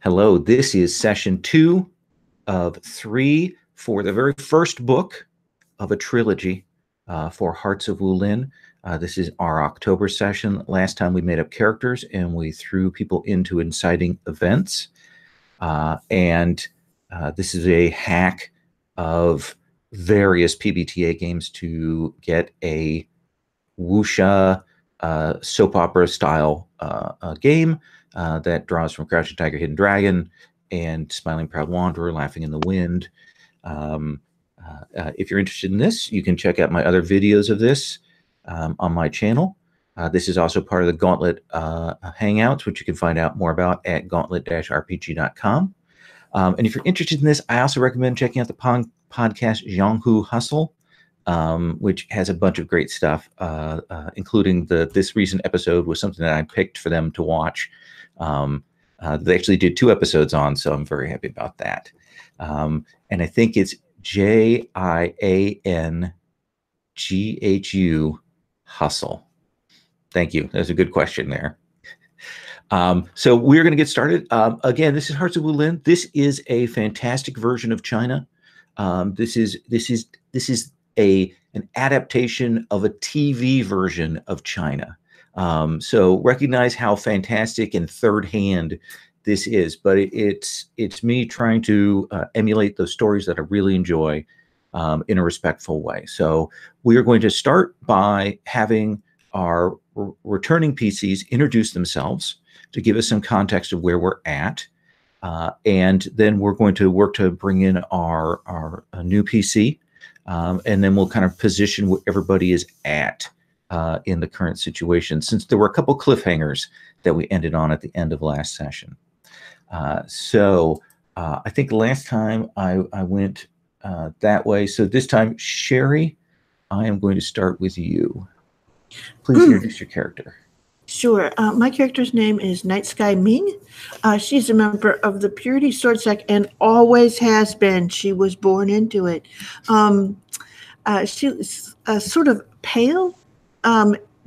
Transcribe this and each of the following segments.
Hello, this is session 2 of 3 for the very first book of a trilogy for Hearts of Wulin. This is our October session. Last time we made up characters and we threw people into inciting events. This is a hack of various PbtA games to get a wuxia soap opera style game that draws from Crouching Tiger, Hidden Dragon, and Smiling Proud Wanderer, Laughing in the Wind. If you're interested in this, you can check out my other videos of this on my channel. This is also part of the Gauntlet Hangouts, which you can find out more about at gauntlet-rpg.com. And if you're interested in this, I also recommend checking out the podcast Jianghu Hustle, which has a bunch of great stuff, including this recent episode was something that I picked for them to watch. They actually did 2 episodes on, so I'm very happy about that. And I think it's JIANGHU Hustle. Thank you. That's a good question there. So we're going to get started. Again, this is Hearts of Wulin. This is a fantastic version of China. This is an adaptation of a TV version of China. So recognize how fantastic and third hand this is, but it's me trying to emulate those stories that I really enjoy in a respectful way. So we are going to start by having our returning PCs introduce themselves to give us some context of where we're at. And then we're going to work to bring in our new PC. And then we'll kind of position where everybody is at in the current situation, since there were a couple cliffhangers that we ended on at the end of last session. So I think last time I went that way. So this time, Sherry, I am going to start with you. Please introduce your character. Sure. My character's name is Night Sky Ming. She's a member of the Purity Sword Sect and always has been. She was born into it. She's sort of pale,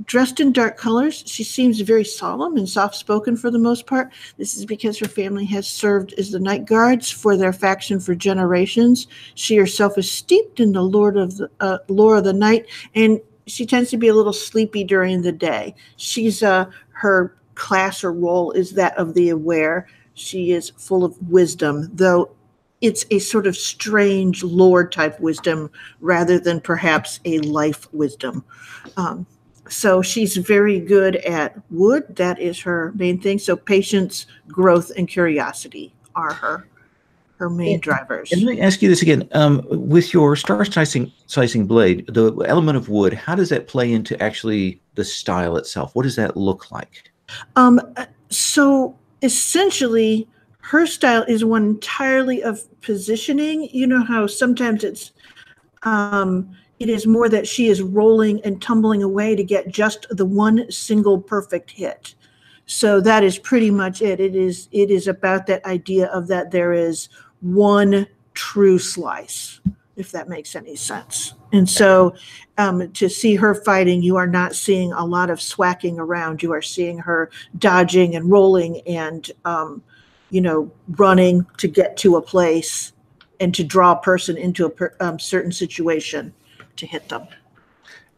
dressed in dark colors. She seems very solemn and soft-spoken for the most part. This is because her family has served as the night guards for their faction for generations. She herself is steeped in the lore of the night, and she tends to be a little sleepy during the day. She's her class or role is that of the aware. She is full of wisdom, though it's a sort of strange lore type wisdom rather than perhaps a life wisdom. So she's very good at wood. That is her main thing. So patience, growth, and curiosity are her main drivers. And let me ask you this again. With your star slicing blade, the element of wood, how does that play into actually the style itself? What does that look like? So essentially, her style is one entirely of positioning. You know how sometimes it is more that she is rolling and tumbling away to get just the one single perfect hit. So that is pretty much it. It is about that idea of that there is one true slice, if that makes any sense. And so to see her fighting, you are not seeing a lot of swacking around. You are seeing her dodging and rolling and, running to get to a place and to draw a person into a certain situation to hit them.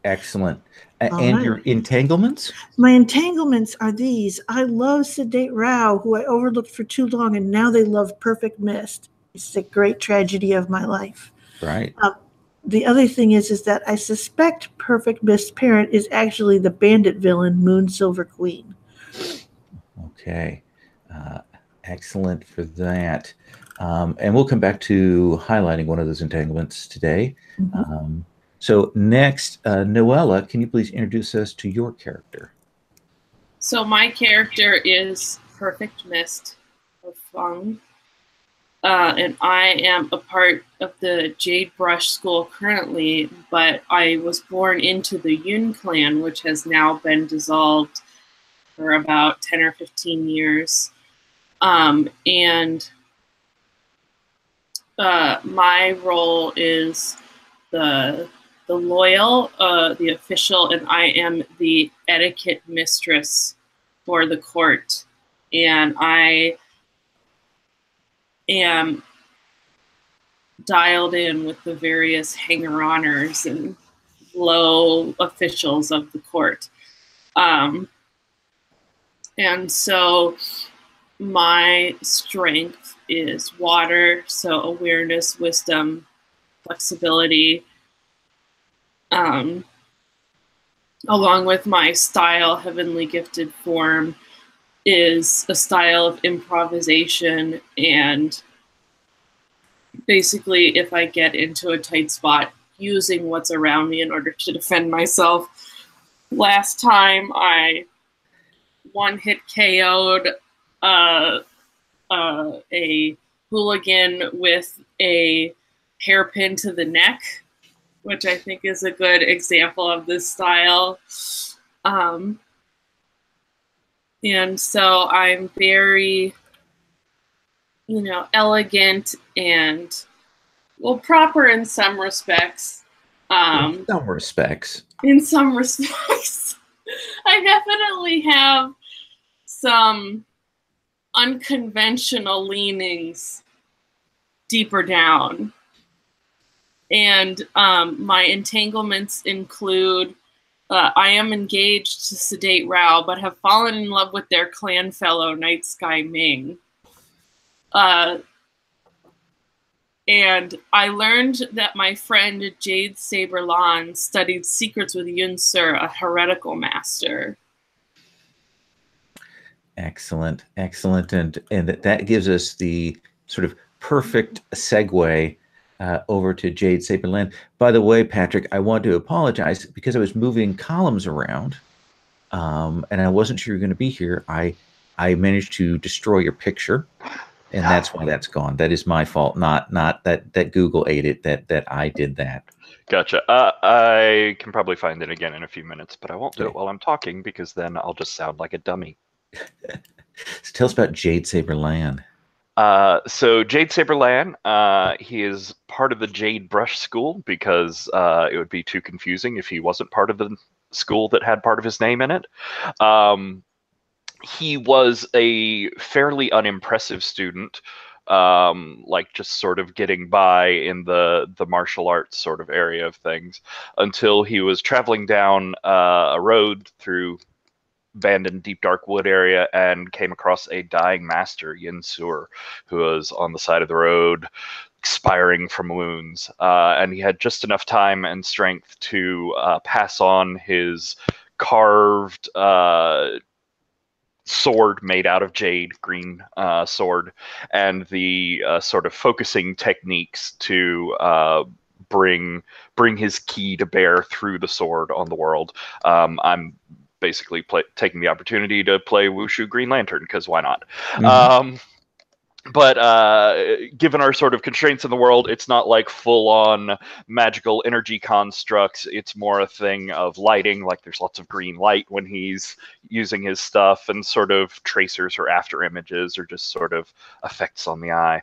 Excellent. And your entanglements? My entanglements are these. I love Sedate Rao, who I overlooked for too long, and now they love Perfect Mist. It's a great tragedy of my life. Right. The other thing is that I suspect Perfect Mist's parent is actually the bandit villain, Moon Silver Queen. Okay. Excellent for that. And we'll come back to highlighting one of those entanglements today. Mm-hmm. So next, Noella, can you please introduce us to your character? So my character is Perfect Mist of Feng. And I am a part of the Jade Brush School currently, but I was born into the Yun clan, which has now been dissolved for about 10 or 15 years. My role is the loyal, the official, and I am the etiquette mistress for the court. And I am dialed in with the various hanger-oners and low officials of the court. And so my strength is water, so awareness, wisdom, flexibility, along with my style, heavenly gifted form, is a style of improvisation, and basically if I get into a tight spot, using what's around me in order to defend myself. Last time I one-hit KO'd a hooligan with a hairpin to the neck, which I think is a good example of this style. And so I'm very, elegant and, well, proper in some respects. In some respects. In some respects. I definitely have some unconventional leanings deeper down. And my entanglements include, I am engaged to Sedate Rao, but have fallen in love with their clan fellow, Night Sky Ming. And I learned that my friend Jade Saberlan studied secrets with Yun Sur, a heretical master. Excellent, excellent. And that gives us the sort of perfect segue over to Jade Saberlan. By the way, Patrick, I want to apologize because I was moving columns around and I wasn't sure you were going to be here. I managed to destroy your picture, and that's why that's gone. That is my fault, not that Google ate it, that I did that. Gotcha. I can probably find it again in a few minutes, but I won't do it while I'm talking because then I'll just sound like a dummy. So tell us about Jade Saberlan. So Jade Saberlan, he is part of the Jade Brush School because it would be too confusing if he wasn't part of the school that had part of his name in it. He was a fairly unimpressive student, like just sort of getting by in the martial arts sort of area of things, until he was traveling down a road through abandoned deep dark wood area and came across a dying master, Yin Sur, who was on the side of the road expiring from wounds, and he had just enough time and strength to pass on his carved sword made out of jade, green sword, and the sort of focusing techniques to bring his ki to bear through the sword on the world. I'm basically taking the opportunity to play Wushu Green Lantern, because why not? Mm-hmm. But given our sort of constraints in the world, it's not like full-on magical energy constructs. It's more a thing of lighting, like there's lots of green light when he's using his stuff, and sort of tracers or after images or just sort of effects on the eye.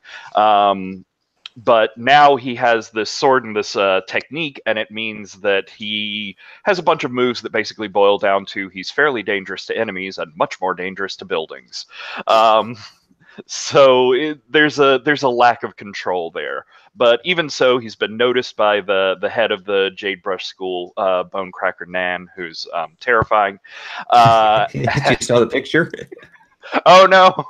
But now he has this sword and this technique, and it means that he has a bunch of moves that basically boil down to he's fairly dangerous to enemies and much more dangerous to buildings. So there's a lack of control there. But even so, he's been noticed by the head of the Jade Brush School, Bonecracker Nan, who's terrifying. You saw the picture? Oh, no.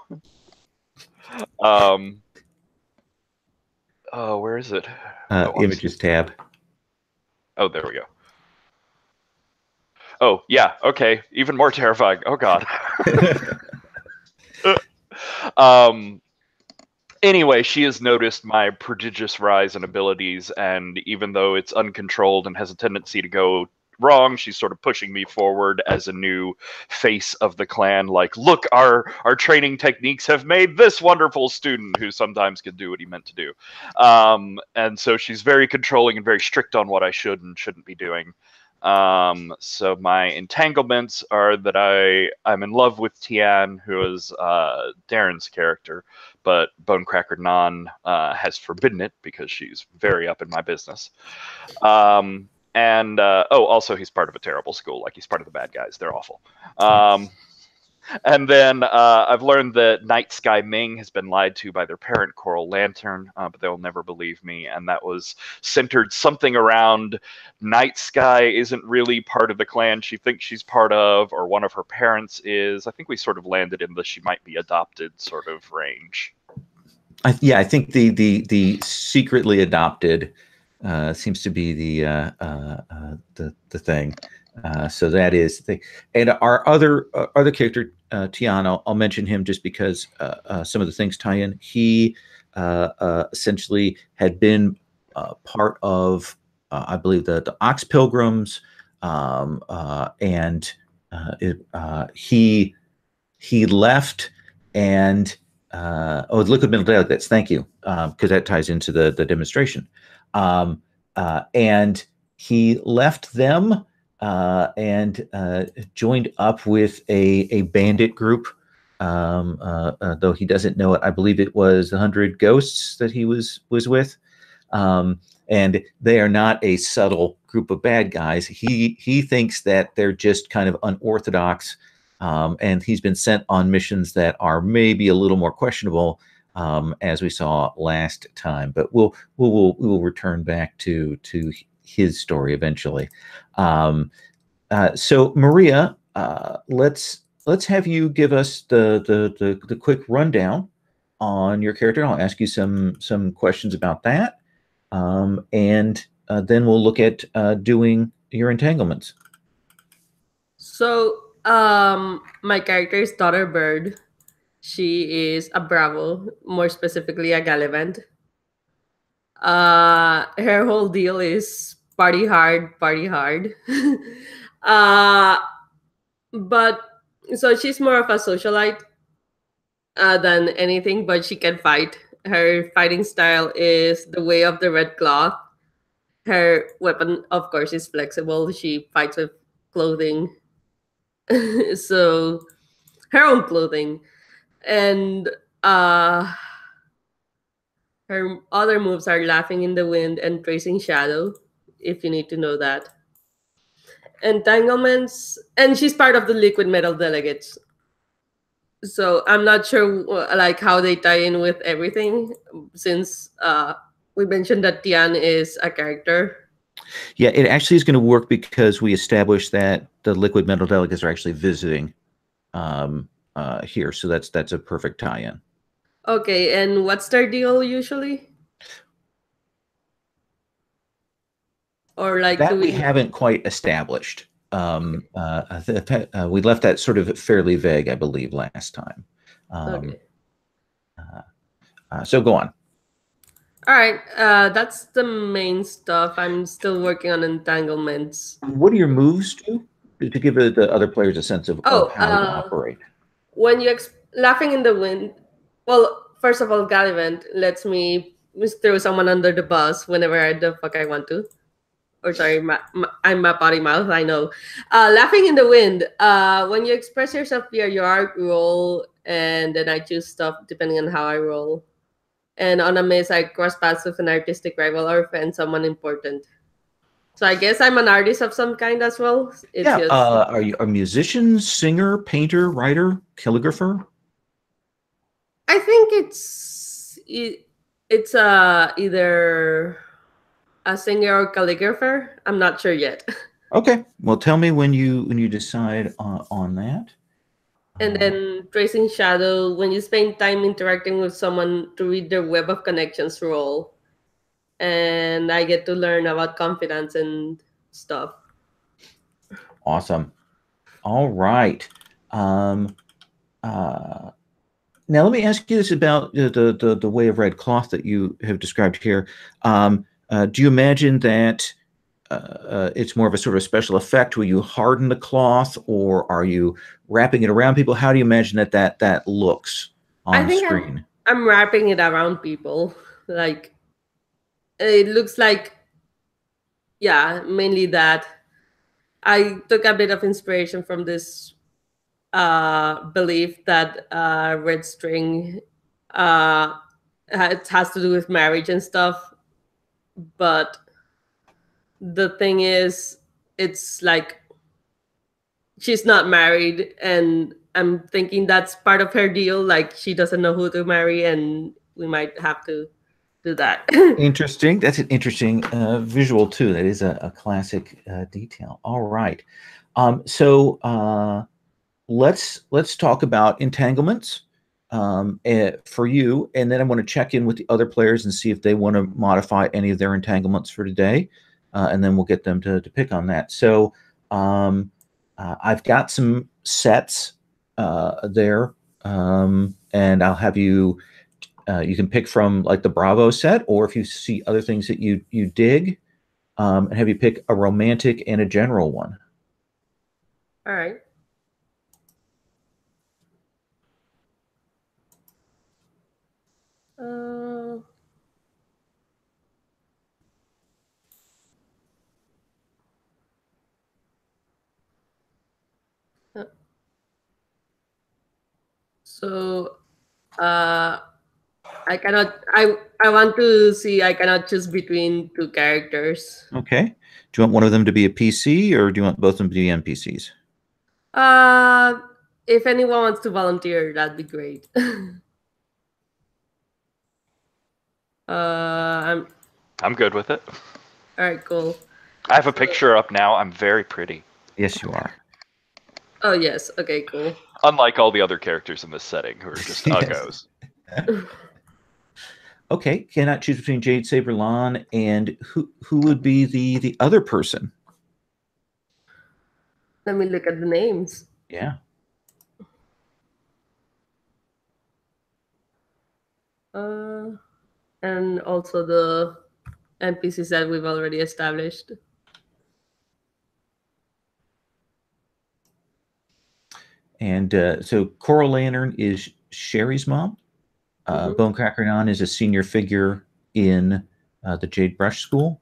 Oh, where is it? Images tab. Oh, there we go. Oh, yeah. Okay. Even more terrifying. Oh, God. Anyway, she has noticed my prodigious rise in abilities, and even though it's uncontrolled and has a tendency to go wrong, she's sort of pushing me forward as a new face of the clan. Like, look, our training techniques have made this wonderful student who sometimes can do what he meant to do. And so she's very controlling and very strict on what I should and shouldn't be doing. So my entanglements are that I'm in love with Tian, who is Darren's character, but Bonecracker Nan has forbidden it because she's very up in my business. And also he's part of a terrible school, like he's part of the bad guys. They're awful. And then I've learned that Night Sky Ming has been lied to by their parent, Coral Lantern, but they'll never believe me. And that was centered something around Night Sky isn't really part of the clan she thinks she's part of, or one of her parents is. I think we sort of landed in the she might be adopted sort of range. I think the secretly adopted seems to be the thing. So that is the thing. And our other character, Tian, I'll mention him just because some of the things tie in. He essentially had been part of, I believe, the Ox Pilgrims, and he left and Liquid Metal Delegates. Thank you, because that ties into the demonstration. And he left them and joined up with a bandit group. Though he doesn't know it, I believe it was 100 Ghosts that he was with. And they are not a subtle group of bad guys. He thinks that they're just kind of unorthodox, and he's been sent on missions that are maybe a little more questionable, as we saw last time. But we'll return back to his story eventually. So Maria, let's have you give us the quick rundown on your character. I'll ask you some questions about that, and then we'll look at doing your entanglements. So my character is Daughter Bird. She is a Bravo, more specifically a Gallivant. Her whole deal is party hard. But so she's more of a socialite than anything, but she can fight. Her fighting style is the way of the red cloth. Her weapon, of course, is flexible. She fights with clothing. So her own clothing. And her other moves are Laughing in the Wind and Tracing Shadow, if you need to know that. Entanglements, and she's part of the Liquid Metal Delegates. So I'm not sure like how they tie in with everything, since we mentioned that Tian is a character. Yeah, it actually is going to work because we established that the Liquid Metal Delegates are actually visiting here. So that's a perfect tie-in. Okay, and what's their deal usually? Or like that we haven't quite established. We left that sort of fairly vague, I believe, last time. Okay. So go on. All right, that's the main stuff. I'm still working on entanglements. What do your moves do to give the other players a sense of how to operate? When you Laughing in the Wind, well, first of all, Gallivant lets me throw someone under the bus whenever the fuck I want to. Or sorry, I'm a potty mouth, I know. Laughing in the Wind, when you express yourself via your art roll, and then I choose stuff depending on how I roll. And on a miss, I cross paths with an artistic rival or offend someone important. So I guess I'm an artist of some kind as well. Are you a musician, singer, painter, writer, calligrapher? I think it's either a singer or calligrapher. I'm not sure yet. Okay, well, tell me when you decide on that. And then Tracing Shadow, when you spend time interacting with someone to read their web of connections roll. And I get to learn about confidence and stuff. Awesome. All right. Now let me ask you this about the way of red cloth that you have described here. Do you imagine that it's more of a sort of special effect? Will you harden the cloth, or are you wrapping it around people? How do you imagine that looks on screen? I'm wrapping it around people. Like, it looks like, yeah, mainly that. I took a bit of inspiration from this belief that red string it has to do with marriage and stuff. But the thing is, it's like she's not married, and I'm thinking that's part of her deal. Like she doesn't know who to marry, and we might have to do that. Interesting. That's an interesting visual too. That is a classic detail. All right. So let's talk about entanglements for you, and then I want to check in with the other players and see if they want to modify any of their entanglements for today, and then we'll get them to pick on that. So I've got some sets there, and I'll have you. You can pick from like the Bravo set, or if you see other things that you dig, and have you pick a romantic and a general one. All right. So I cannot. I want to see. I cannot choose between two characters. Okay. Do you want one of them to be a PC, or do you want both of them to be NPCs? If anyone wants to volunteer, that'd be great. I'm good with it. All right, cool. I have a picture up now. I'm very pretty. Yes, you are. Oh yes. Okay, cool. Unlike all the other characters in this setting who are just uggos. Okay, cannot choose between Jade Saberlon and who would be the other person? Let me look at the names. Yeah. And also the NPCs that we've already established. And so Coral Lantern is Sherry's mom. Bonecracker Nan is a senior figure in the Jade Brush School.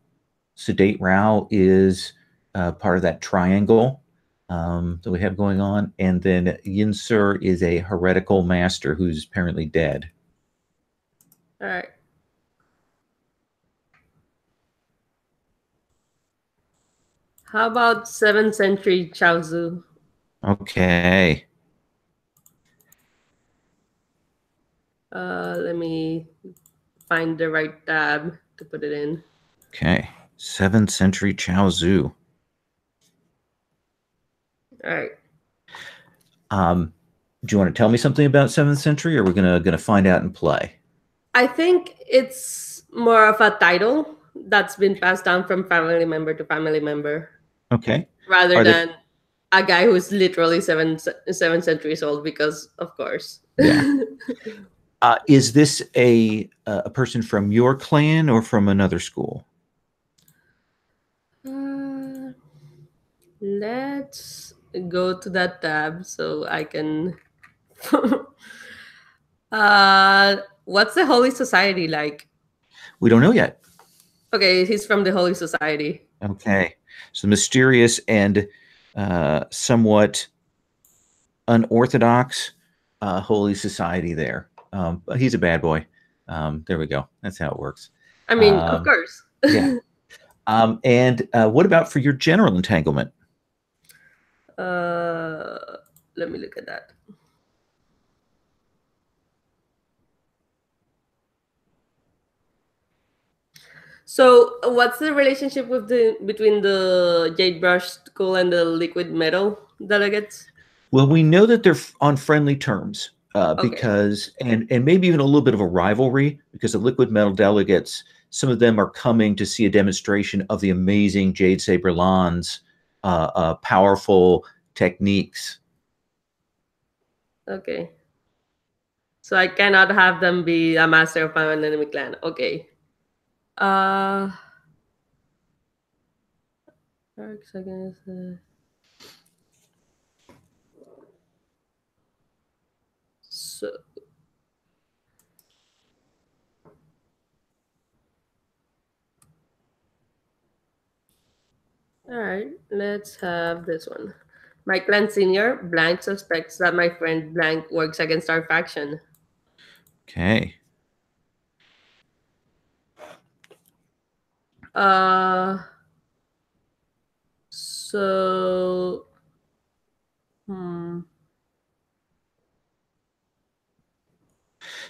Sedate Rao is part of that triangle that we have going on. And then Yinsur is a heretical master who's apparently dead. All right. How about 7th century Chaozu? Okay. Let me find the right tab to put it in. Okay. 7th century Chaozu. All right. Do you want to tell me something about 7th century, or are we gonna find out and play? I think it's more of a title that's been passed down from family member to family member. Okay. Rather than a guy who's literally 7 centuries old, because of course. Yeah. Is this a person from your clan or from another school? Let's go to that tab so I can. What's the Holy Society like? We don't know yet. Okay, he's from the Holy Society. Okay. So mysterious and somewhat unorthodox Holy Society there. But he's a bad boy. There we go. That's how it works. I mean, of course. Yeah. And what about for your general entanglement? Let me look at that. So, what's the relationship with between the Jade Brush School and the Liquid Metal delegates? Well, we know that they're on friendly terms because, and maybe even a little bit of a rivalry, because the Liquid Metal delegates, some of them are coming to see a demonstration of the amazing Jade Saberlon's powerful techniques. Okay. So I cannot have them be a master of my enemy clan. Okay. So all right, let's have this one. My clan senior blank suspects that my friend blank works against our faction. Okay. So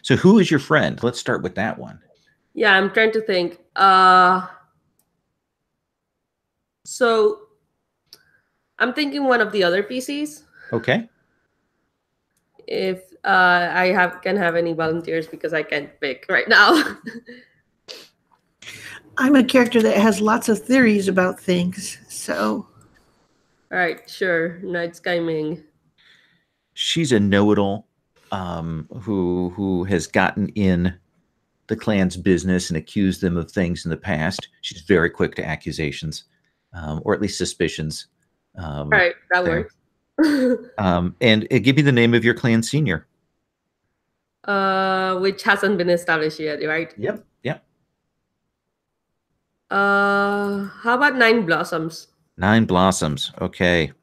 So who is your friend? Let's start with that one. Yeah, I'm trying to think. So I'm thinking one of the other PCs. Okay. If can have any volunteers, because I can't pick right now. I'm a character that has lots of theories about things, so. All right, sure. Night Sky Ming. She's a know-it-all who has gotten in the clan's business and accused them of things in the past. She's very quick to accusations, or at least suspicions. All right, that there. works. And give me the name of your clan senior. Which hasn't been established yet, right? Yep. How about Nine Blossoms? Nine Blossoms. Okay.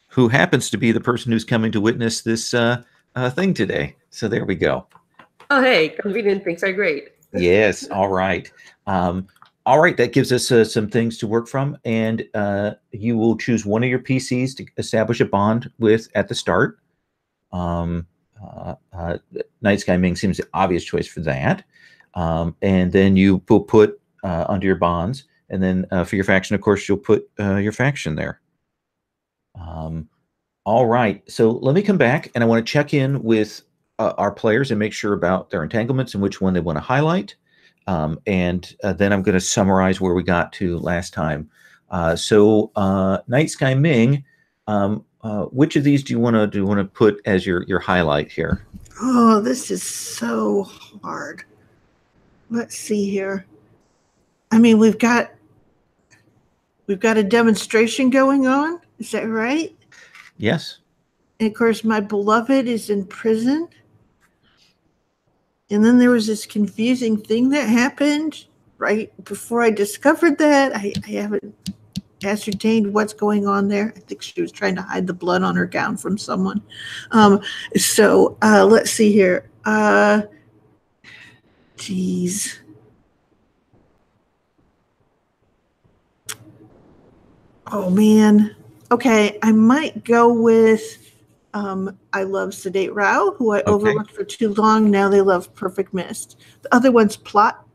Who happens to be the person who's coming to witness this thing today. So there we go. Oh, hey, convenient things are great. Yes. All right. All right. That gives us some things to work from. And you will choose one of your PCs to establish a bond with at the start. Night Sky Ming seems the obvious choice for that. And then you will put under your bonds. And then for your faction, of course, you'll put your faction there. All right. So let me come back, and I want to check in with our players and make sure about their entanglements and which one they want to highlight. And then I'm going to summarize where we got to last time. So Night Sky Ming, which of these do you want to put as your highlight here? Oh, this is so hard. Let's see here. I mean, we've got a demonstration going on. Is that right? Yes. And of course, my beloved is in prison. And then there was this confusing thing that happened right before I discovered that. I haven't ascertained what's going on there. I think she was trying to hide the blood on her gown from someone. So let's see here. Geez. Oh, man. Okay, I might go with I love Sedate Rao, who I overlooked for too long. Now they love Perfect Mist. The other one's plot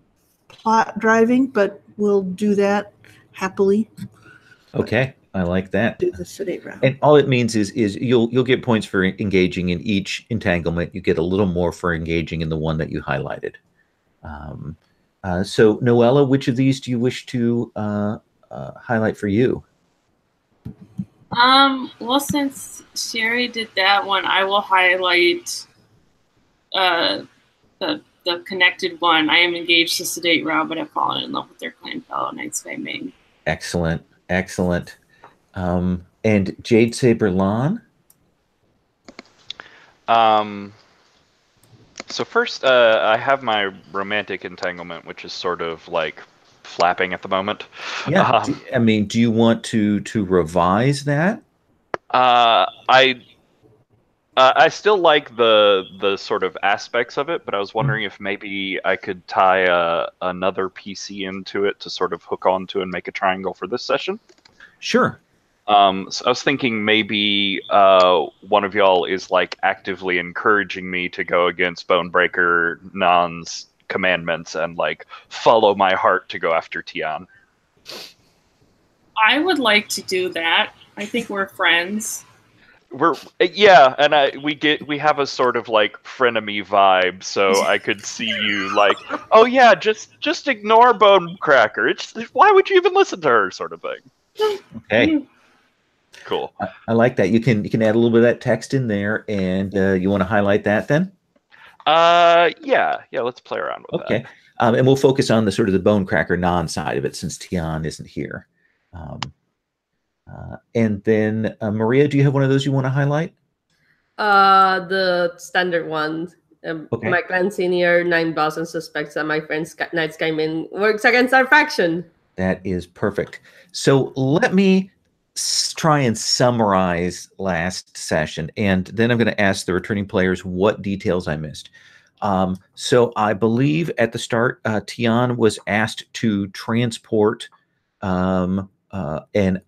driving, but we'll do that happily. Okay, I like that. Do the Sedate Rao. And all it means is you'll get points for engaging in each entanglement. You get a little more for engaging in the one that you highlighted. So Noella, which of these do you wish to highlight for you? Well, since Sherry did that one, I will highlight the connected one. I am engaged to Sedate Rao, but I've fallen in love with their clan fellow, Night Sky Ming. Excellent. And Jade Saber Lan? So first, I have my romantic entanglement, which is sort of like flapping at the moment. Yeah. I mean, do you want to revise that? I still like the sort of aspects of it, but I was wondering if maybe I could tie another PC into it to sort of hook onto and make a triangle for this session. Sure. So I was thinking maybe one of y'all is like actively encouraging me to go against Bonebreaker Nan's commandments and like follow my heart to go after Tian. I would like to do that. I think we're friends. And we have a sort of like frenemy vibe, so I could see you like, oh yeah, just ignore Bonecracker. Why would you even listen to her, sort of thing. Okay. Cool. I like that. You can add a little bit of that text in there, and you want to highlight that then? Yeah, let's play around with that. Okay. And we'll focus on the sort of the Bonecracker non side of it, since Tian isn't here. And then Maria, do you have one of those you want to highlight? The standard one. Okay. My clan senior 9 Blossom suspects that my friend Night Sky Ming works against our faction. That is perfect. So let me try and summarize last session, and then I'm going to ask the returning players what details I missed. So I believe at the start, Tian was asked to transport an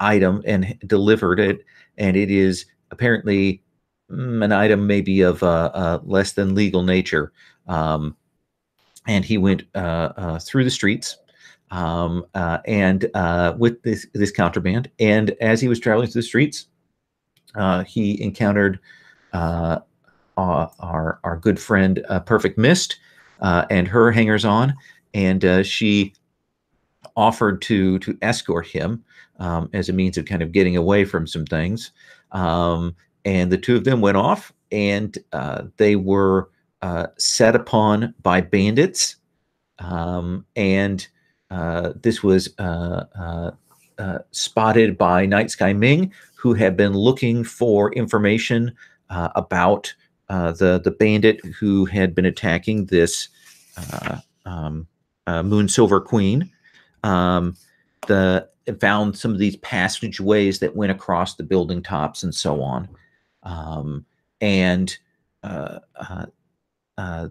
item and delivered it, and it is apparently an item maybe of less than legal nature. And he went through the streets and with this contraband. And as he was traveling through the streets, he encountered our good friend Perfect Mist and her hangers-on, and she offered to escort him as a means of kind of getting away from some things. And the two of them went off, and they were set upon by bandits. And this was spotted by Night Sky Ming, who had been looking for information about the bandit who had been attacking this Moon Silver Queen. Found some of these passageways that went across the building tops and so on, and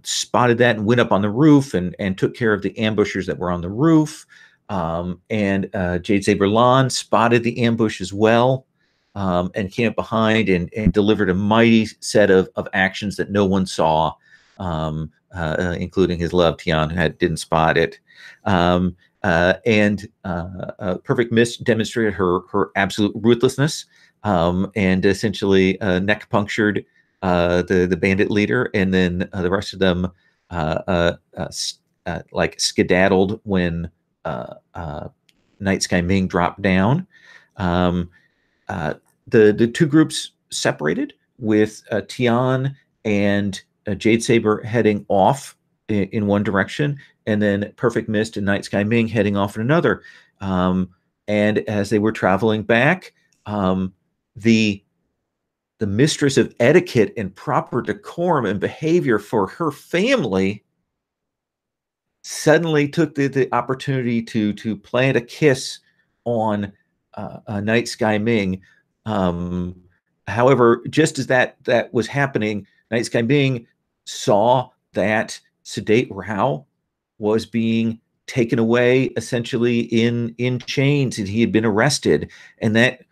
spotted that and went up on the roof and took care of the ambushers that were on the roof. And Jade Saber Lan spotted the ambush as well, and came up behind and delivered a mighty set of actions that no one saw, including his love, Tian, who didn't spot it. And Perfect Mist demonstrated her absolute ruthlessness, and essentially neck punctured the bandit leader, and then the rest of them like skedaddled when Night Sky Ming dropped down. The two groups separated, with Tian and Jade Saber heading off in one direction, and then Perfect Mist and Night Sky Ming heading off in another. And as they were traveling back, the mistress of etiquette and proper decorum and behavior for her family suddenly took the opportunity to plant a kiss on Night Sky Ming. However, just as that was happening, Night Sky Ming saw that Sedate Rao was being taken away essentially in chains, and he had been arrested, and that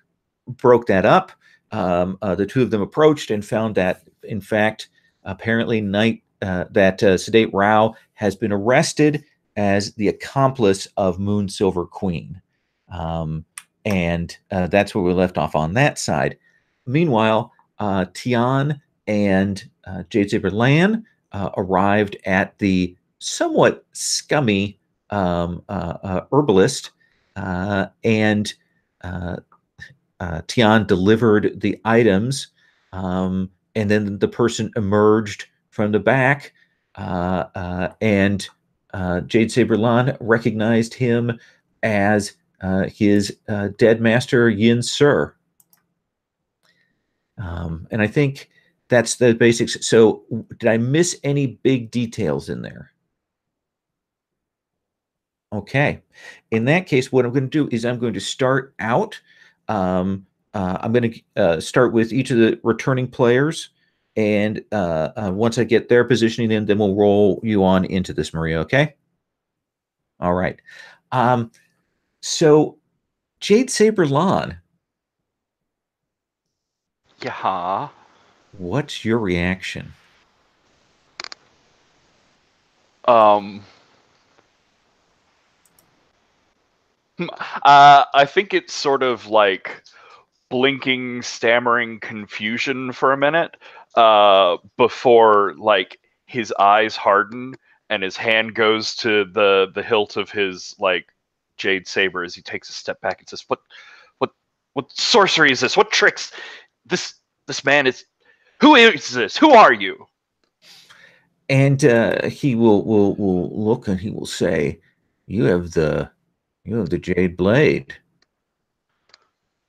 broke that up. The two of them approached and found that, in fact, apparently Sedate Rao has been arrested as the accomplice of Moon Silver Queen. And that's where we left off on that side. Meanwhile, Tian and Jade Saber Lan arrived at the somewhat scummy herbalist, and Tian delivered the items, and then the person emerged from the back, and Jade Saber Lan recognized him as his dead master Yin Sur. And I think that's the basics. So did I miss any big details in there? Okay. In that case, what I'm going to do is I'm going to start out. I'm going to start with each of the returning players. And once I get their positioning in, then we'll roll you on into this, Maria. Okay? All right. So Jade Saber Lan. Yeah. What's your reaction? I think it's sort of like blinking, stammering confusion for a minute before like his eyes harden and his hand goes to the hilt of his like jade saber as he takes a step back and says, "What sorcery is this? What tricks? This man is. Who is this? Who are you?" And he will look and he will say, "You have the jade blade."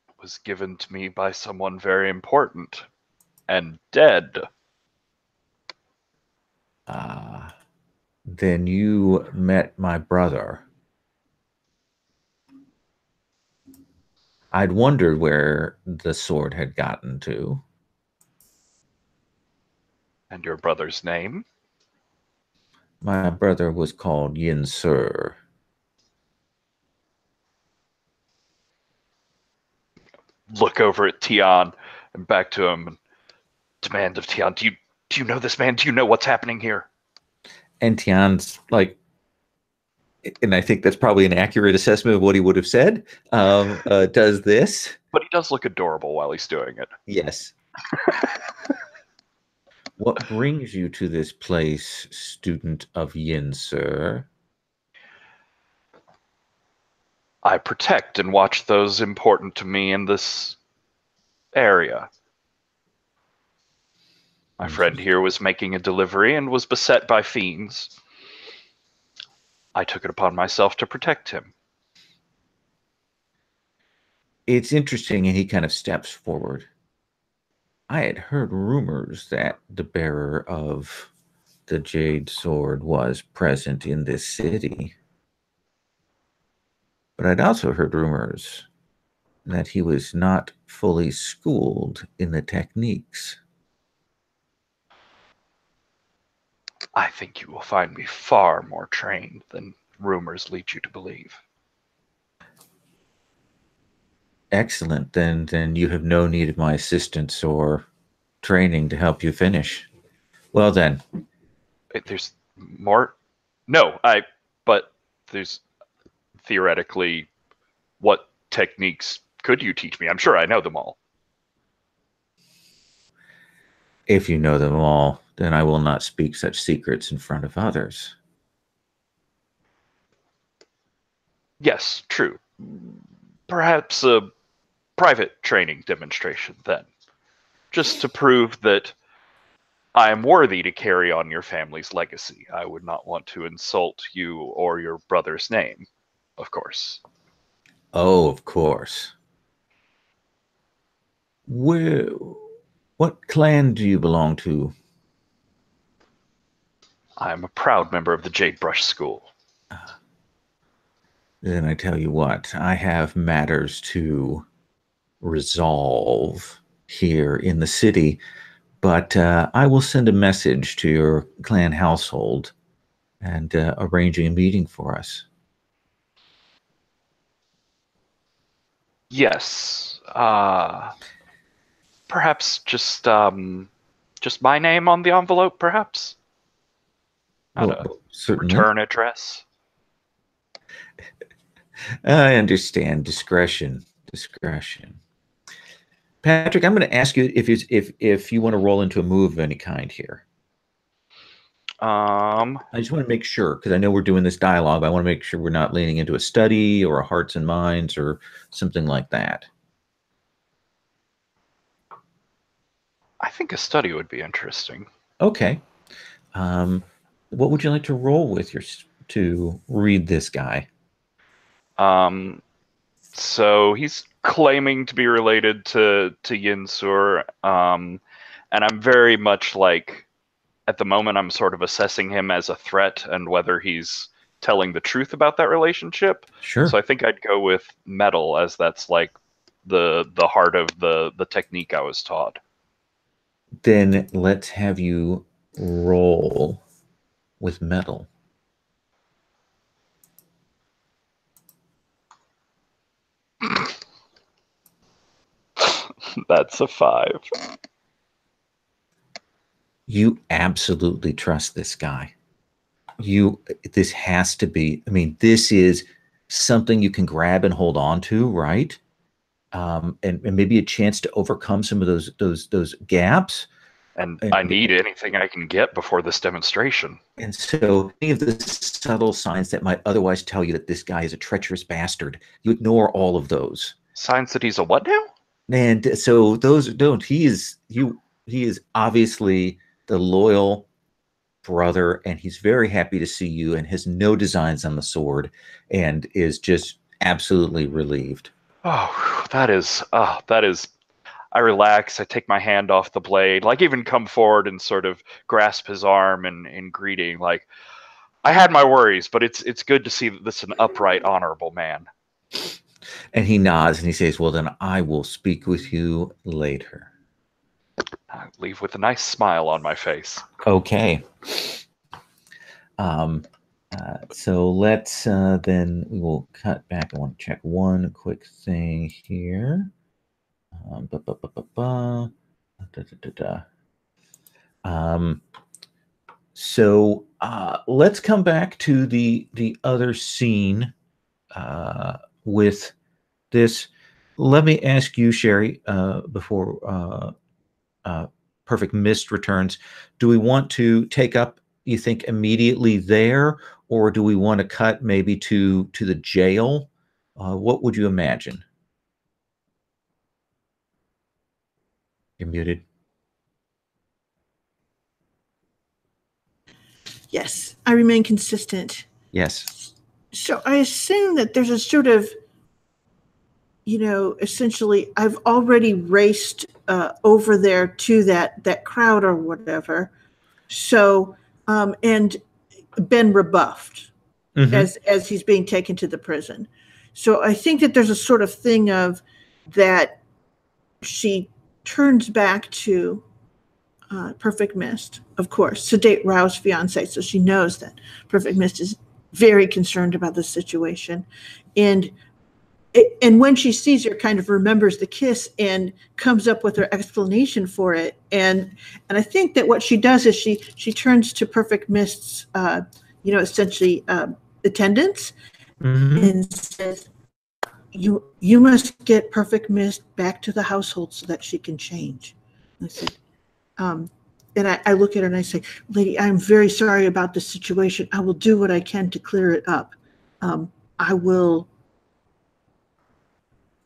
It was given to me by someone very important and dead. Then you met my brother. I'd wondered where the sword had gotten to. And your brother's name? My brother was called Yin Sur. Look over at Tian and back to him. demand of Tian. Do you know this man? Do you know what's happening here? And Tian's like, and I think that's probably an accurate assessment of what he would have said, does this. But he does look adorable while he's doing it. Yes. What brings you to this place, student of Yin, sir? I protect and watch those important to me in this area. My friend here was making a delivery and was beset by fiends. I took it upon myself to protect him. It's interesting, and he kind of steps forward. I had heard rumors that the bearer of the Jade Sword was present in this city. But I'd also heard rumors that he was not fully schooled in the techniques. I think you will find me far more trained than rumors lead you to believe. Excellent. Then you have no need of my assistance or training to help you finish. Well then. There's more? No, but there's theoretically, what techniques could you teach me? I'm sure I know them all. If you know them all, then I will not speak such secrets in front of others. Yes, true. Perhaps a private training demonstration then, just to prove that I am worthy to carry on your family's legacy. I would not want to insult you or your brother's name, of course. Oh, of course. What clan do you belong to? I am a proud member of the Jade Brush School. Then I tell you what, I have matters to resolve here in the city, but I will send a message to your clan household and arranging a meeting for us. Yes. Perhaps just my name on the envelope, perhaps? Not a return address. I understand. Discretion. Patrick, I'm going to ask you if you want to roll into a move of any kind here. I just want to make sure, because I know we're doing this dialogue, but I want to make sure we're not leaning into a study or a hearts and minds or something like that. I think a study would be interesting. Okay. What would you like to roll with to read this guy? So he's claiming to be related to Yin Sur, and I'm very much like, at the moment, I'm sort of assessing him as a threat and whether he's telling the truth about that relationship. Sure. So I think I'd go with metal, as that's like the heart of the technique I was taught. Then let's have you roll with metal. That's a 5. You absolutely trust this guy. This has to be, I mean, this is something you can grab and hold on to, right? And maybe a chance to overcome some of those gaps. And I need anything I can get before this demonstration. And so any of the subtle signs that might otherwise tell you that this guy is a treacherous bastard, you ignore all of those. Signs that he's a what now? And so those don't. He is obviously the loyal brother, and he's very happy to see you and has no designs on the sword and is just absolutely relieved. Oh, that is, I relax, I take my hand off the blade, like even come forward and sort of grasp his arm in greeting, like, I had my worries, but it's good to see that this is an upright, honorable man. And he nods and he says, well, then I will speak with you later. I leave with a nice smile on my face. Okay. So let's then we will cut back. I want to check one quick thing here. So let's come back to the other scene with this. Let me ask you, Sherry, before Perfect Mist returns. Do we want to take up, you think, immediately there, or do we want to cut maybe to the jail? What would you imagine? You're muted. Yes, I remain consistent. Yes. So I assume that there's a sort of, essentially, I've already raced over there to that crowd or whatever. So, and been rebuffed as he's being taken to the prison. So I think that there's a sort of thing of that she turns back to Perfect Mist, of course, sedate Rao's fiance. So she knows that Perfect Mist is very concerned about the situation. And when she sees her, kind of remembers the kiss and comes up with her explanation for it. And I think that what she does is she turns to Perfect Mist's, essentially attendants and says, "You must get Perfect Mist back to the household so that she can change." And I said, and I look at her and I say, "Lady, I'm very sorry about this situation. I will do what I can to clear it up. I will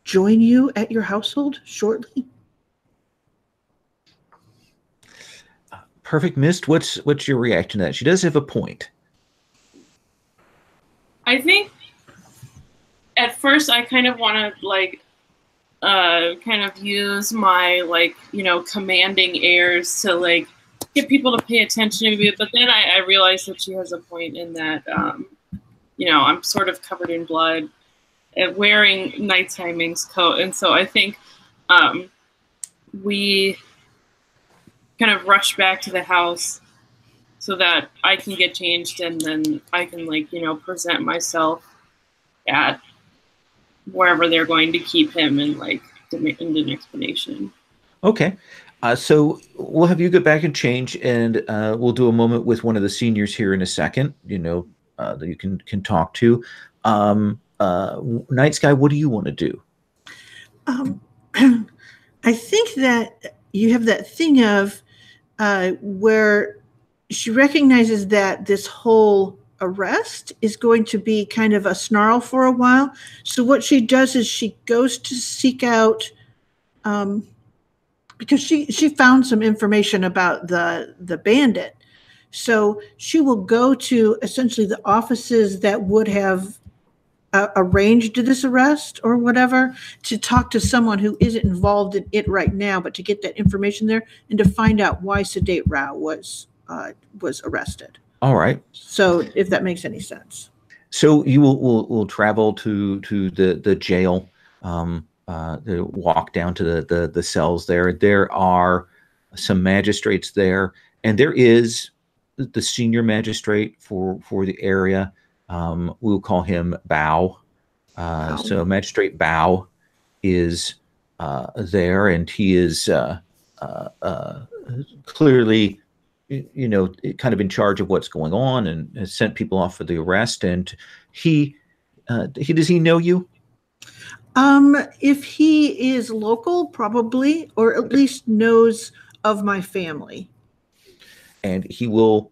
join you at your household shortly." Perfect Mist, what's your reaction to that? She does have a point. I think at first I kind of want to kind of use my commanding airs to get people to pay attention to me, but then I realized that she has a point in that I'm sort of covered in blood and wearing nighttime Ming's coat, and so I think we kind of rush back to the house so that I can get changed, and then I can present myself at wherever they're going to keep him and demand an explanation. Okay. So we'll have you go back and change, and we'll do a moment with one of the seniors here in a second, that you can talk to. Night Sky, what do you want to do? I think that you have that thing of where she recognizes that this whole arrest is going to be kind of a snarl for a while. So what she does is she goes to seek out, because she found some information about the bandit. So she will go to essentially the offices that would have arranged this arrest or whatever, to talk to someone who isn't involved in it right now, but to get that information there and to find out why Sedate Rao was arrested. All right. So if that makes any sense. So you will travel to the jail, walk down to the cells there. There are some magistrates there, and there is the senior magistrate for the area. We'll call him Bao. So Magistrate Bao is there, and he is clearly, kind of in charge of what's going on, and has sent people off for the arrest. And he does he know you? If he is local, probably, or at least knows of my family. And he will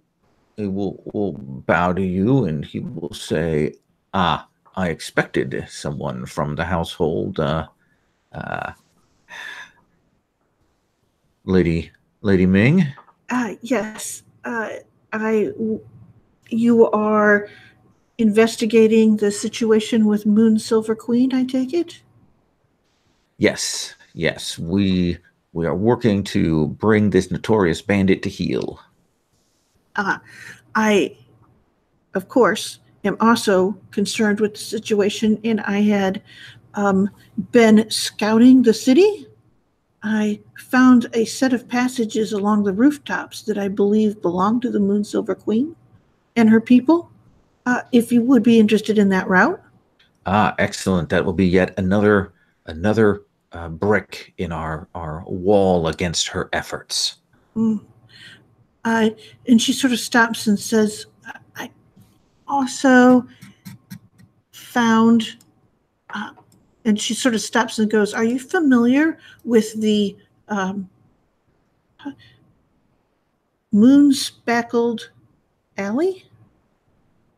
bow to you, and he will say, "Ah, I expected someone from the household, Lady Ming." Yes. You are investigating the situation with Moon Silver Queen, I take it? Yes. We are working to bring this notorious bandit to heel. I, of course, am also concerned with the situation, and I had been scouting the city. I found a set of passages along the rooftops that I believe belong to the Moon Silver Queen and her people. If you would be interested in that route. Excellent. That will be yet another brick in our wall against her efforts. And she sort of stops and says, I also found, and she sort of stops and goes, are you familiar with the moon-speckled alley?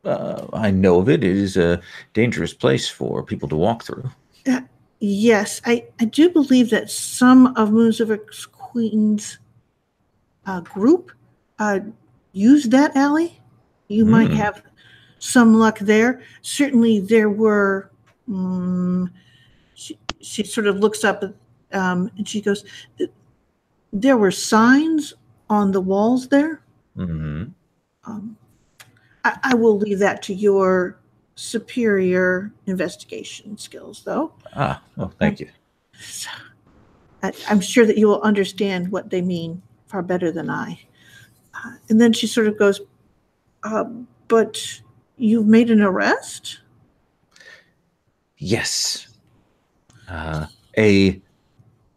I know of it. It is a dangerous place for people to walk through. Yes, I do believe that some of Moons Over Queen's group used that alley. You might have some luck there. Certainly there were, she sort of looks up and she goes, there were signs on the walls there. I will leave that to your superior investigation skills, though. Well, thank you. So, I'm sure that you will understand what they mean far better than I. And then she sort of goes, but you've made an arrest? Yes. A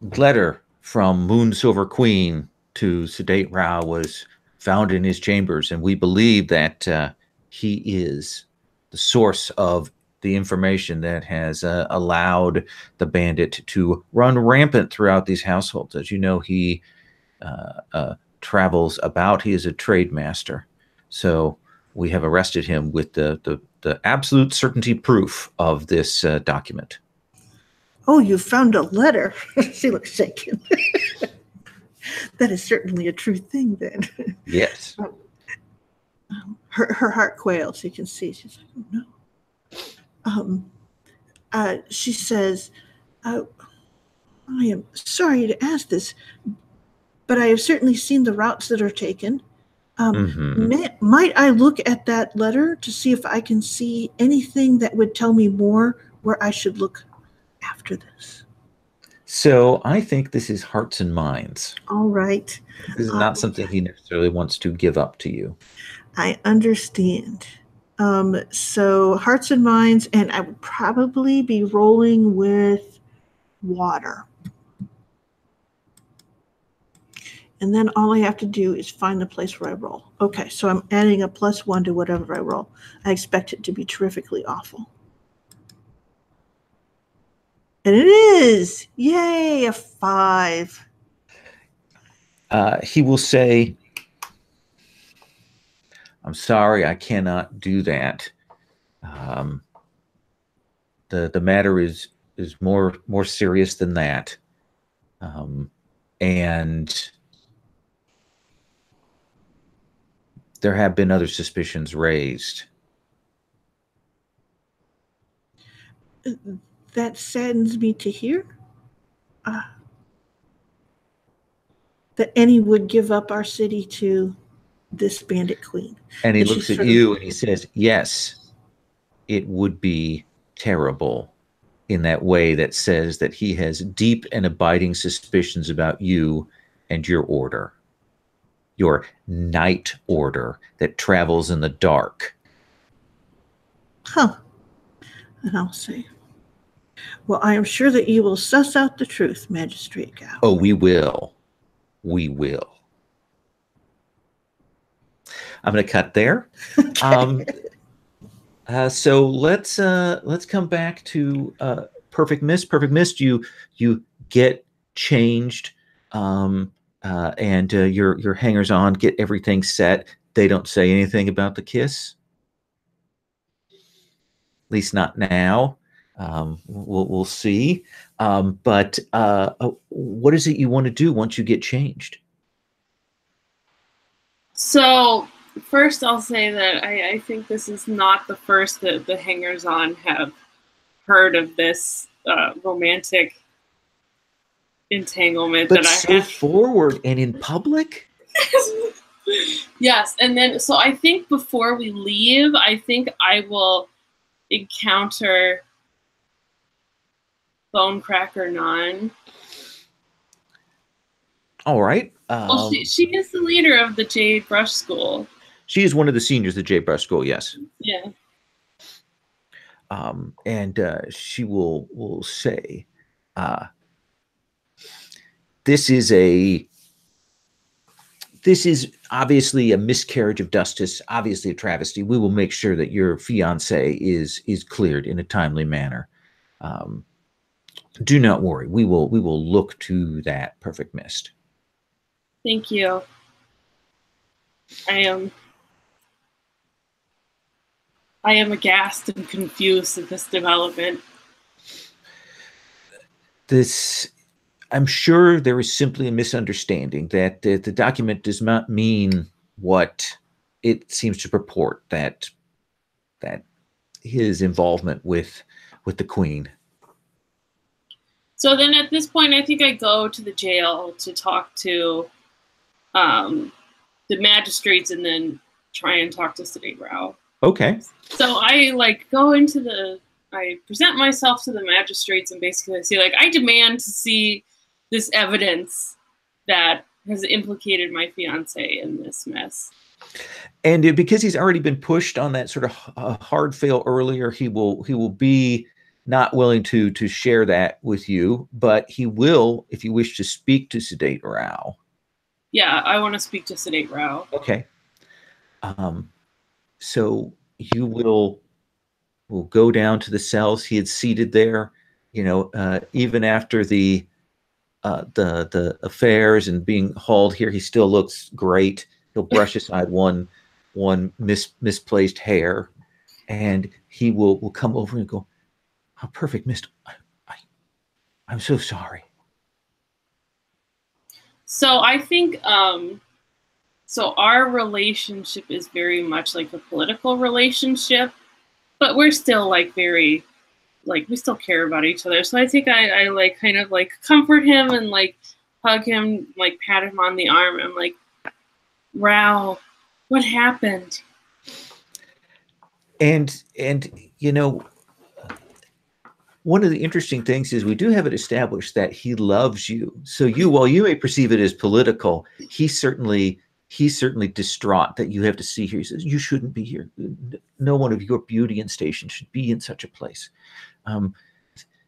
letter from Moon Silver Queen to Sedate Rao was found in his chambers, and we believe that he is the source of the information that has allowed the bandit to run rampant throughout these households. As you know, he travels about. He is a trade master. So we have arrested him with the absolute certainty proof of this document. Oh, you found a letter. She looks shaken. That is certainly a true thing, then. Yes. Her heart quails. You can see. She's like, oh, no. She says, I am sorry to ask this, but I have certainly seen the routes that are taken. Might I look at that letter to see if I can see anything that would tell me more where I should look after this? So I think this is hearts and minds. All right. This is not something he necessarily wants to give up to you. I understand. So hearts and minds, and I would probably be rolling with water. And then all I have to do is find the place where I roll. Okay, so I'm adding a +1 to whatever I roll. I expect it to be terrifically awful. And it is! Yay, a 5. He will say, I'm sorry, I cannot do that. The matter is more serious than that. And there have been other suspicions raised. That saddens me to hear. That any would give up our city to this bandit queen. And he looks at you and he says, yes, it would be terrible in that way that says that he has deep and abiding suspicions about you and your order. Your night order that travels in the dark. Huh. And I'll say, well, I am sure that you will suss out the truth, Magistrate Gao. Oh, we will. We will. I'm going to cut there. Okay. So let's come back to Perfect Mist. Perfect Mist, you get changed, and your hangers on get everything set. They don't say anything about the kiss. At least not now. We'll see. But what is it you want to do once you get changed? So first I'll say that I think this is not the first that the hangers-on have heard of this romantic entanglement but that I so have. Forward and in public? Yes, and then so I think before we leave, I think I will encounter Bonecracker Nun. All right. Well, she is the leader of the Jade Brush School. She is one of the seniors at Jade Brush School, yes. Yeah. And she will say, this this is obviously a miscarriage of justice, obviously a travesty. We will make sure that your fiance is cleared in a timely manner. Do not worry. We will look to that, Perfect Mist. Thank you. I am aghast and confused at this development. I'm sure there is simply a misunderstanding that the document does not mean what it seems to purport, that his involvement with the Queen. So then at this point, I think I go to the jail to talk to the magistrates and then try and talk to Sedate Rao. Okay. So I go into I present myself to the magistrates and basically say, I demand to see this evidence that has implicated my fiance in this mess. And because he's already been pushed on that sort of hard fail earlier, he will be not willing to share that with you, but he will if you wish to speak to Sedate Rao. Yeah, I want to speak to Sedate Rao. Okay. So you will go down to the cells. He had seated there, even after the affairs and being hauled here, he still looks great. He'll brush aside one misplaced hair, and he will come over and go, "Oh, Perfect Mist, I'm so sorry." So I think so our relationship is very much like a political relationship, but we're still very we still care about each other. So I think I kind of comfort him and hug him, pat him on the arm. I'm like, Rao, what happened? And one of the interesting things is we do have it established that he loves you. So while you may perceive it as political, he's certainly distraught that you have to see here. He says, "You shouldn't be here. No one of your beauty and station should be in such a place.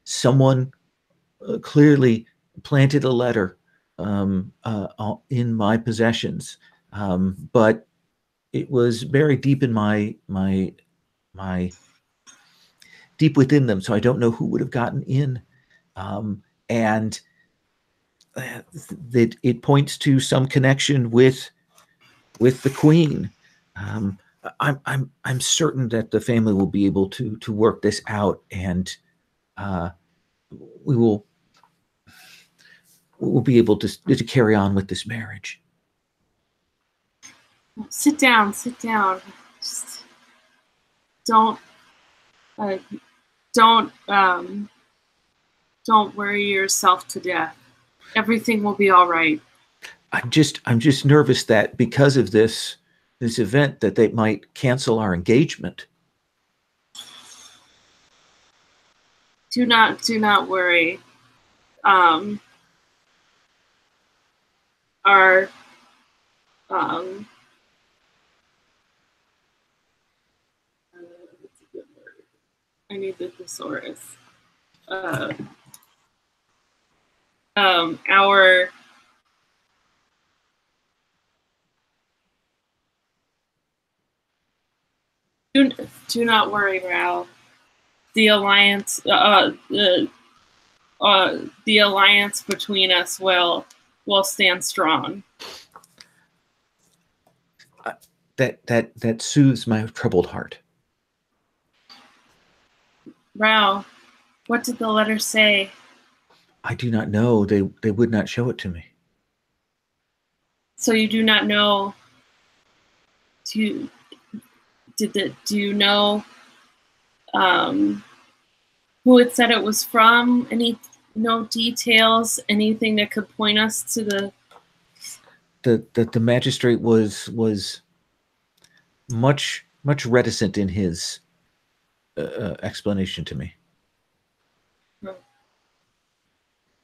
Someone clearly planted a letter in my possessions, but it was buried deep in my deep within them, so I don't know who would have gotten in, and that it points to some connection with the Queen. I'm certain that the family will be able to work this out, and we'll be able to carry on with this marriage." Sit down. Just don't worry yourself to death. Everything will be all right. I'm just nervous that because of this event that they might cancel our engagement. Do not worry. Our what's a good word? I need the thesaurus. Our do not worry, Rao. The alliance, the alliance between us will stand strong. That soothes my troubled heart. Rao, what did the letter say? I do not know. They would not show it to me. So you do not know. Do you know who it said it was from? Any details? Anything that could point us to the magistrate was much reticent in his explanation to me.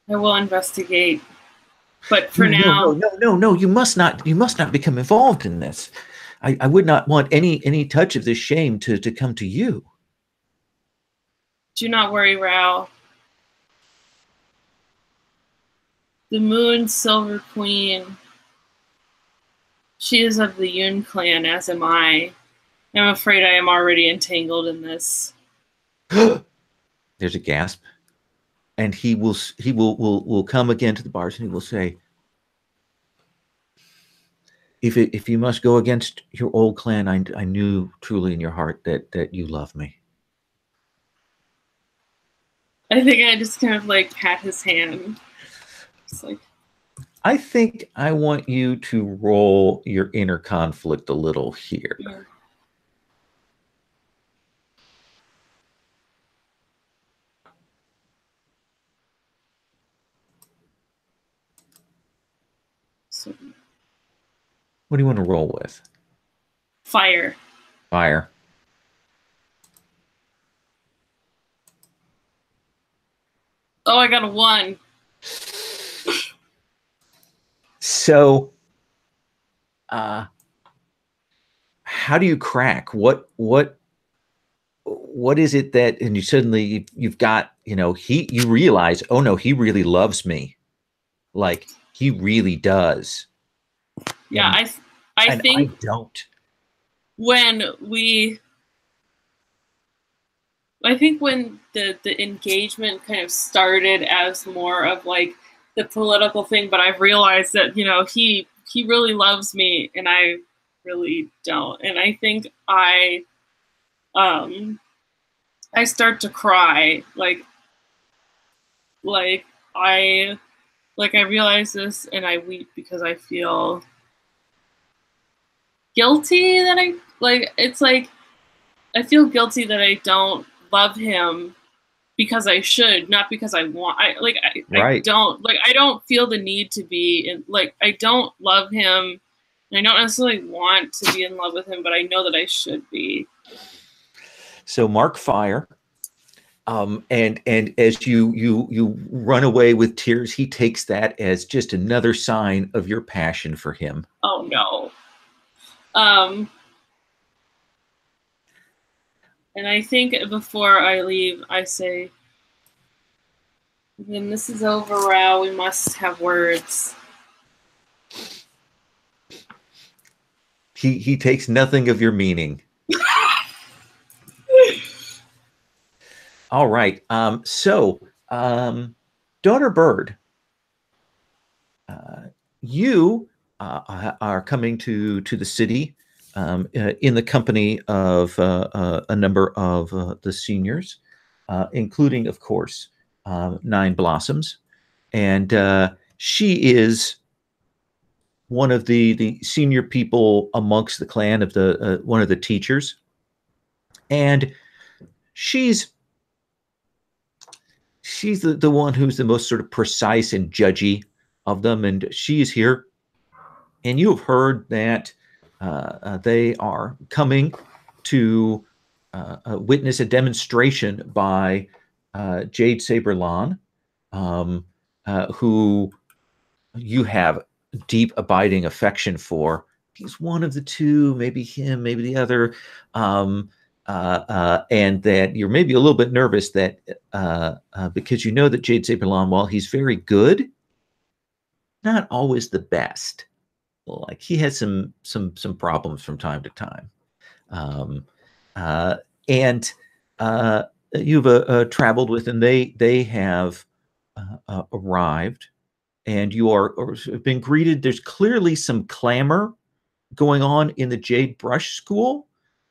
I will investigate, but for now, no. You must not become involved in this. I would not want any touch of this shame to come to you. Do not worry, Rao. The Moon Silver Queen She is of the Yun clan, as am I. I'm afraid I am already entangled in this. There's a gasp, and he will come again to the bars, and he will say, if you must go against your old clan, I knew truly in your heart that you love me. I think I just kind of like pat his hand. Just like, I think I want you to roll your inner conflict a little here. yeah. So, What do you want to roll with? fire. Fire. Oh, I got a 1. So, how do you crack? What is it that, and you suddenly you've got, you realize, oh no, he really loves me. Like he really does. Yeah, And I think I don't. when the engagement kind of started as more of like the political thing, but I've realized that, he really loves me and I really don't. And I think I start to cry. I realize this and I weep because I feel guilty that I feel guilty that I don't love him because I should, not because I want. Right. I don't feel the need to be in, I don't love him. And I don't necessarily want to be in love with him, but I know that I should be. So mark fire. And as you run away with tears, he takes that as just another sign of your passion for him. Oh no. And I think before I leave, I say, when this is over, Rao, we must have words. He takes nothing of your meaning. All right. Daughter Bird, you are coming to the city in the company of a number of the seniors, including, of course, Nine Blossoms. And she is one of the senior people amongst the clan of the one of the teachers. And she's the one who's the most sort of precise and judgy of them. And she is here. And you have heard that they are coming to witness a demonstration by Jade Saberlan, who you have deep, abiding affection for. He's one of the two, maybe him, maybe the other. And that you're maybe a little bit nervous that because you know that Jade Saberlan, while he's very good, not always the best. Like he has some problems from time to time. And you've traveled with, and they have arrived, and you are been greeted. There's clearly some clamor going on in the Jade Brush School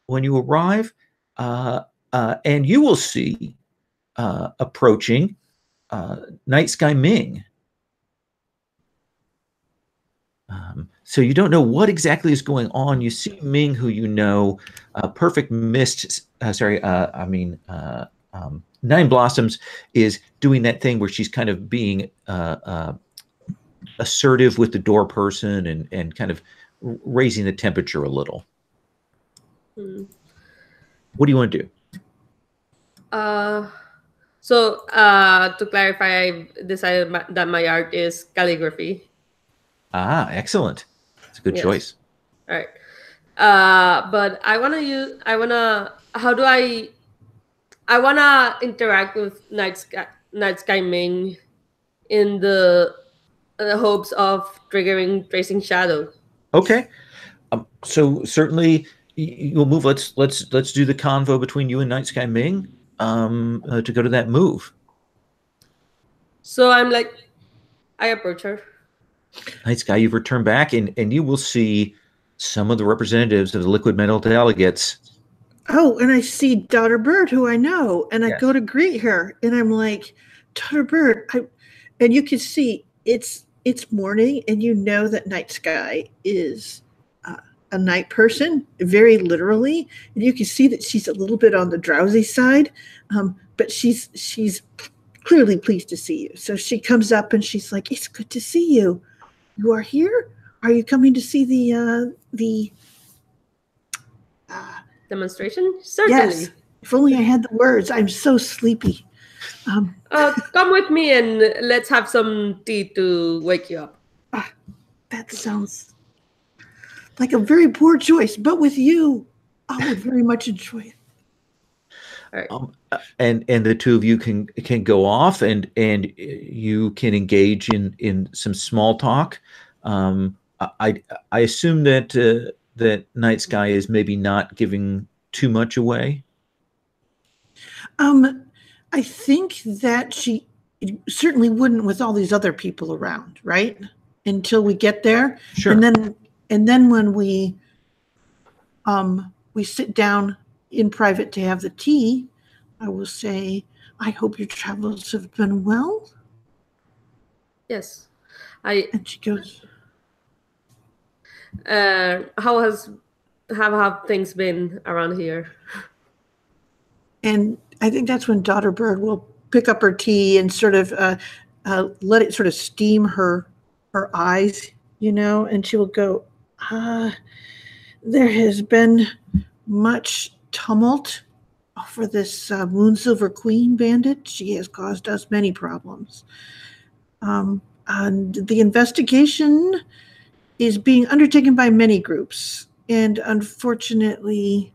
when you arrive, and you will see approaching Night Sky Ming. So you don't know what exactly is going on. You see Ming, who you know, Perfect Mist. Nine Blossoms is doing that thing where she's kind of being assertive with the door person and kind of raising the temperature a little. What do you want to do? So to clarify, I decided that my art is calligraphy. Ah, excellent. It's a good choice. All right. But I want to interact with Night Sky Ming in the hopes of triggering Tracing Shadow. Okay. So certainly you'll move. Let's do the convo between you and Night Sky Ming to go to that move. So I'm like, I approach her. Night Sky, you've returned back, and you will see some of the representatives of the liquid metal delegates. Oh, and I see Daughter Bird, who I know, and I Yes. go to greet her, and I'm like, Daughter Bird, and you can see it's morning, and you know that Night Sky is a night person, very literally, and you can see that she's a little bit on the drowsy side, but she's clearly pleased to see you. So she comes up and she's like, "It's good to see you. You are here? Are you coming to see the demonstration?" Certainly. Yes. If only I had the words. I'm so sleepy. Come with me and let's have some tea to wake you up. That sounds like a very poor choice, but with you, I would very much enjoy it. All right. And the two of you can go off and you can engage in some small talk. I assume that that Night Sky is maybe not giving too much away. I think that she certainly wouldn't with all these other people around, right? Until we get there. Sure. And then when we sit down in private to have the tea, I will say, I hope your travels have been well. Yes. And she goes, how have things been around here? and I think that's when Daughter Bird will pick up her tea and sort of let it sort of steam her eyes, and she will go, there has been much tumult over this Moonsilver Queen bandit. She has caused us many problems. And the investigation is being undertaken by many groups. And unfortunately,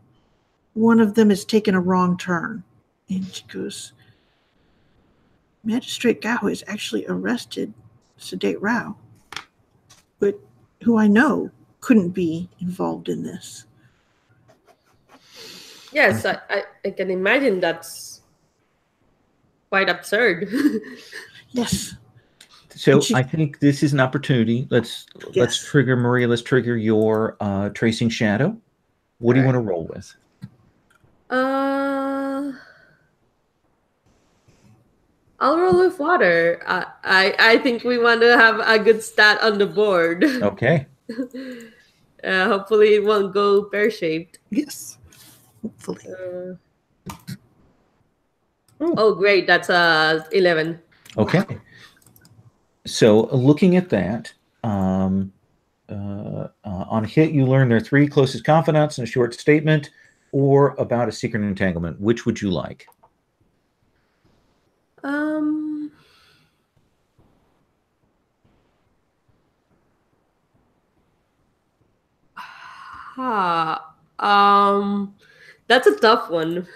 one of them has taken a wrong turn. And she goes, Magistrate Gao has actually arrested Sedate Rao, but who I know couldn't be involved in this. Yes, I can imagine that's quite absurd. Yes. So I think this is an opportunity. Let's trigger Maria. Let's trigger your tracing shadow. What do you want to roll with? I'll roll with water. I think we want to have a good stat on the board. Okay. Hopefully it won't go pear-shaped. Yes. Hopefully. Oh, great. That's 11. Okay. So looking at that, on a hit, you learn their 3 closest confidants in a short statement or about a secret entanglement. Which would you like? That's a tough one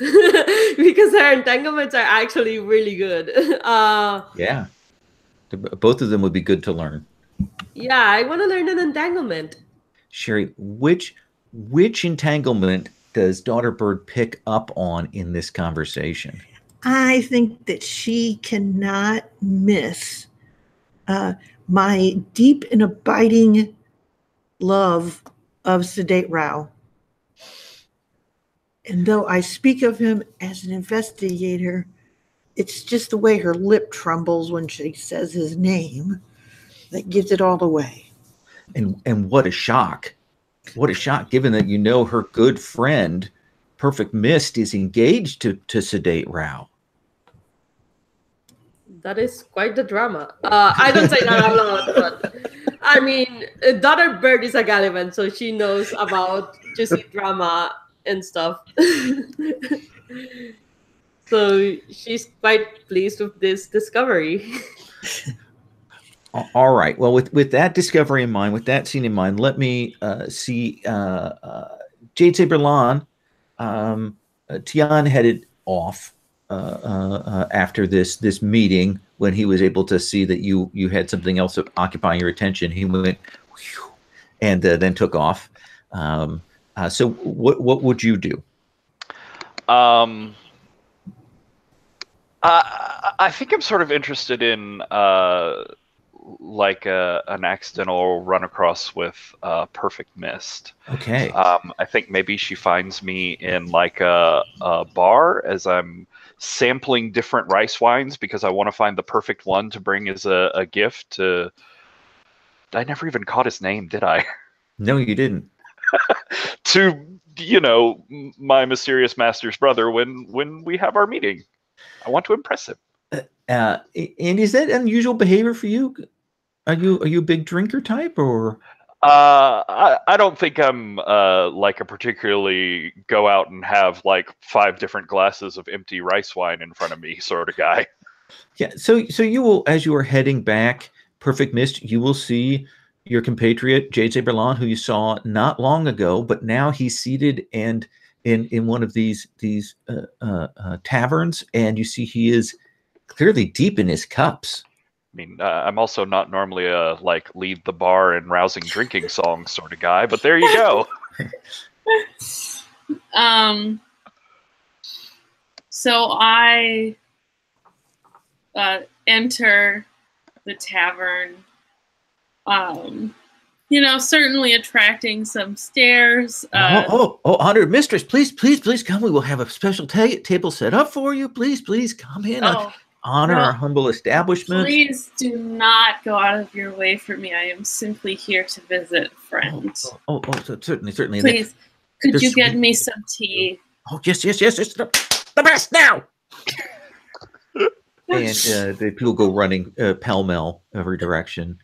because our entanglements are actually really good. Yeah. Both of them would be good to learn. Yeah, I want to learn an entanglement. Sherry, which entanglement does Daughter Bird pick up on in this conversation? I think that she cannot miss my deep and abiding love of Sedate Rao. And though I speak of him as an investigator, it's just the way her lip trembles when she says his name that gives it all away. And what a shock. What a shock, given that you know her good friend, Perfect Mist, is engaged to Sedate Rao. That is quite the drama. I don't say that out loud, but I mean, Daughter Bird is a Gallivant, so she knows about juicy drama and stuff. So she's quite pleased with this discovery. All right. Well, with that discovery in mind, with that scene in mind, let me see Jade Saberlan. Tian headed off after this meeting when he was able to see that you had something else occupying your attention. He went and then took off. So what would you do? I think I'm sort of interested in like an accidental run across with Perfect Mist. Okay. I think maybe she finds me in like a bar as I'm sampling different rice wines because I want to find the perfect one to bring as a gift to. I never even caught his name, did I? No, you didn't. To my mysterious master's brother when we have our meeting. I want to impress him. And is that unusual behavior for you? Are you a big drinker type, or? I don't think I'm like a particularly go out and have like 5 different glasses of empty rice wine in front of me sort of guy. Yeah. So you will, as you are heading back, Perfect Mist, you will see your compatriot Jade Saberlon, who you saw not long ago, but now he's seated and in one of these taverns, and you see he is clearly deep in his cups. I mean, I'm also not normally a like lead the bar and rousing drinking songs sort of guy, but there you go. So I enter the tavern. Certainly attracting some stares. Honored mistress, please come. We will have a special table set up for you. Please come in. Honor our humble establishment. Please do not go out of your way for me. I am simply here to visit friends. So certainly. Please, could you get me some tea? Oh, yes. It's the best now. And the people go running pell-mell every direction.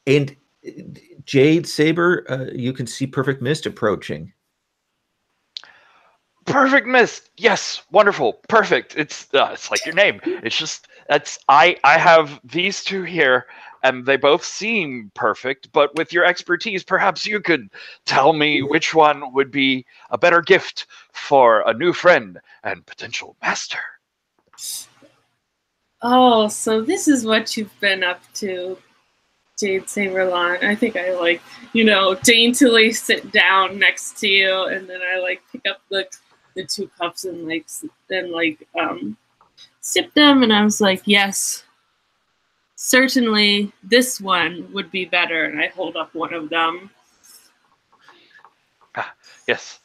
And Jade Saber, you can see Perfect Mist approaching. Perfect Mist, yes, wonderful, perfect. It's like your name. It's just I have these 2 here, and they both seem perfect. But with your expertise, perhaps you could tell me which one would be a better gift for a new friend and potential master. Oh, so this is what you've been up to, Jade Saberlon. I think I daintily sit down next to you, and then I pick up the 2 cups and sip them, and I was like, yes, certainly this one would be better, and I hold up one of them. Yes,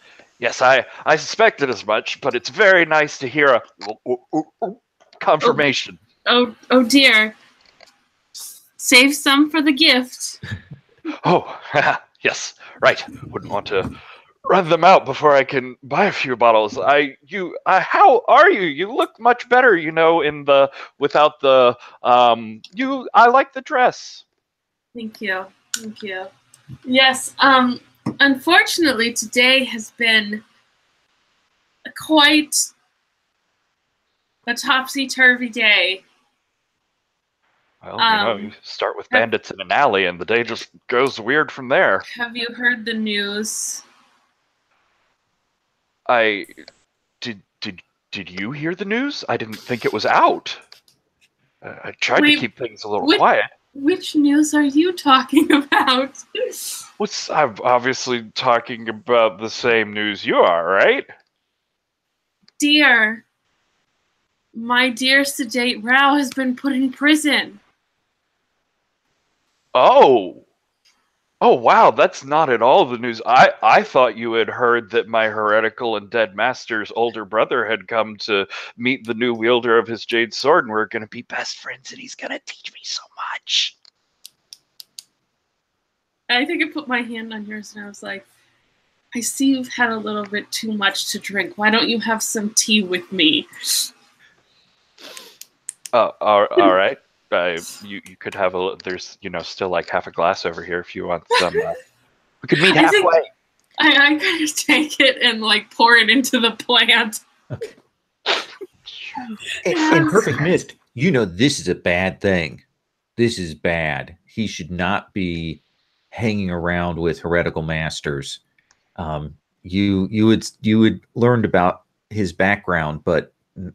I suspected as much, but it's very nice to hear a confirmation. Oh dear. Save some for the gift. Oh, yes, right. Wouldn't want to run them out before I can buy a few bottles. How are you? You look much better, without the I like the dress. Thank you. Yes, unfortunately today has been quite a topsy-turvy day. Well, you start with bandits in an alley and the day just goes weird from there. Have you heard the news? Did you hear the news? I didn't think it was out. I tried to keep things a little quiet. Which news are you talking about? I'm obviously talking about the same news you are, right? Dear, my dear sedate Rao has been put in prison. Oh, wow, that's not at all the news. I thought you had heard that my heretical and dead master's older brother had come to meet the new wielder of his jade sword, and we're going to be best friends, and he's going to teach me so much. I think I put my hand on yours, and I was like, I see you've had a little bit too much to drink. Why don't you have some tea with me? All right. You could have there's still like half a glass over here if you want some. We could meet halfway. I kind of take it and pour it into the plant. Okay. And Perfect Mist, this is a bad thing. This is bad. He should not be hanging around with heretical masters. You had learned about his background,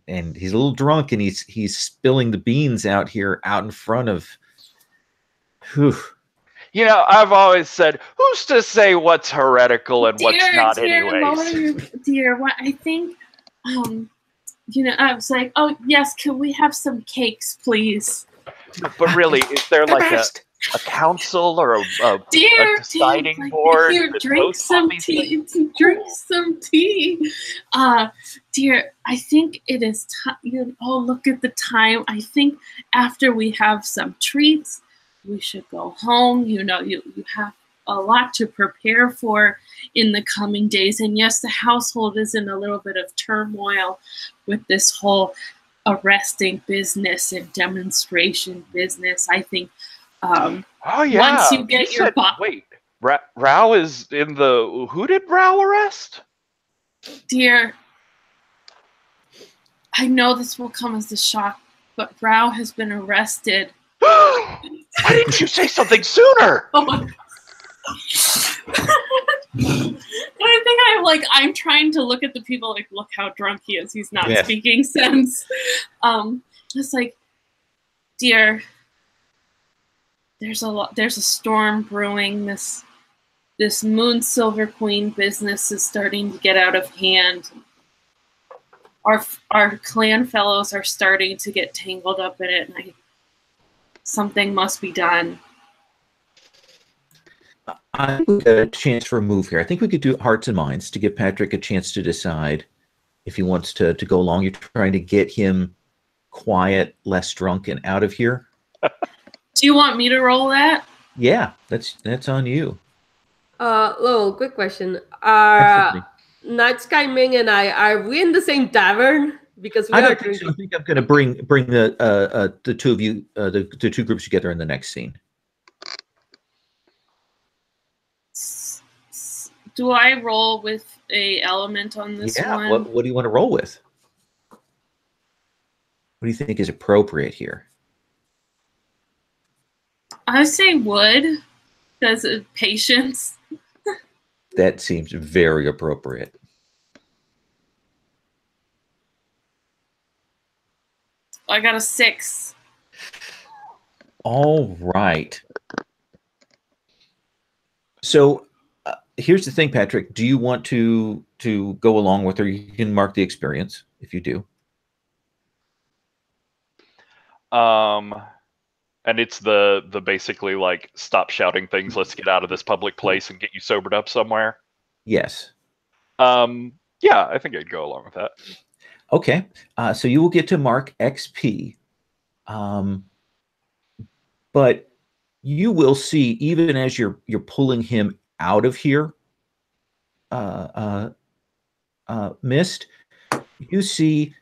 and he's a little drunk, and he's spilling the beans out here out in front of. Whew. You know, I've always said, who's to say what's heretical and what's not, Lower anyways? your, dear, what I think, I was like, oh yes, can we have some cakes, please? But really, is there like a council or a deciding board? Here, drink some tea. Drink some tea. Dear, I think it is time. Oh, look at the time. I think after we have some treats, we should go home. You have a lot to prepare for in the coming days. And yes, the household is in a little bit of turmoil with this whole arresting business and demonstration business. I think oh yeah, once you get your wait, Rao is in the, who did Rao arrest? Dear, I know this will come as a shock, but Rao has been arrested. Why didn't you say something sooner? Oh and I think I'm trying to look at the people like, look how drunk he is. He's not speaking sense. It's like, dear, there's a storm brewing. This Moon Silver Queen business is starting to get out of hand. Our clan fellows are starting to get tangled up in it, and something must be done. I think we got a chance for a move here. I think we could do hearts and minds to give Patrick a chance to decide if he wants to go along. You're trying to get him quiet, less drunk, and out of here. Do you want me to roll that? Yeah, that's on you. Lowell, quick question. Night Sky Ming and I, are we in the same tavern? Because we are drinking. I think I'm going to bring the two of you, the two groups together in the next scene. Do I roll with a element on this one? What do you want to roll with? What do you think is appropriate here? I say wood, because of patience. That seems very appropriate. I got a 6. All right. So here's the thing, Patrick. Do you want to go along with her? You can mark the experience if you do. And it's the basically like, stop shouting things. Let's get out of this public place and get you sobered up somewhere. Yes. Yeah, I think I'd go along with that. Okay. So you will get to mark XP. But you will see, even as you're pulling him out of here, Mist, you see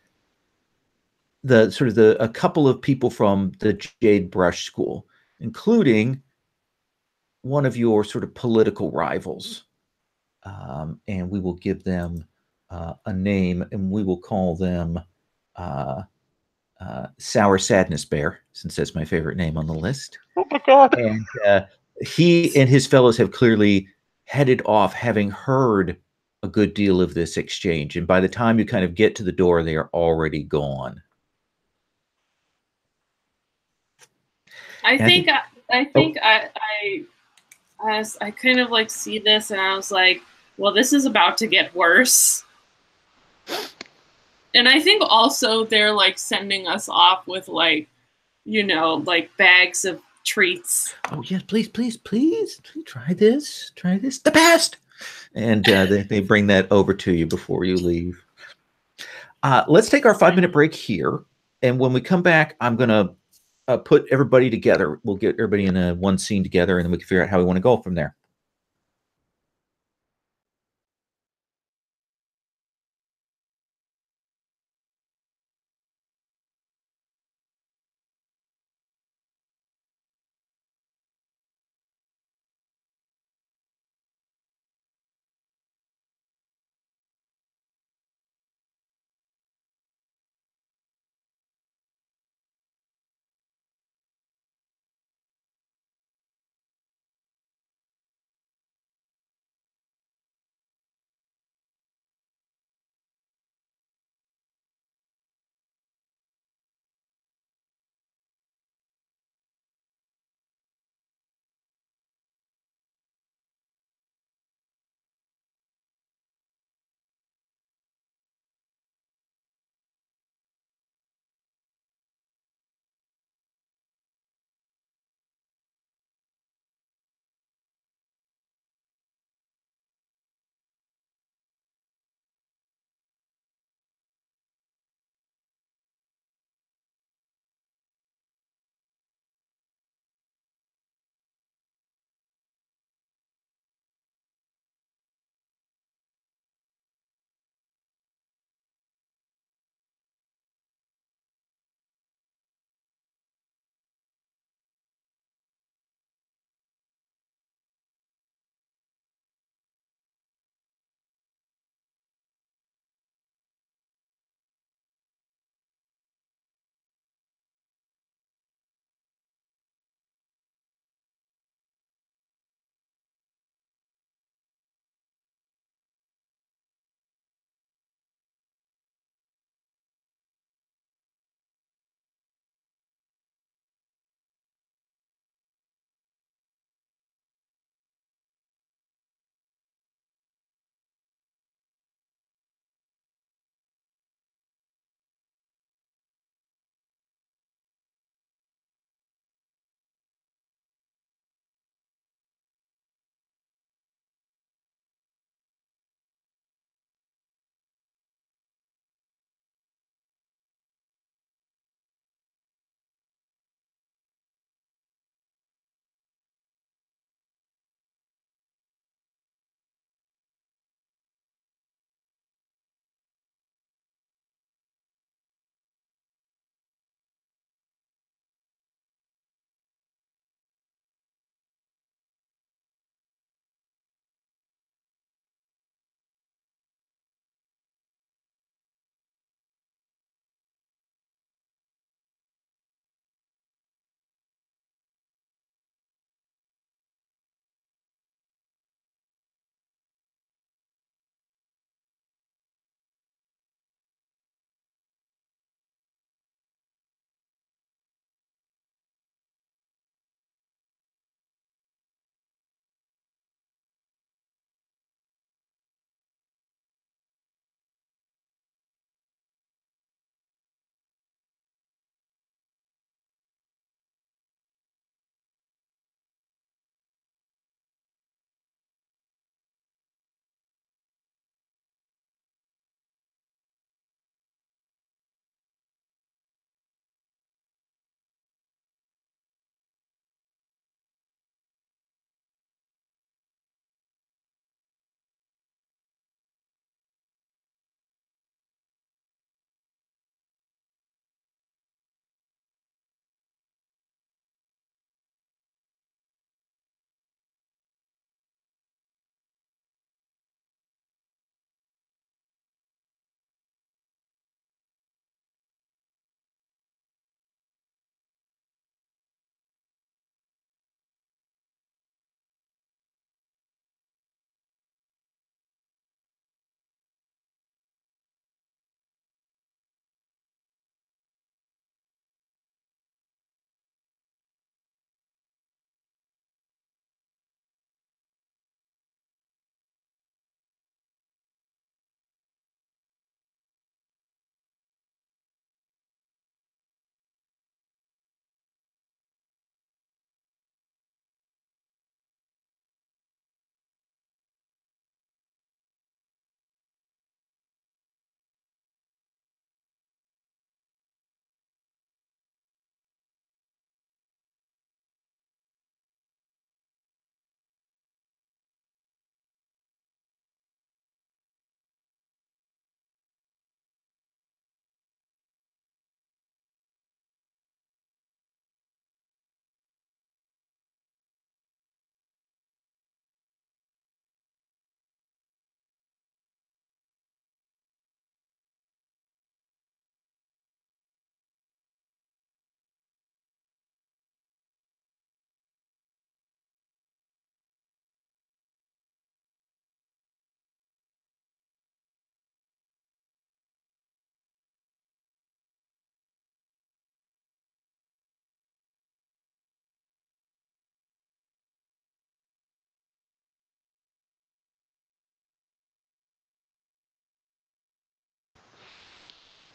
a couple of people from the Jade Brush School, including one of your sort of political rivals. And we will give them a name, and we will call them Sour Sadness Bear, since that's my favorite name on the list. Oh my god. And he and his fellows have clearly headed off, having heard a good deal of this exchange. And by the time you kind of get to the door, they are already gone. I think I kind of like see this, and I was like, well, this is about to get worse. And I think also they're like sending us off with like, like bags of treats. Oh yes, please try this, the best. And they bring that over to you before you leave. Let's take our 5-minute break here, and when we come back, I'm gonna put everybody together. We'll get everybody in one scene together, and then we can figure out how we want to go from there.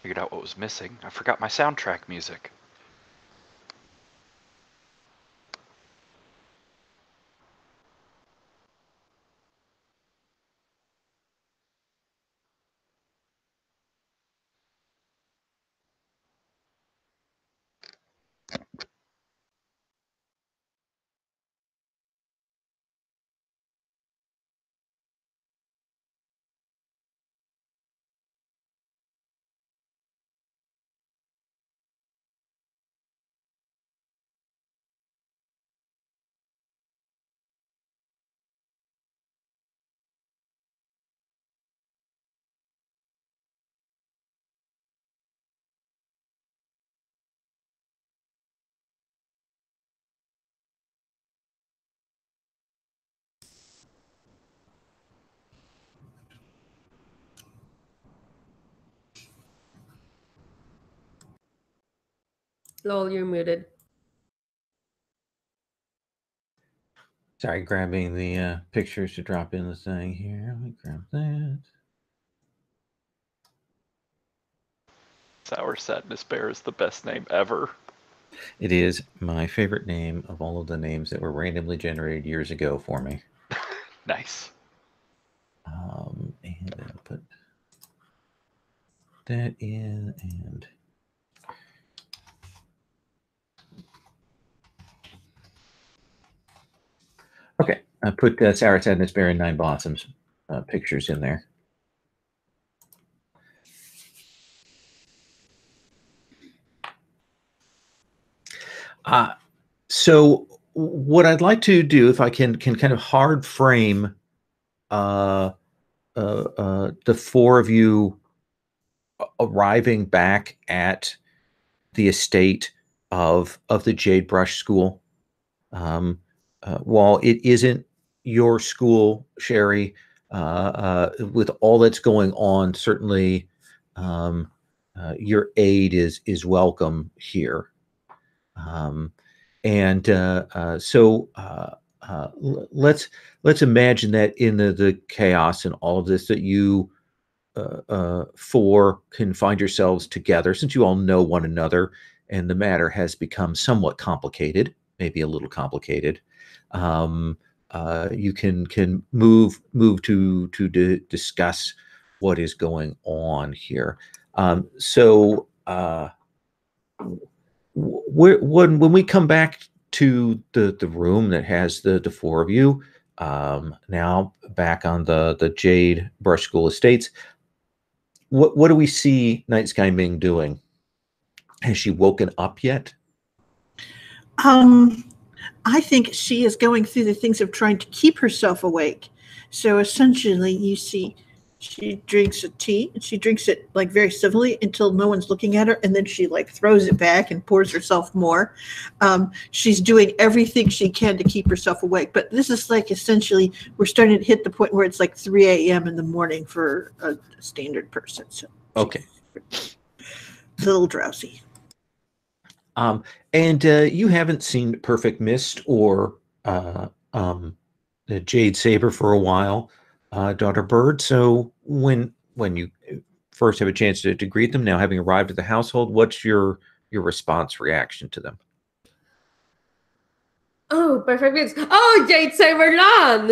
Figured out what was missing. I forgot my soundtrack music. Lol, you're muted. Sorry, grabbing the pictures to drop in the thing here. Let me grab that. Sour Sadness Bear is the best name ever. It is my favorite name of all of the names that were randomly generated years ago for me. Nice. And then I'll put that in and okay. I put Sour Sadness Bear and Nine Blossoms pictures in there. So what I'd like to do, if I can kind of hard frame the four of you arriving back at the estate of the Jade Brush School. While it isn't your school, Sherry, with all that's going on, certainly your aid is welcome here. So let's imagine that in the chaos and all of this, that you four can find yourselves together, since you all know one another, and the matter has become somewhat complicated, maybe a little complicated. You can move to discuss what is going on here. When we come back to the room that has the four of you, now back on the Jade Brush School Estates, what do we see Night Sky Ming doing? Has she woken up yet? I think she is going through the things of trying to keep herself awake. So essentially, you see, she drinks a tea, and she drinks it like very civilly until no one's looking at her, and then she like throws it back and pours herself more. She's doing everything she can to keep herself awake. But this is like essentially, we're starting to hit the point where it's like 3 a.m. in the morning for a standard person. So okay, a little drowsy. And you haven't seen Perfect Mist or the Jade Saber for a while, Daughter Bird. So when you first have a chance to greet them, now having arrived at the household, what's your response reaction to them? Oh, Perfect Mist. Oh, Jade Saberlan!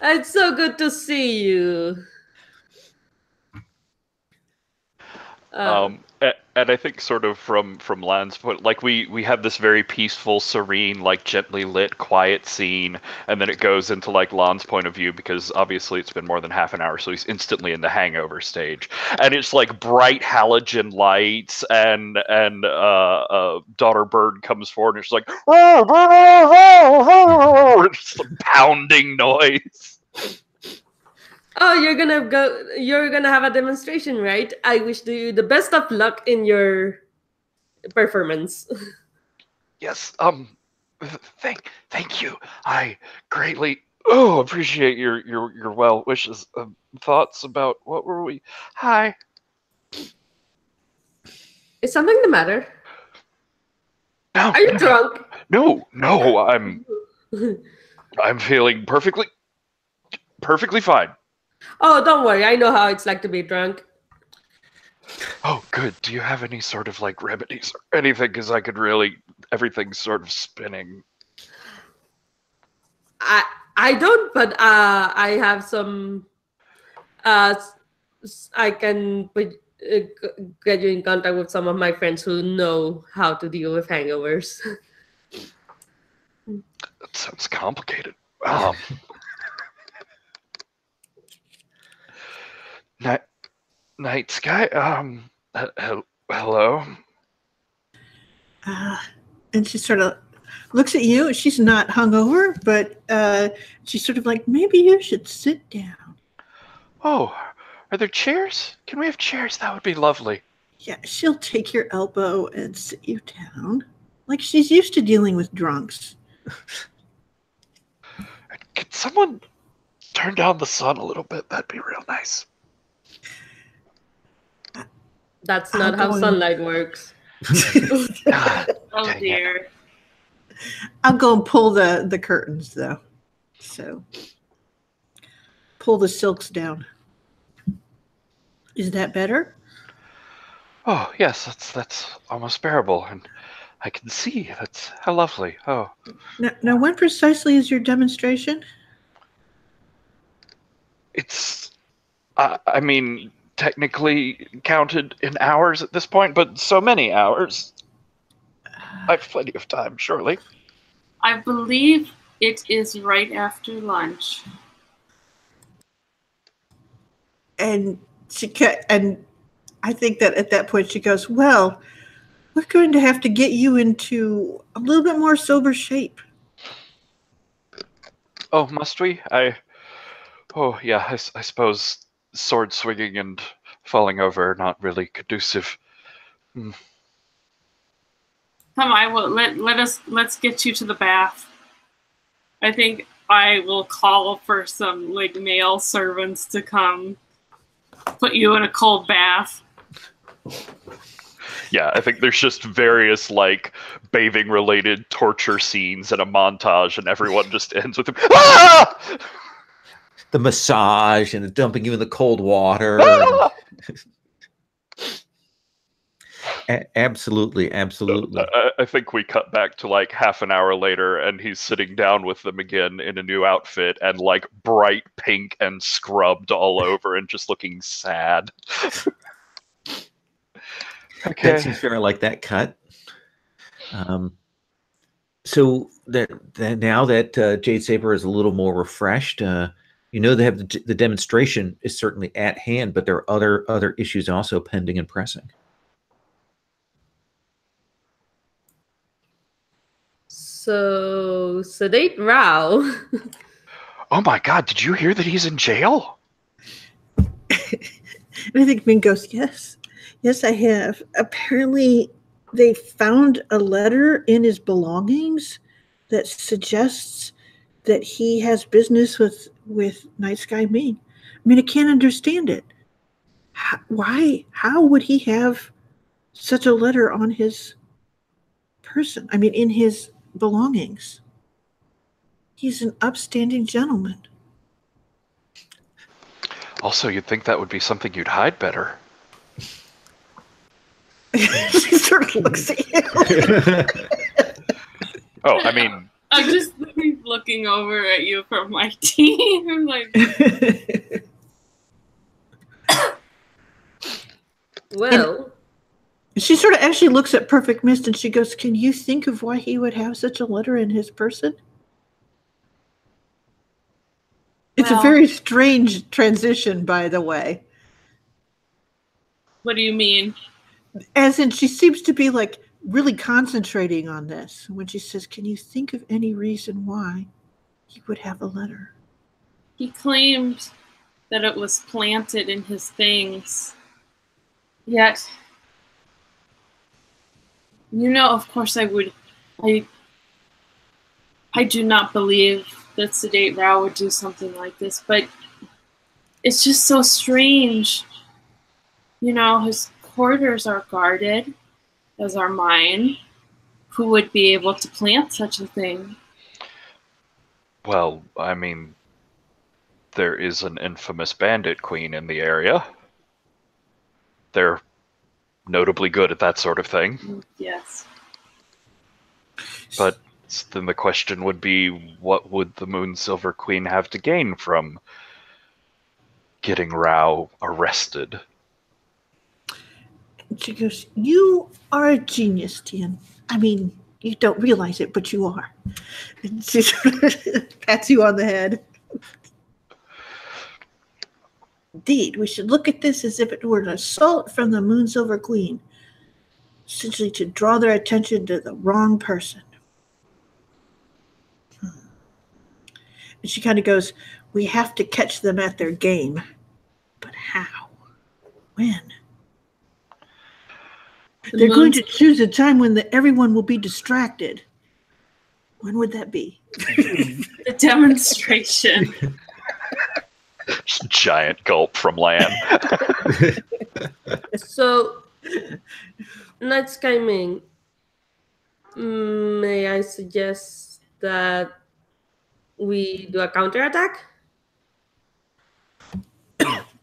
It's so good to see you. And I think sort of from Lan's point, like we have this very peaceful, serene, like gently lit, quiet scene, and then it goes into like Lan's point of view, because obviously it's been more than half an hour, so he's instantly in the hangover stage, and it's like bright halogen lights, and Daughter Bird comes forward, and it's like it's a pounding noise. Oh, you're gonna have a demonstration, right? I wish you the best of luck in your performance. Yes, thank you. I greatly appreciate your well wishes. Thoughts about what were we? Hi. Is something the matter? No. Are you drunk? No, I'm feeling perfectly fine. Oh, don't worry. I know how it's like to be drunk. Oh, good. Do you have any sort of like remedies or anything? Because I could really, everything's sort of spinning. I don't, but I have some. I can get you in contact with some of my friends who know how to deal with hangovers. That sounds complicated. Night Sky. Hello. And she sort of looks at you. She's not hungover, but she's sort of like, maybe you should sit down. Oh, are there chairs? Can we have chairs? That would be lovely. Yeah, she'll take your elbow and sit you down, like she's used to dealing with drunks. Can someone turn down the sun a little bit? That'd be real nice. That's not how sunlight works. Oh dear. I'll go and pull the curtains though. So pull the silks down. Is that better? Oh yes, that's almost bearable, and I can see. That's how lovely. Oh. Now when precisely is your demonstration? It's, I mean, technically counted in hours at this point, but so many hours. I've plenty of time, surely. I believe it is right after lunch. And and I think that at that point she goes, well, we're going to have to get you into a little bit more sober shape. Oh, must we? Oh, yeah, I suppose sword swinging and falling over are not really conducive. Come on, let's get you to the bath. I think I will call for some like male servants to come put you in a cold bath. Yeah, I think there's just various like bathing related torture scenes and a montage, and everyone just ends with ah! The massage and the dumping you in the cold water. Ah! Absolutely. I think we cut back to like half an hour later, and he's sitting down with them again in a new outfit and like bright pink and scrubbed all over and just looking sad. Okay. That seems fair. I like that cut. So that now that Jade Saber is a little more refreshed, you know they have the demonstration is certainly at hand, but there are other issues also pending and pressing. So, Sedate Rao. Oh my God, did you hear that he's in jail? And I think Ming goes, yes, I have. Apparently, they found a letter in his belongings that suggests that he has business with Night Sky Ming. I mean, I can't understand it. Why? How would he have such a letter on his person? I mean, in his belongings. He's an upstanding gentleman. Also, you'd think that would be something you'd hide better. She sort of looks at you. Oh, I mean... I'm just looking over at you from my team. I'm like... Well... She sort of actually looks at Perfect Mist and she goes, can you think of why he would have such a letter in his person? It's a very strange transition, by the way. What do you mean? As in, she seems to be like really concentrating on this when she says, can you think of any reason why he would have a letter? He claimed that it was planted in his things. Yet, you know, of course I do not believe that Sedate Rao would do something like this, but it's just so strange. You know, his quarters are guarded, as are mine. Who would be able to plant such a thing? Well, I mean, there is an infamous bandit queen in the area. They're notably good at that sort of thing. Yes. But then the question would be, what would the Moon Silver Queen have to gain from getting Rao arrested? She goes, "You are a genius, Tian. I mean, you don't realize it, but you are." And she sort of pats you on the head. Indeed, we should look at this as if it were an assault from the Moon Silver Queen, essentially to draw their attention to the wrong person. And she kind of goes, "We have to catch them at their game. But how? When? They're going to choose a time when everyone will be distracted. When would that be?" The demonstration. Giant gulp from Lan. So, Night Sky Ming, may I suggest that we do a counterattack?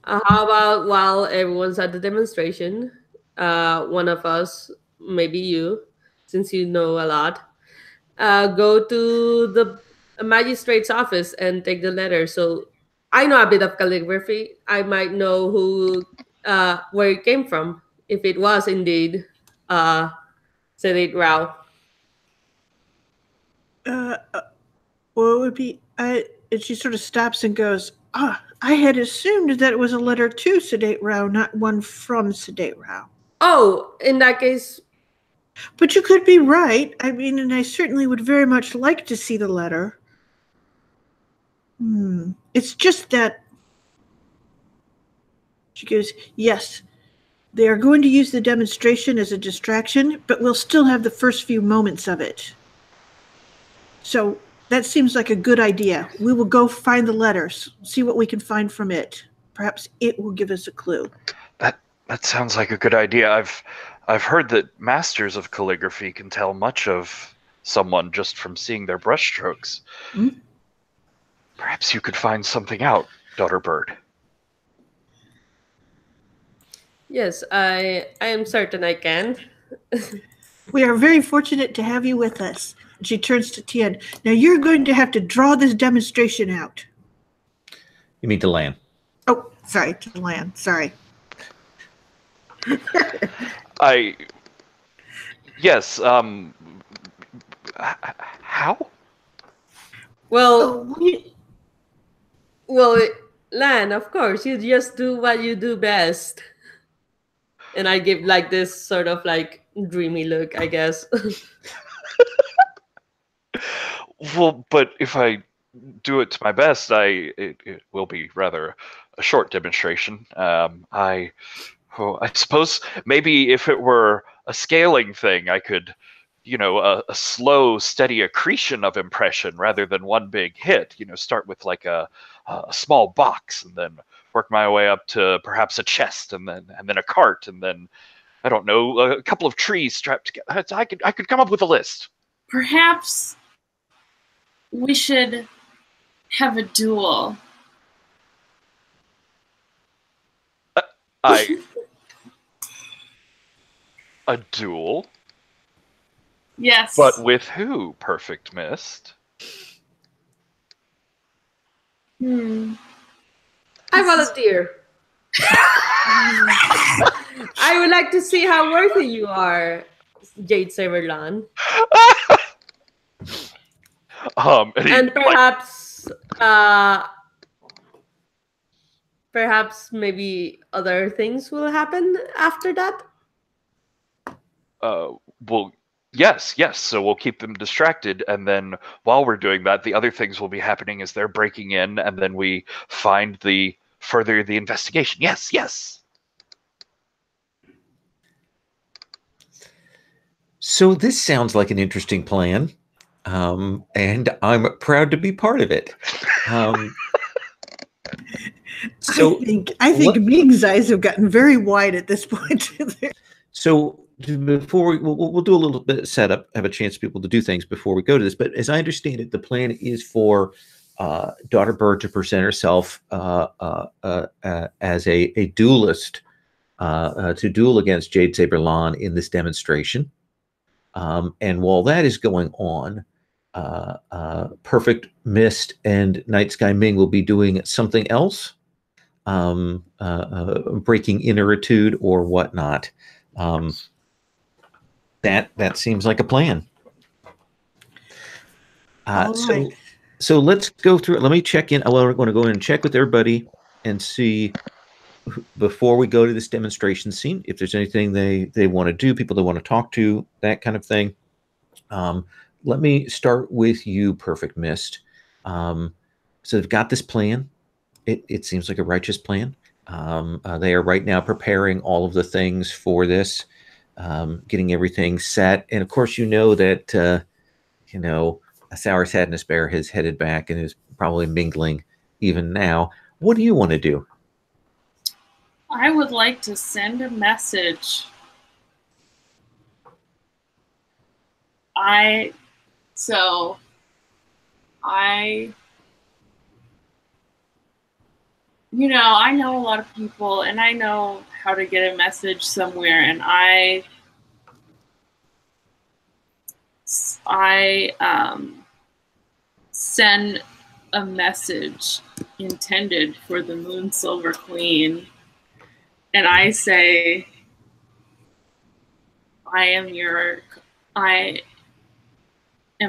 How about while everyone's at the demonstration, one of us, maybe you, since you know a lot, go to the magistrate's office and take the letter. So I know a bit of calligraphy. I might know where it came from, if it was indeed Sedate Rao. Well, it would be. And she sort of stops and goes, I had assumed that it was a letter to Sedate Rao, not one from Sedate Rao. Oh, in that case. But you could be right. I mean, and I certainly would very much like to see the letter. It's just that. She goes, "Yes, they are going to use the demonstration as a distraction, but we'll still have the first few moments of it. So that seems like a good idea. We will go find the letters, see what we can find from it. Perhaps it will give us a clue." That sounds like a good idea. I've heard that masters of calligraphy can tell much of someone just from seeing their brushstrokes. Perhaps you could find something out, Daughter Bird. Yes, I am certain I can. We are very fortunate to have you with us. And she turns to Tian. "Now you're going to have to draw this demonstration out." You mean to Lan? Oh, sorry, to Lan. Sorry. Yes, how? Well, Lan, of course, you just do what you do best. And I give like this sort of like dreamy look, I guess. Well, but if I do it to my best, it will be rather a short demonstration. I suppose maybe if it were a scaling thing, I could, a slow, steady accretion of impression rather than one big hit. Start with like a small box and then work my way up to perhaps a chest and then a cart and then, I don't know, a couple of trees strapped together. I could come up with a list. Perhaps we should have a duel. A duel? Yes. But with who, Perfect Mist? I volunteer. I would like to see how worthy you are, Jade Saberlan. And perhaps maybe other things will happen after that. Well, yes. So we'll keep them distracted, and then while we're doing that, the other things will be happening as they're breaking in, and then we further the investigation. Yes. So this sounds like an interesting plan, and I'm proud to be part of it. So I think Ming's eyes have gotten very wide at this point. So before we'll do a little bit of setup, have a chance for people to do things before we go to this. But as I understand it, the plan is for Daughter Bird to present herself as a duelist to duel against Jade Saberlon in this demonstration. And while that is going on, Perfect Mist and Night Sky Ming will be doing something else, breaking inneritude or whatnot. That seems like a plan. Right. So let's go through it. Let me check in. I want to go in and check with everybody and see, before we go to this demonstration scene, if there's anything they want to do, people they want to talk to, that kind of thing. Let me start with you, Perfect Mist. So they've got this plan. It seems like a righteous plan. They are right now preparing all of the things for this, getting everything set. And of course, you know that, a Sour Sadness Bear has headed back and is probably mingling even now. What do you want to do? I would like to send a message. I know a lot of people, and I know how to get a message somewhere, and I send a message intended for the Moon Silver Queen, and I say, I am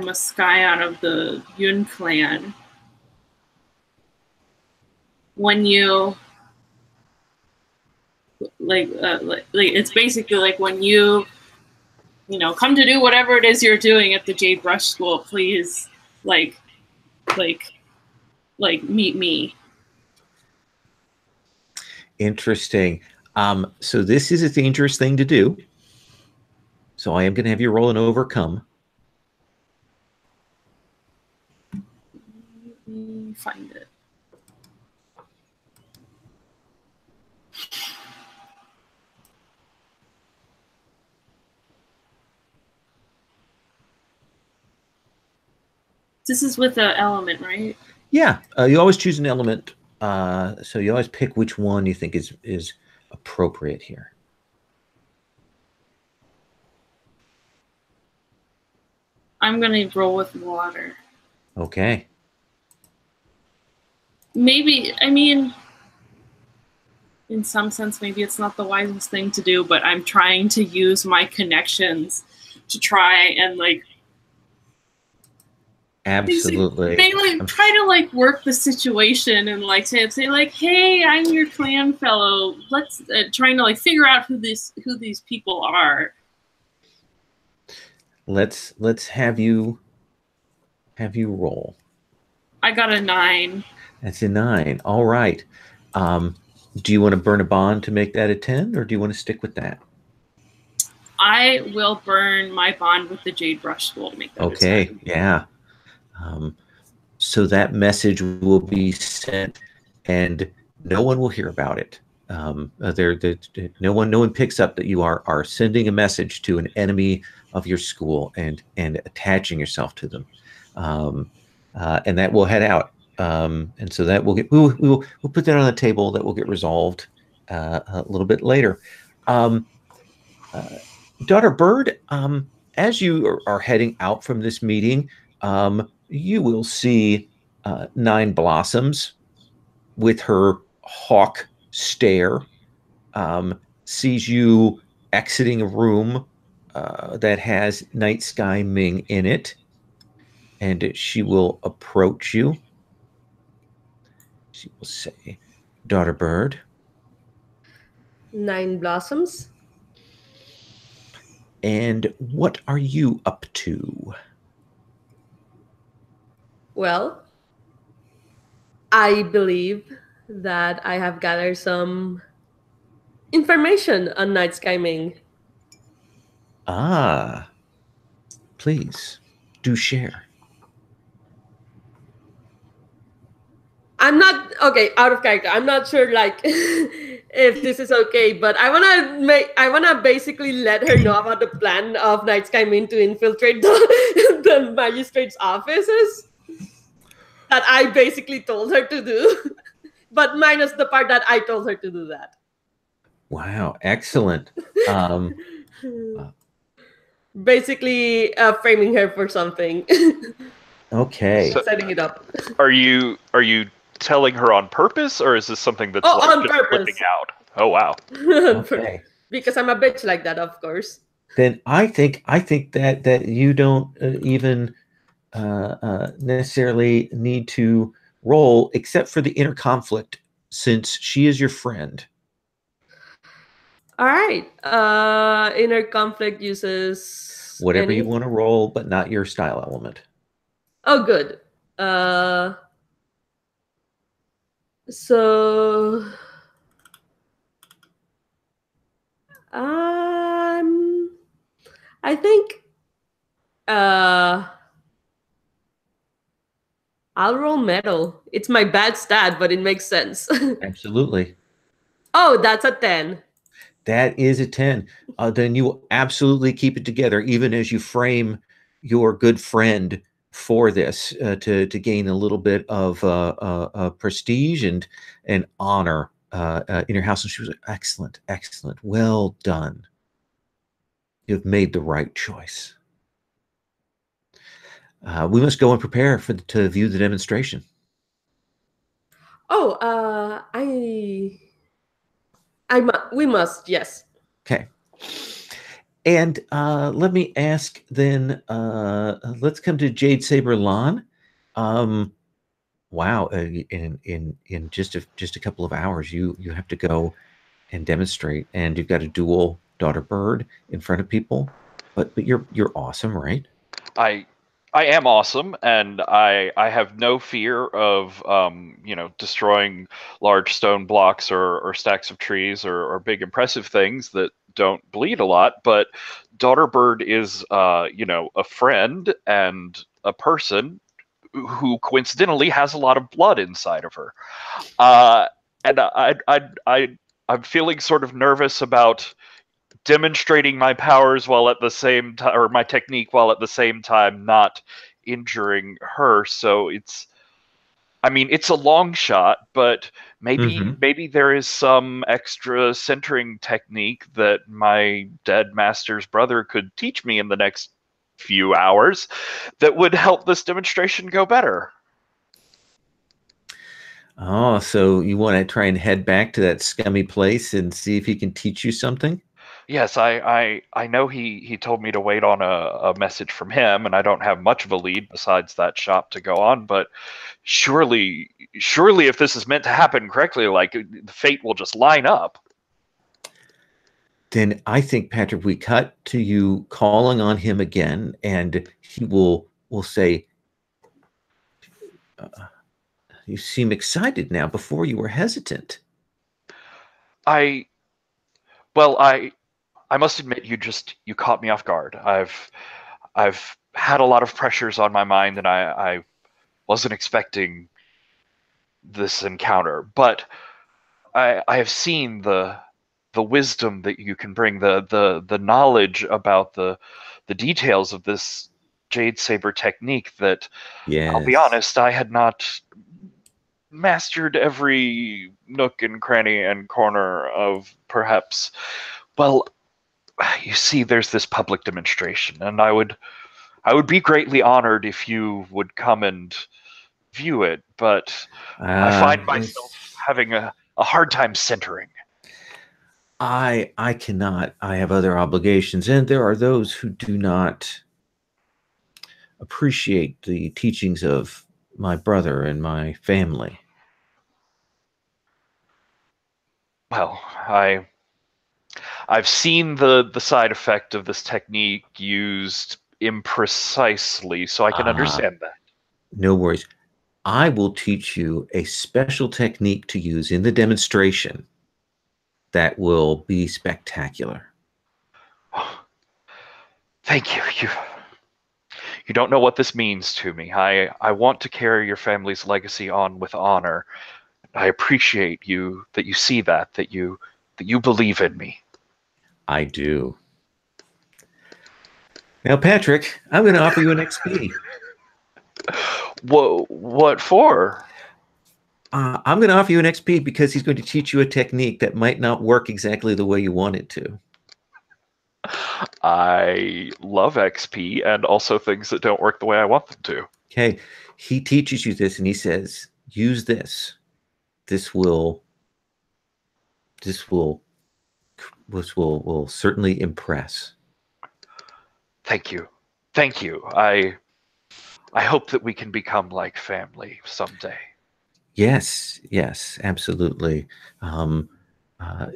a scion of the Yun clan. When you it's basically like, when you come to do whatever it is you're doing at the Jade Brush School, please meet me. Interesting. So this is a dangerous thing to do. So I am going to have you roll an overcome. Let me find it. This is with the element, right? Yeah, you always choose an element. So you always pick which one you think is appropriate here. I'm going to roll with water. Okay. Maybe, I mean, in some sense, maybe it's not the wisest thing to do, but I'm trying to use my connections to try and Absolutely. They try to work the situation and say hey, I'm your clan fellow. Let's trying to figure out who these people are. Let's have you roll. I got a 9. That's a 9. All right. Do you want to burn a bond to make that a 10, or do you want to stick with that? I will burn my bond with the Jade Brush School to make that okay. a 10. Yeah. So that message will be sent, and no one will hear about it. No one picks up that you are sending a message to an enemy of your school and attaching yourself to them, and that will head out. And so that will get we'll put that on the table. That will get resolved a little bit later. Daughter Bird, as you are heading out from this meeting, you will see Nine Blossoms with her hawk stare, sees you exiting a room that has Night Sky Ming in it, and she will approach you. She will say, Daughter Bird. Nine Blossoms. And what are you up to? Well, I believe that I have gathered some information on Night Sky Ming. Ah, please do share. I'm not okay, out of character. I'm not sure if this is okay, but I wanna basically let her know about the plan of Night Sky Ming to infiltrate the magistrate's offices that I basically told her to do. But minus the part that I told her to do that. Wow, excellent. Um, Basically, framing her for something, okay. So, setting it up. are you telling her on purpose, or is this something that's Oh, like on just slipping purpose. out? Oh wow. Okay. Because I'm a bitch like that, of course. Then I think that you don't even necessarily need to roll, except for the inner conflict, since she is your friend. All right. Inner conflict uses Whatever you any. want to roll, but not your style element. Oh, good. So I think I'll roll metal. It's my bad stat, but it makes sense. Absolutely. Oh, that's a 10. That is a 10. Then you will absolutely keep it together, even as you frame your good friend for this to gain a little bit of prestige and honor in your house. And she was like, excellent, excellent. Well done. You've made the right choice. We must go and prepare to view the demonstration. Oh, we must, yes. Okay. And let me ask then, let's come to Jade Saber Lan. Wow, in just a couple of hours, you have to go and demonstrate, and you've got a dual daughter bird in front of people. But you're awesome, right? I am awesome, and I have no fear of destroying large stone blocks or stacks of trees or big impressive things that don't bleed a lot. But Daughter Bird is a friend and a person who coincidentally has a lot of blood inside of her, and I'm feeling sort of nervous about demonstrating my powers while at the same time, or my technique while at the same time not injuring her. So it's a long shot, but maybe there is some extra centering technique that my dead master's brother could teach me in the next few hours that would help this demonstration go better. Oh, so you want to try and head back to that scummy place and see if he can teach you something? Yes, I know he told me to wait on a message from him, and I don't have much of a lead besides that shop to go on, but surely if this is meant to happen correctly, like the fate will just line up. Then I think, Patrick, we cut to you calling on him again, and he will say, you seem excited now. Before you were hesitant. I must admit, you caught me off guard. I've had a lot of pressures on my mind, and I wasn't expecting this encounter, but I have seen the wisdom that you can bring, the knowledge about the details of this Jade Saber technique that, Yes. I'll be honest, I had not mastered every nook and cranny and corner of. Perhaps, well, you see, there's this public demonstration, and I would be greatly honored if you would come and view it, but I find myself having a hard time centering. I cannot. I have other obligations, and there are those who do not appreciate the teachings of my brother and my family. Well, I've seen the side effect of this technique used imprecisely, so I can understand that. No worries. I will teach you a special technique to use in the demonstration that will be spectacular. Oh, thank you. You don't know what this means to me. I want to carry your family's legacy on with honor. I appreciate you that you see that you believe in me. I do. Now, Patrick, I'm going to offer you an XP. What for? I'm going to offer you an XP because he's going to teach you a technique that might not work exactly the way you want it to. I love XP and also things that don't work the way I want them to. Okay. He teaches you this and he says, use this. This will certainly impress. Thank you. Thank you. I hope that we can become like family someday. Yes, absolutely. The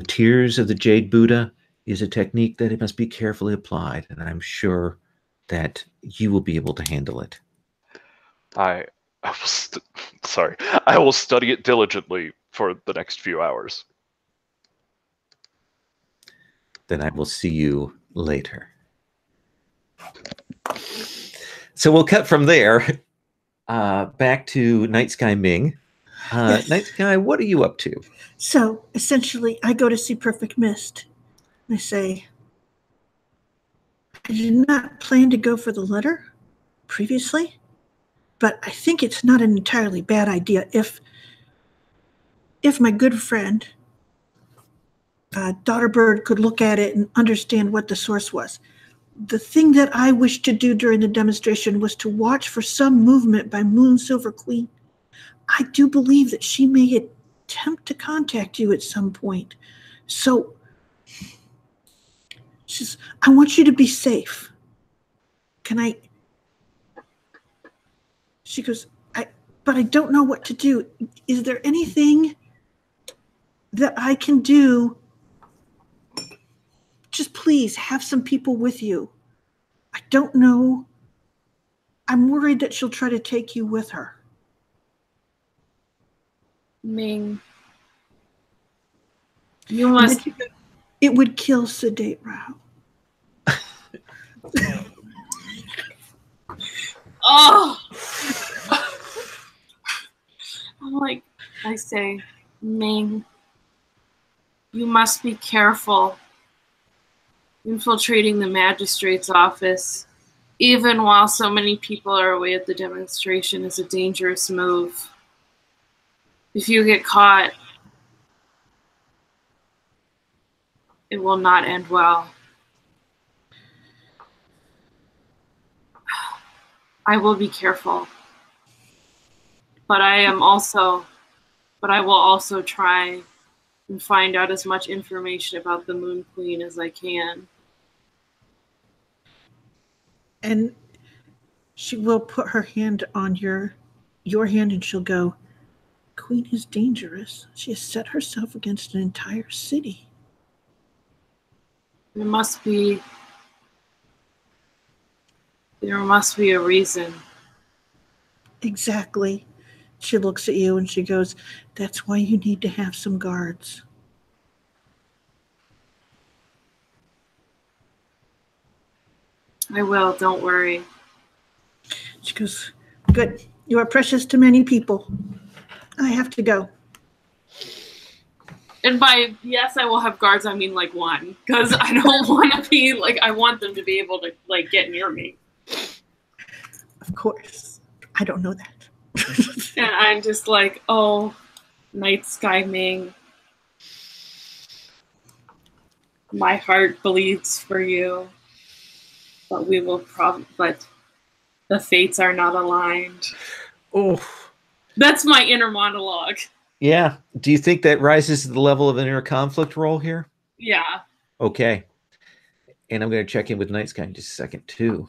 tears of the Jade Buddha is a technique that it must be carefully applied, and I'm sure that you will be able to handle it. I will study it diligently for the next few hours. Then I will see you later. So we'll cut from there back to Night Sky Ming. Yes. Night Sky, what are you up to? So essentially, I go to see Perfect Mist. I say, I did not plan to go for the letter previously, but I think it's not an entirely bad idea if my good friend, Daughter Bird, could look at it and understand what the source was. The thing that I wished to do during the demonstration was to watch for some movement by Moon Silver Queen. I do believe that she may attempt to contact you at some point. So, she says, I want you to be safe. Can I? She goes, but I don't know what to do. Is there anything that I can do? Just please have some people with you. I don't know. I'm worried that she'll try to take you with her. Ming, you must. It would kill Sedate Rao. Oh! I say, Ming, you must be careful. Infiltrating the magistrate's office, even while so many people are away at the demonstration, is a dangerous move. If you get caught, it will not end well. I will be careful. But I will also try and find out as much information about the Moon Queen as I can. And she will put her hand on your hand and she'll go, Queen is dangerous. She has set herself against an entire city. There must be a reason. Exactly. She looks at you and she goes, that's why you need to have some guards. I will, don't worry. She goes, good. You are precious to many people. I have to go. And by yes, I will have guards, I mean like one. Because I don't want to be I want them to be able to get near me. Of course. I don't know that. And I'm just oh, Night Sky Ming. My heart bleeds for you. But but the fates are not aligned. Oh. That's my inner monologue. Yeah. Do you think that rises to the level of an inner conflict role here? Yeah. Okay. And I'm going to check in with Night Sky in just a second, too.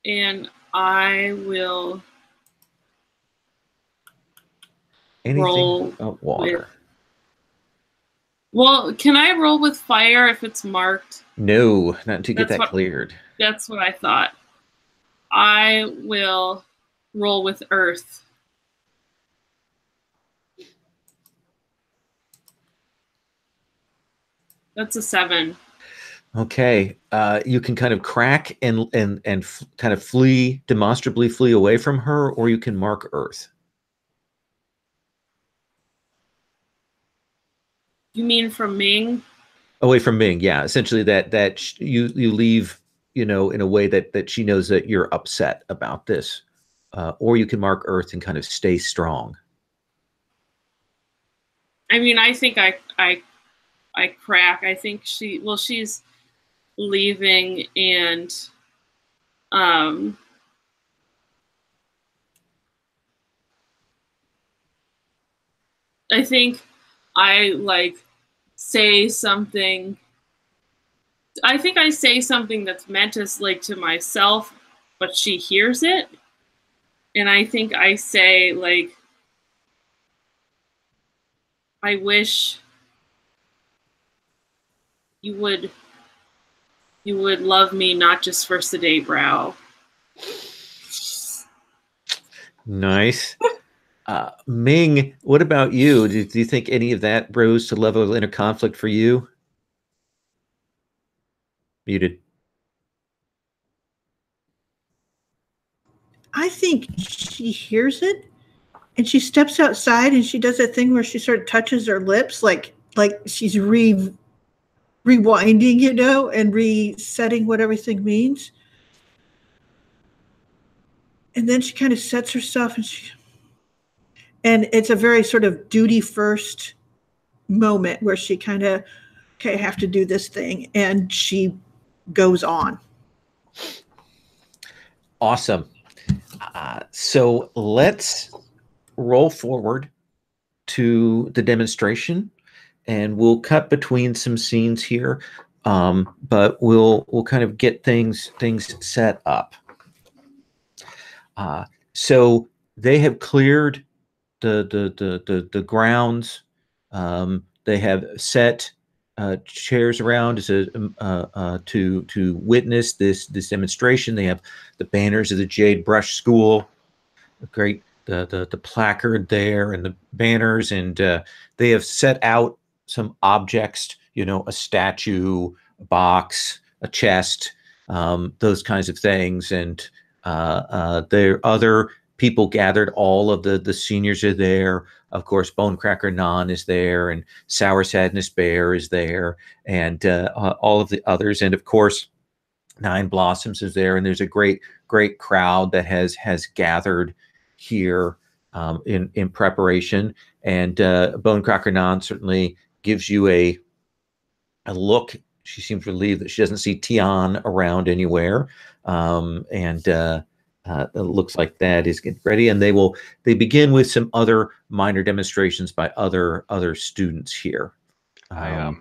And I will roll water. Well, can I roll with fire if it's marked? No, not until you get that cleared. That's what I thought. I will roll with earth. That's a 7. Okay. You can kind of crack and kind of demonstrably flee away from her, or you can mark earth. You mean from Ming? Away from Ming, yeah. Essentially you leave, in a way that she knows that you're upset about this. or you can mark Earth and kind of stay strong. I mean, I think I crack. I think she's leaving, and I think I like say something. I think I say something that's meant as like to myself, but she hears it. And I think I say like, I wish you would love me not just for sedate brow. Nice. Ming, what about you? Do you think any of that rose to level of inner conflict for you? Muted. I think she hears it, and she steps outside, and she does that thing where she sort of touches her lips, like she's rewinding, you know, and resetting what everything means. And then she kind of sets herself, and it's a very sort of duty first moment where she kind of, okay, I have to do this thing, and she goes on. Awesome. So let's roll forward to the demonstration, and we'll cut between some scenes here, but we'll kind of get things set up. So they have cleared the grounds. They have set chairs around to witness this demonstration. They have the banners of the Jade Brush School, the placard there, and the banners, and they have set out some objects, you know, a statue, a box, a chest, those kinds of things, and there are other people gathered. All of the seniors are there. Of course, Bonecracker Non is there, and Sour Sadness Bear is there, and all of the others. And of course, Nine Blossoms is there, and there's a great crowd that has gathered here in preparation. And Bonecracker Non certainly gives you a look. She seems relieved that she doesn't see Tian around anywhere, it looks like that is getting ready, and they begin with some other minor demonstrations by other students here. I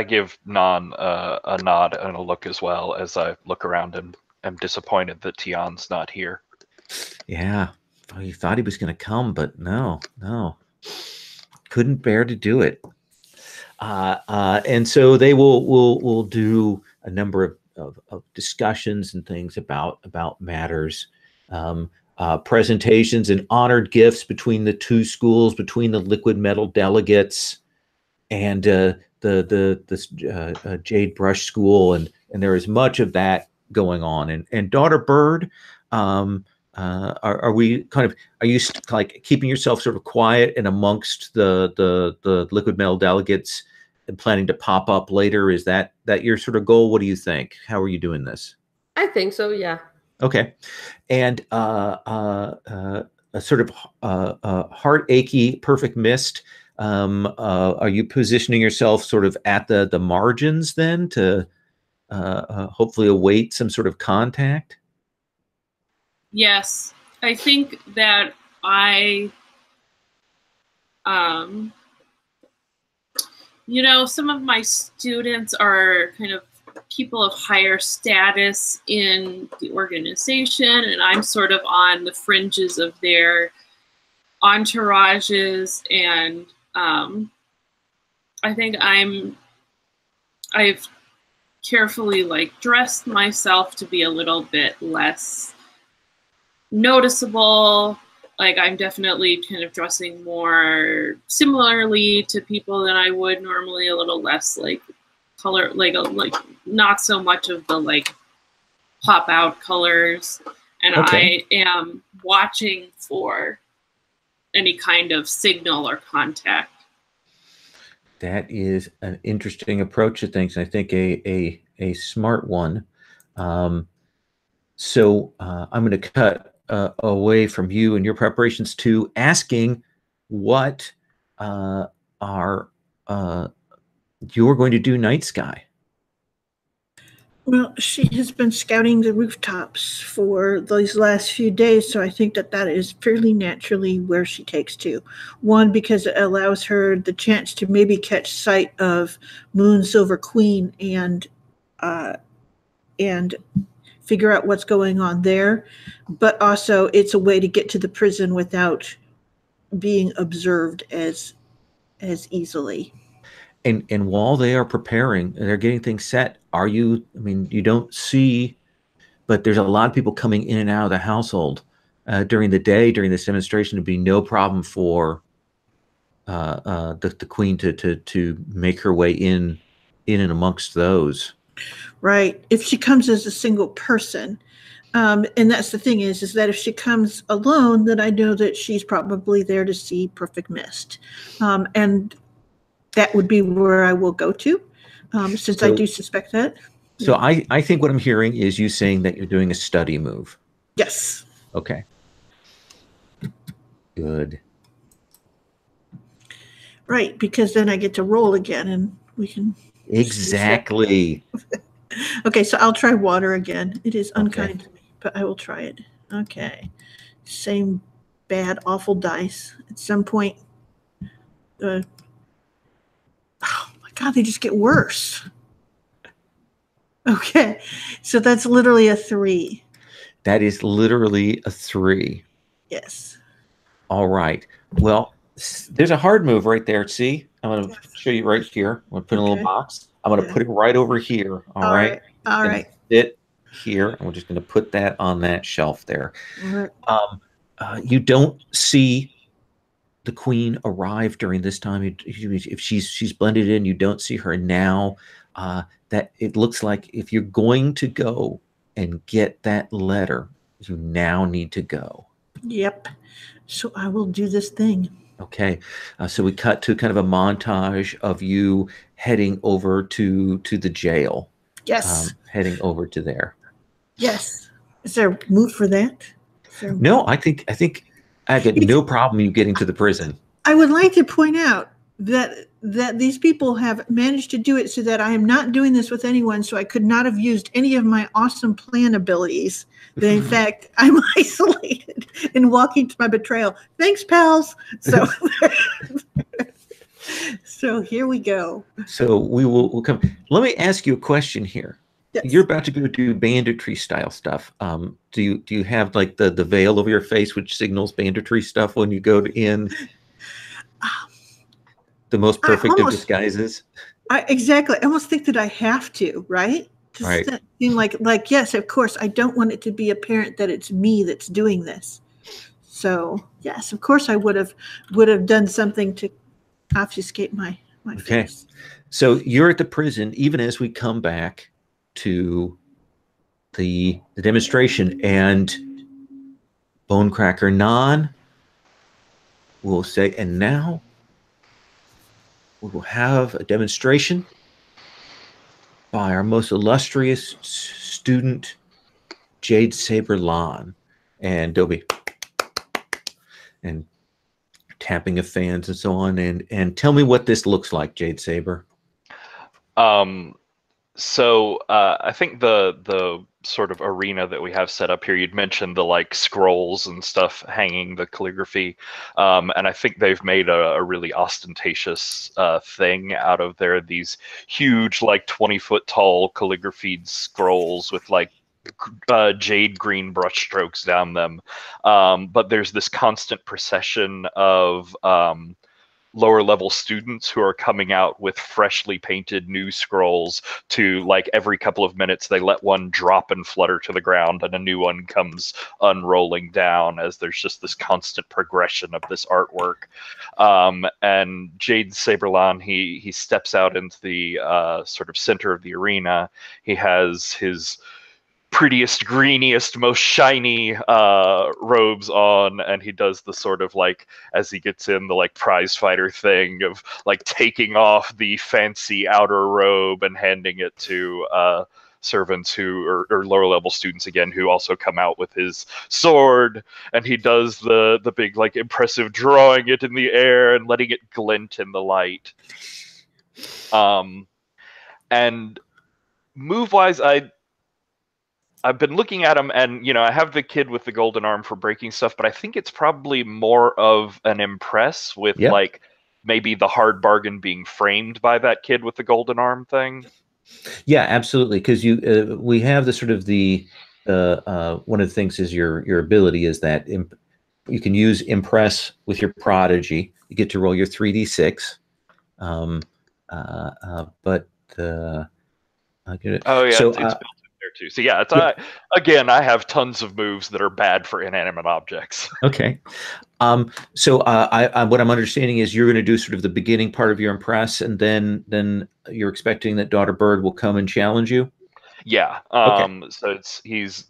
give Non a nod and a look as well as I look around and am disappointed that Tian's not here. Yeah, he thought he was going to come, but no, couldn't bear to do it. And so they will do a number of discussions and things about matters, presentations and honored gifts between the two schools, between the liquid metal delegates and the Jade Brush School, and there is much of that going on. And Daughter Bird, are you like keeping yourself sort of quiet and amongst the liquid metal delegates and planning to pop up later? Is that your sort of goal? What do you think? How are you doing this? I think so, yeah. Okay. And a sort of heart achy perfect mist. Are you positioning yourself sort of at the margins then to hopefully await some sort of contact? Yes, I think that you know, some of my students are kind of people of higher status in the organization, and I'm sort of on the fringes of their entourages, and I think I've carefully like dressed myself to be a little bit less noticeable. Like I'm definitely kind of dressing more similarly to people than I would normally, a little less like color, like not so much of the like pop out colors. And okay. I am watching for any kind of signal or contact. That is an interesting approach to things. I think a smart one. So I'm going to cut away from you and your preparations to asking what are you're going to do night sky. Well, she has been scouting the rooftops for these last few days, so I think that is fairly naturally where she takes to. One, because it allows her the chance to maybe catch sight of Moon Silver Queen and figure out what's going on there. But also, it's a way to get to the prison without being observed as easily. And while they are preparing, they're getting things set. You don't see, but there's a lot of people coming in and out of the household during the day during this demonstration. It'd be no problem for the queen to make her way in and amongst those. Right. If she comes as a single person, and that's the thing is that if she comes alone, then I know that she's probably there to see Perfect Mist, and that would be where I will go to, since I do suspect that. So I think what I'm hearing is you saying that you're doing a study move. Yes. Okay. Good. Right, because then I get to roll again, and we can. Exactly. Okay, so I'll try water again. It is unkind to me, but I will try it. Okay. Same bad, awful dice. At some point, oh my God, they just get worse. Okay, so that's literally a 3. That is literally a 3. Yes. All right. Well, there's a hard move right there. See? I'm going to show you right here. I'm going to put in a little box. I'm going to put it right over here. All right. All right. Sit here. I'm just going to put that on that shelf there. All right. You don't see the queen arrive during this time. If she's blended in, you don't see her now. That it looks like if you're going to go and get that letter, you now need to go. Yep. So I will do this thing. Okay. So we cut to kind of a montage of you heading over to the jail. Yes. Heading over to there. Yes. Is there a move for that? No, I think I got no problem you getting to the prison. I would like to point out that these people have managed to do it so that I am not doing this with anyone, so I could not have used any of my awesome plan abilities. That in fact, I'm isolated and walking to my betrayal. Thanks, pals. So, so here we go. So we'll come. Let me ask you a question here. Yes. You're about to go do banditry style stuff. Do you have like the veil over your face which signals banditry stuff when you go in? The most perfect of disguises. Exactly. I almost think that I have to, right? Right. Seem like yes, of course. I don't want it to be apparent that it's me that's doing this. So yes, of course, I would have done something to obfuscate my face. So you're at the prison, even as we come back to the demonstration, and Bonecracker Non will say, and now we will have a demonstration by our most illustrious student, Jade Saber Lon. And there'll be and tapping of fans and so on. And tell me what this looks like, Jade Saber. So I think the sort of arena that we have set up here, you'd mentioned the like scrolls and stuff hanging, the calligraphy, and I think they've made a really ostentatious thing out of these huge like 20-foot tall calligraphied scrolls with like jade green brushstrokes down them, but there's this constant procession of lower level students who are coming out with freshly painted new scrolls to, like, every couple of minutes they let one drop and flutter to the ground and a new one comes unrolling down, as there's just this constant progression of this artwork. And Jade Saberlan, he steps out into the sort of center of the arena. He has his prettiest, greeniest, most shiny robes on, and he does the sort of, like, as he gets in, the like prize fighter thing of like taking off the fancy outer robe and handing it to servants who or lower level students again who also come out with his sword, and he does the big like impressive drawing it in the air and letting it glint in the light. And move wise, I've been looking at him, and I have the kid with the golden arm for breaking stuff, but I think it's probably more of an impress with like maybe the hard bargain being framed by that kid with the golden arm thing. Yeah, absolutely. Because we have the sort of one of the things is your ability is that you can use impress with your prodigy. You get to roll your 3d6. But I get it. Oh yeah, so, it's built in there too. So yeah, again, I have tons of moves that are bad for inanimate objects. Okay. So what I'm understanding is you're going to do sort of the beginning part of your impress, and then you're expecting that Daughter Bird will come and challenge you. Yeah. Okay. So he's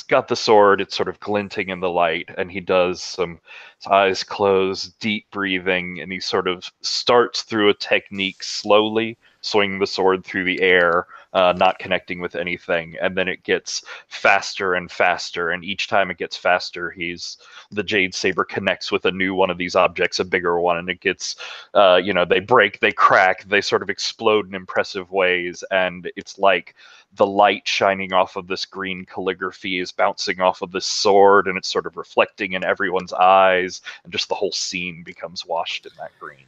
got the sword. It's sort of glinting in the light, and he does his eyes closed, deep breathing, and he sort of starts through a technique slowly, swinging the sword through the air, not connecting with anything, and then it gets faster and faster, and each time it gets faster, the Jade Saber connects with a new one of these objects, a bigger one, and it gets, they break, they crack, they sort of explode in impressive ways, and it's like the light shining off of this green calligraphy is bouncing off of this sword, and it's sort of reflecting in everyone's eyes, and just the whole scene becomes washed in that green.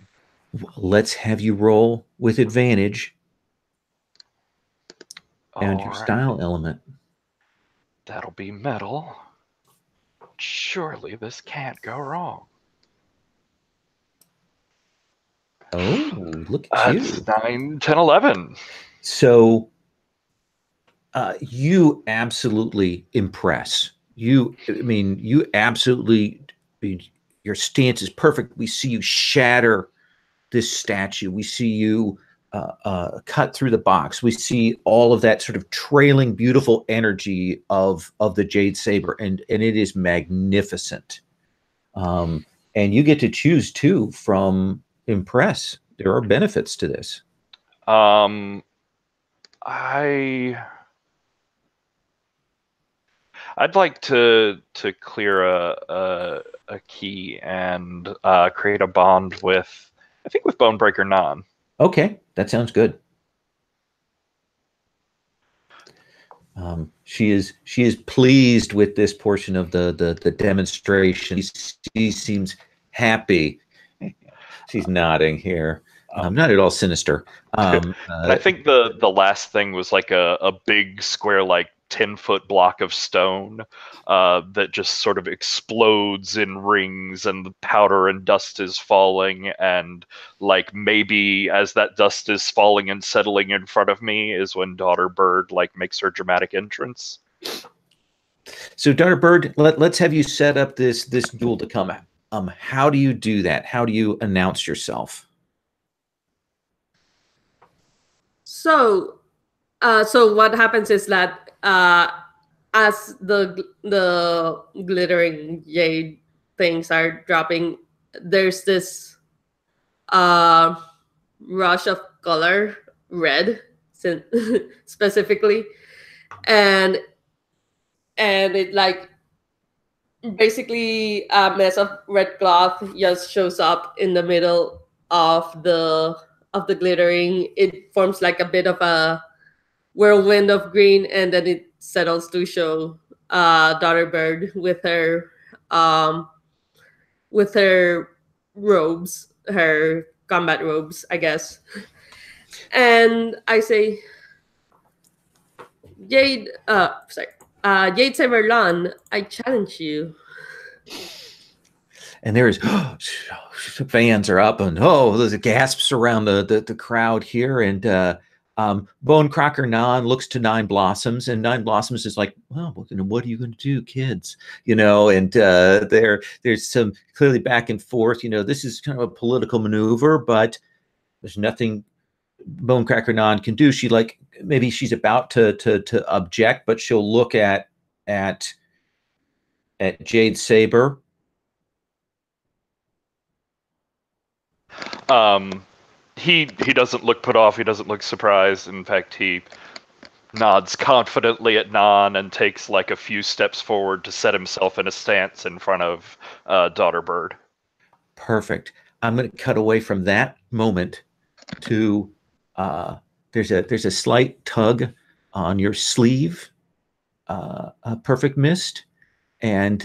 Let's have you roll with advantage and your All right. style element. That'll be metal. Surely this can't go wrong. Oh, look at you. That's 9, 10, 11. So you absolutely impress. You absolutely, your stance is perfect. We see you shatter this statue. We see you cut through the box. We see all of that sort of trailing, beautiful energy of the Jade Saber, and it is magnificent. And you get to choose too from impress. There are benefits to this. I'd like to clear a key and create a bond with, I think, with Bonebreaker Nan. Okay, that sounds good. She is pleased with this portion of the demonstration. She seems happy. She's nodding here. Not at all sinister. I think the last thing was like a big square, like 10-foot block of stone that just sort of explodes in rings, and the powder and dust is falling, and like maybe as that dust is falling and settling in front of me is when Daughter Bird like makes her dramatic entrance. So Daughter Bird, let's have you set up this duel to come. How do you do that? How do you announce yourself? So what happens is that as the glittering jade things are dropping, there's this rush of color, red specifically, and it like basically a mess of red cloth just shows up in the middle of the glittering. It forms like a bit of a whirlwind of green, and then it settles to show Daughter Bird with her robes, her combat robes, I guess. And I say, Jade Saberlan, I challenge you. And there's fans are up, and there's gasps around the crowd here, and Bone Crocker Nan looks to Nine Blossoms, and Nine Blossoms is like, well, what are you going to do, kids? And there's some clearly back and forth. This is kind of a political maneuver, but there's nothing Bone Cracker Nan can do. Maybe she's about to object, but she'll look at Jade Saber. He doesn't look put off. He doesn't look surprised. In fact, he nods confidently at Nan and takes like a few steps forward to set himself in a stance in front of Daughter Bird. Perfect. I'm going to cut away from that moment to there's a slight tug on your sleeve, a Perfect Mist, and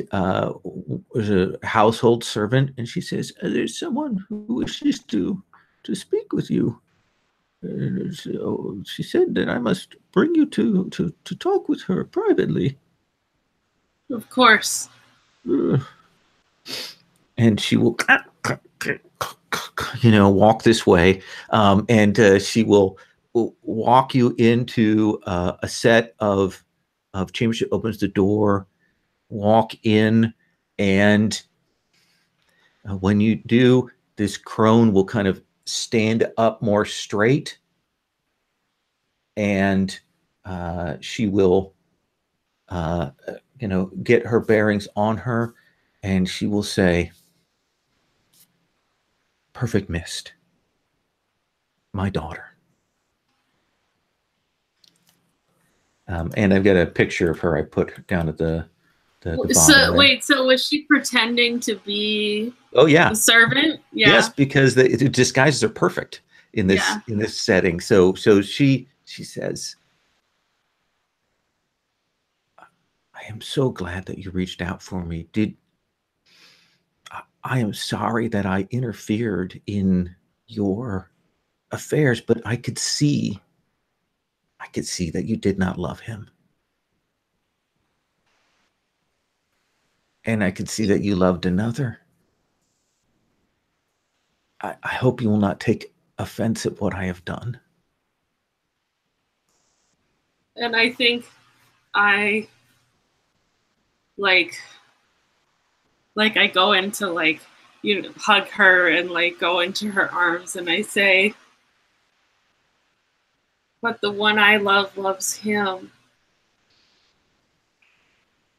there's a household servant, and she says, "There's someone who wishes to speak with you." And so she said that I must bring you to talk with her privately. Of course. And she will, walk this way, and she will walk you into a set of chambers. She opens the door, walk in, and when you do, this crone will kind of stand up more straight, and she will, get her bearings on her, and she will say, "Perfect Mist, my daughter." And I've got a picture of her I put down at the bottom. So wait, so was she pretending to be? Oh yeah, a servant. Yeah. Yes, because the disguises are perfect in this setting. So she says, "I am so glad that you reached out for me. I am sorry that I interfered in your affairs, but I could see that you did not love him. And I could see that you loved another. I hope you will not take offense at what I have done." And I think I like I go into hug her and go into her arms, and I say, "But the one I love loves him."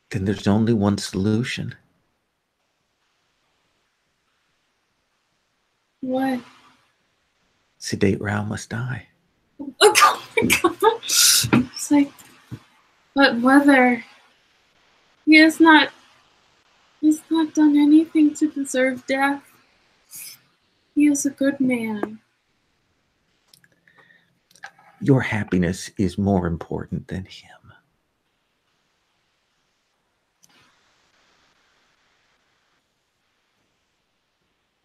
Then there's only one solution. What? Sedate Rao must die. Oh my god. It's like, but mother, he has not done anything to deserve death. He is a good man. Your happiness is more important than him.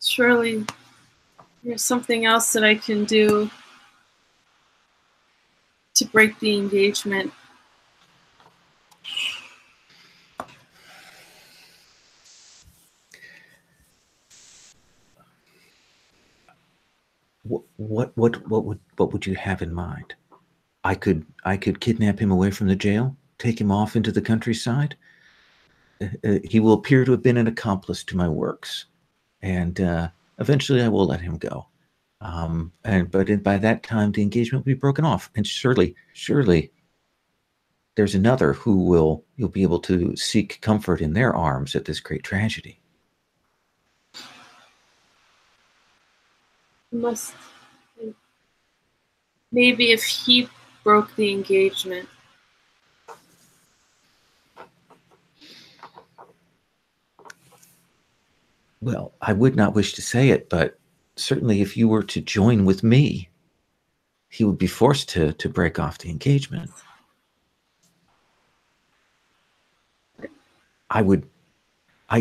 Surely there's something else that I can do to break the engagement. What would you have in mind? I could kidnap him away from the jail, take him off into the countryside. He will appear to have been an accomplice to my works, and eventually I will let him go. But by that time, the engagement will be broken off, and surely, there's another who you'll be able to seek comfort in their arms at this great tragedy. Maybe if he broke the engagement. Well, I would not wish to say it, but certainly if you were to join with me, he would be forced to break off the engagement.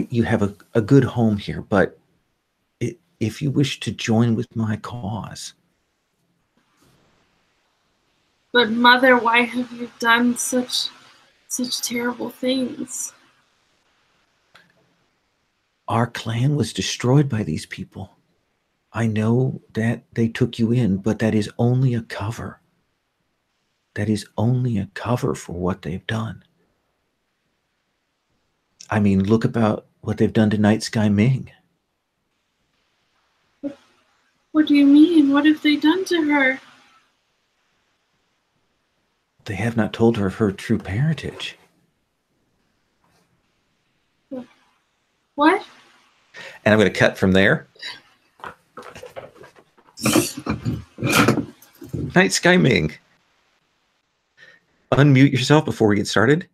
You have a good home here, but if you wish to join with my cause. But mother, why have you done such terrible things? Our clan was destroyed by these people. I know that they took you in, but that is only a cover. That is only a cover for what they've done. I mean, look about what they've done to Night Sky Ming. What do you mean? What have they done to her? They have not told her of her true parentage. What? And I'm going to cut from there. Night Sky Ming. unmute yourself before we get started.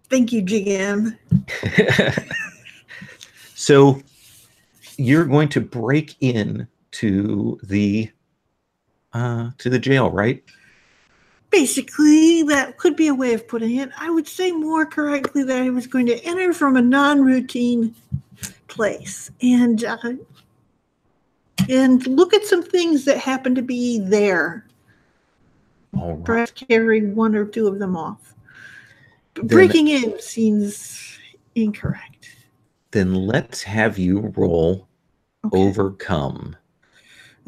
Thank you, GM. So you're going to break in to the jail, right? Basically, that could be a way of putting it. I would say more correctly that I was going to enter from a non-routine place and look at some things that happen to be there. All right. Perhaps carry one or two of them off. Breaking in seems incorrect. Then let's have you roll overcome.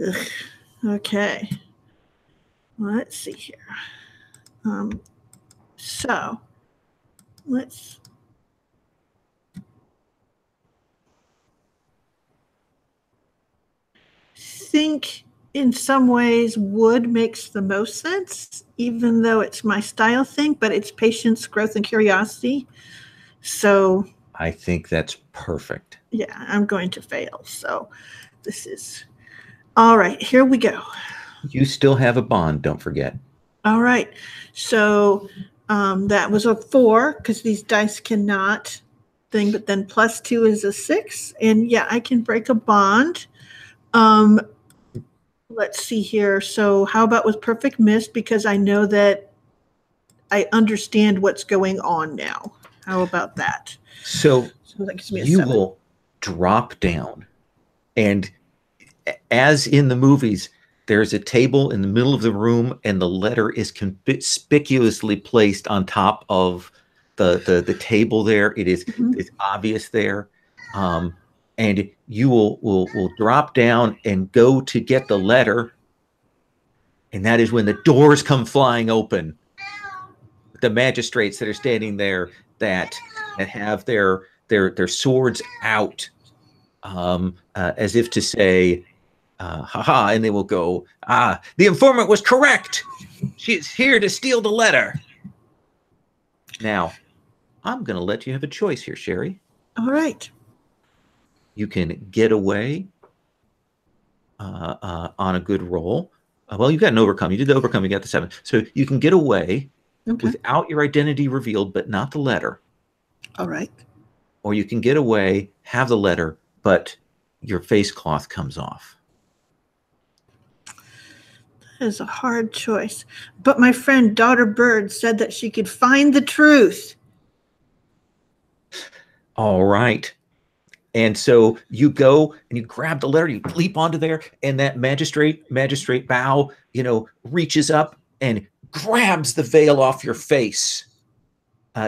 Ugh. Okay. Let's see here. So let's think in some ways wood makes the most sense, even though it's my style thing, but it's patience, growth, and curiosity. So I think that's perfect. Yeah, I'm going to fail. So this is all right. Here we go. You still have a bond, don't forget. All right. So that was a 4 because these dice cannot thing, but then +2 is a 6. And yeah, I can break a bond. Let's see here. So how about with perfect mist? Because I know that I understand what's going on now. How about that? So that gives me a you 7. will drop down, and as in the movies, there's a table in the middle of the room, and the letter is conspicuously placed on top of the table there. It is it's obvious there. And you will drop down and go to get the letter, and that is when the doors come flying open. The magistrates that are standing there that have their swords out, as if to say, haha, and they will go, the informant was correct. She's here to steal the letter. Now, I'm going to let you have a choice here, Sherry. All right. You can get away on a good roll. Well, you got an overcome. You did the overcome. You got the 7. So you can get away without your identity revealed, but not the letter. All right. Or you can get away, have the letter, but your face cloth comes off. That is a hard choice. But my friend Daughter Bird said that she could find the truth. All right. And so you go and you grab the letter, you leap onto there, and that magistrate Bao, reaches up and grabs the veil off your face,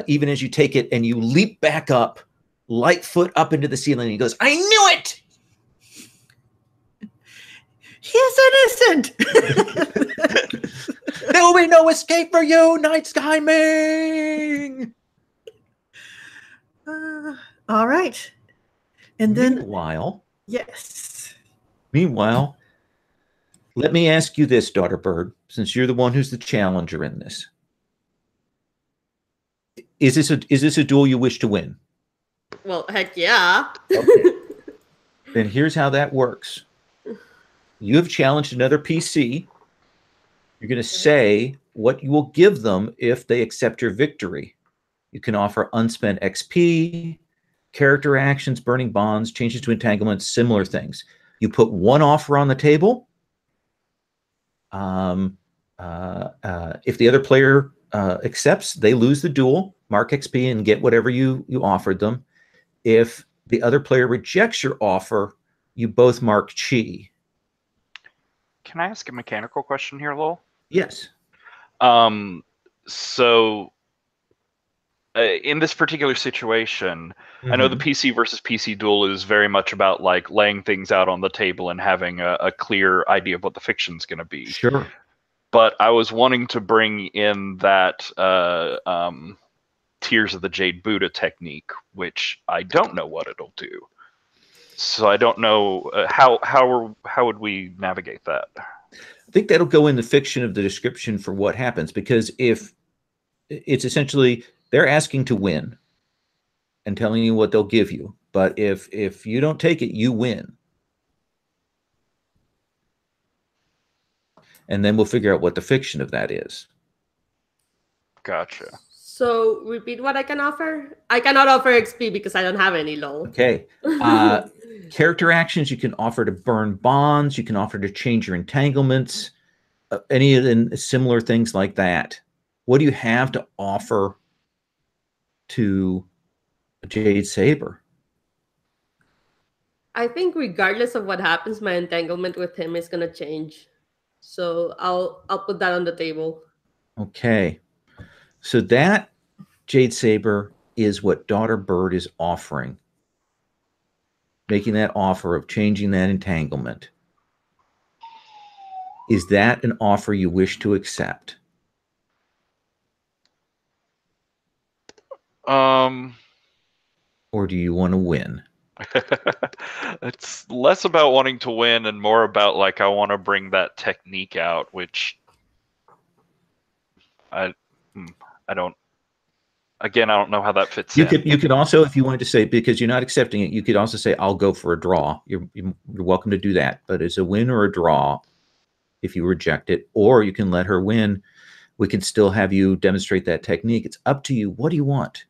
even as you take it, and you leap back up, light foot up into the ceiling, and he goes, I knew it! He's innocent! There will be no escape for you, Night Sky Ming! All right. And then Meanwhile, yes. Let me ask you this, Daughter Bird, since you're the one who's the challenger in this. Is this a duel you wish to win? Well, heck yeah. Okay. Then here's how that works. You have challenged another PC. You're going to say what you will give them if they accept your victory. You can offer unspent XP, character actions, burning bonds, changes to entanglements, similar things. You put one offer on the table. If the other player accepts, they lose the duel, mark XP, and get whatever you offered them. If the other player rejects your offer, you both mark chi. Can I ask a mechanical question here, Lowell? Yes. So in this particular situation, I know the PC versus PC duel is very much about like laying things out on the table and having a clear idea of what the fiction's going to be. Sure. But I was wanting to bring in that Tears of the Jade Buddha technique, which I don't know what it'll do. So I don't know how would we navigate that? I think that'll go in the fiction of the description for what happens, because if it's essentially they're asking to win and telling you what they'll give you, but if you don't take it, you win. and then we'll figure out what the fiction of that is. Gotcha. So repeat what I can offer. I cannot offer XP because I don't have any, lol. Okay. Character actions you can offer to burn bonds. You can offer to change your entanglements. Any of the similar things like that. What do you have to offer to a Jade Saber? I think regardless of what happens, my entanglement with him is gonna change. So I'll put that on the table. Okay. So that Jade Saber is what Daughter Bird is offering. Making that offer of changing that entanglement. Is that an offer you wish to accept? Or do you want to win? It's less about wanting to win and more about like I want to bring that technique out, which I don't. Again, I don't know how that fits in. You could also, if you wanted to say, because you're not accepting it, you could also say, I'll go for a draw. You're welcome to do that. But it's a win or a draw if you reject it. Or you can let her win. We can still have you demonstrate that technique. It's up to you. What do you want?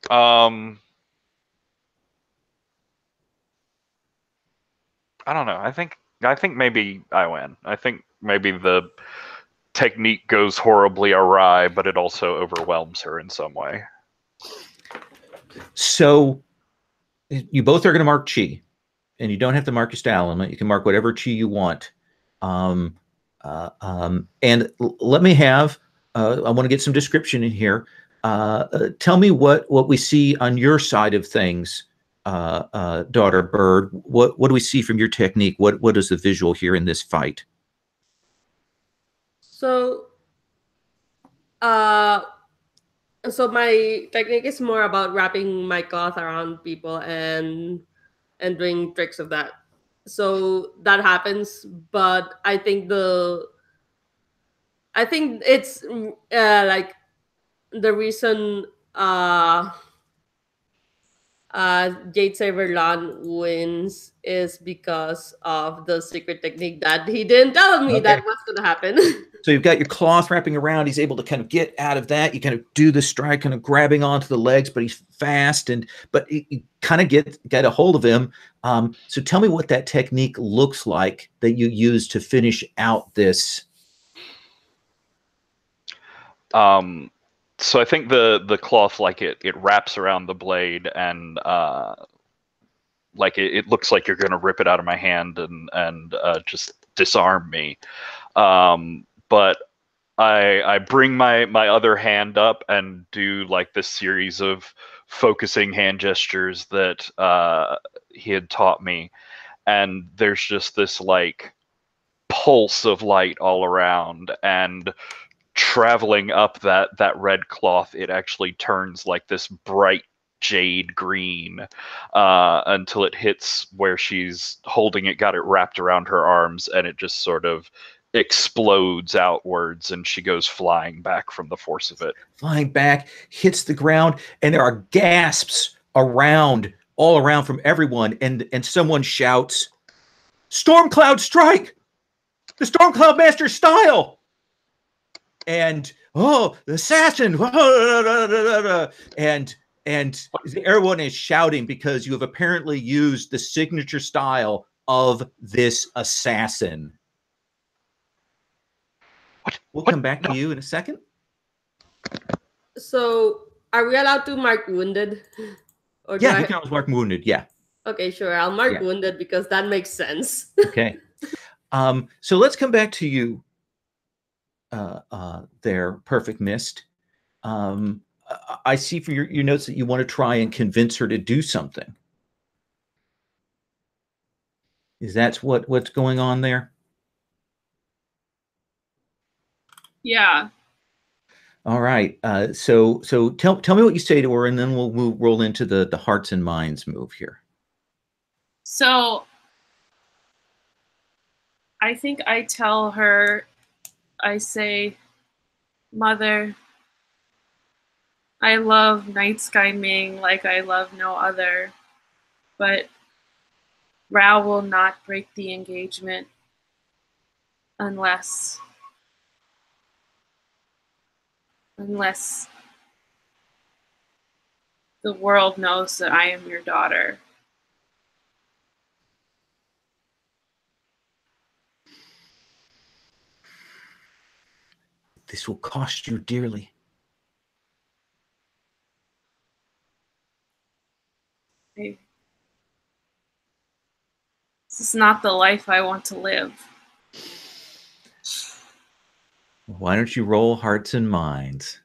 I don't know. I think maybe I win. I think maybe the technique goes horribly awry, but it also overwhelms her in some way. So you both are going to mark chi, and you don't have to mark your style element. You can mark whatever chi you want. And let me have. I want to get some description in here. Tell me what we see on your side of things, Daughter Bird. What do we see from your technique? What is the visual here in this fight? So, so my technique is more about wrapping my cloth around people and doing tricks of that. So that happens, but I think it's like the reason Jade Saberlan wins is because of the secret technique that he didn't tell me that was going to happen. So you've got your cloth wrapping around. He's able to kind of get out of that. You kind of do the strike, kind of grabbing onto the legs, but he's fast, but you kind of get a hold of him. So tell me what that technique looks like that you use to finish out this. So I think the cloth, like it wraps around the blade and like it looks like you're gonna rip it out of my hand and just disarm me. But I bring my other hand up and do like this series of focusing hand gestures that he had taught me, and there's just this like pulse of light all around, and traveling up that red cloth, it actually turns like this bright jade green until it hits where she's holding it, got it wrapped around her arms, and it just sort of explodes outwards, and she goes flying back from the force of it. Flying back, hits the ground, and there are gasps all around from everyone, and someone shouts, "Stormcloud strike! The Stormcloud Master style!" And the assassin! And everyone is shouting because you have apparently used the signature style of this assassin. We'll come back to you in a second. So, are we allowed to mark wounded? Or yeah, you can always mark wounded. Yeah. Okay, sure. I'll mark wounded because that makes sense. Okay. So let's come back to you. There, Perfect Mist. I see from your notes that you want to try and convince her to do something. Is that what's going on there? Yeah. All right. So tell me what you say to her, and then we'll roll into the hearts and minds move here. So I think I tell her, I say, "Mother, I love Night Sky Ming like I love no other, but Rao will not break the engagement unless the world knows that I am your daughter. This will cost you dearly. This is not the life I want to live. Why don't you roll hearts and minds?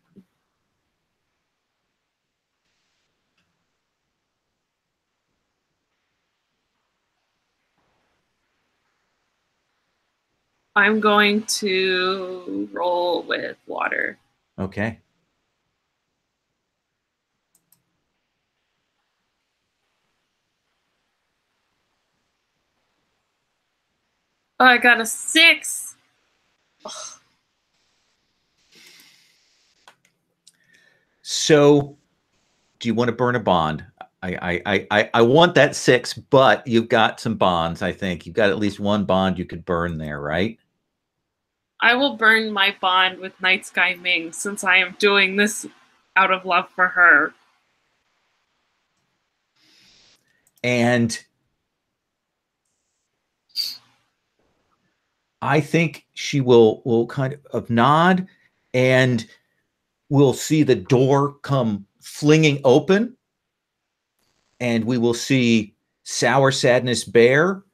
I'm going to roll with water. Okay. Oh, I got a 6. Ugh. So, do you want to burn a bond? I want that 6, but you've got some bonds. I think you've got at least one bond you could burn there, right? I will burn my bond with Night Sky Ming since I am doing this out of love for her. And I think she will kind of nod, and we'll see the door come flinging open, and we will see Sour Sadness Bear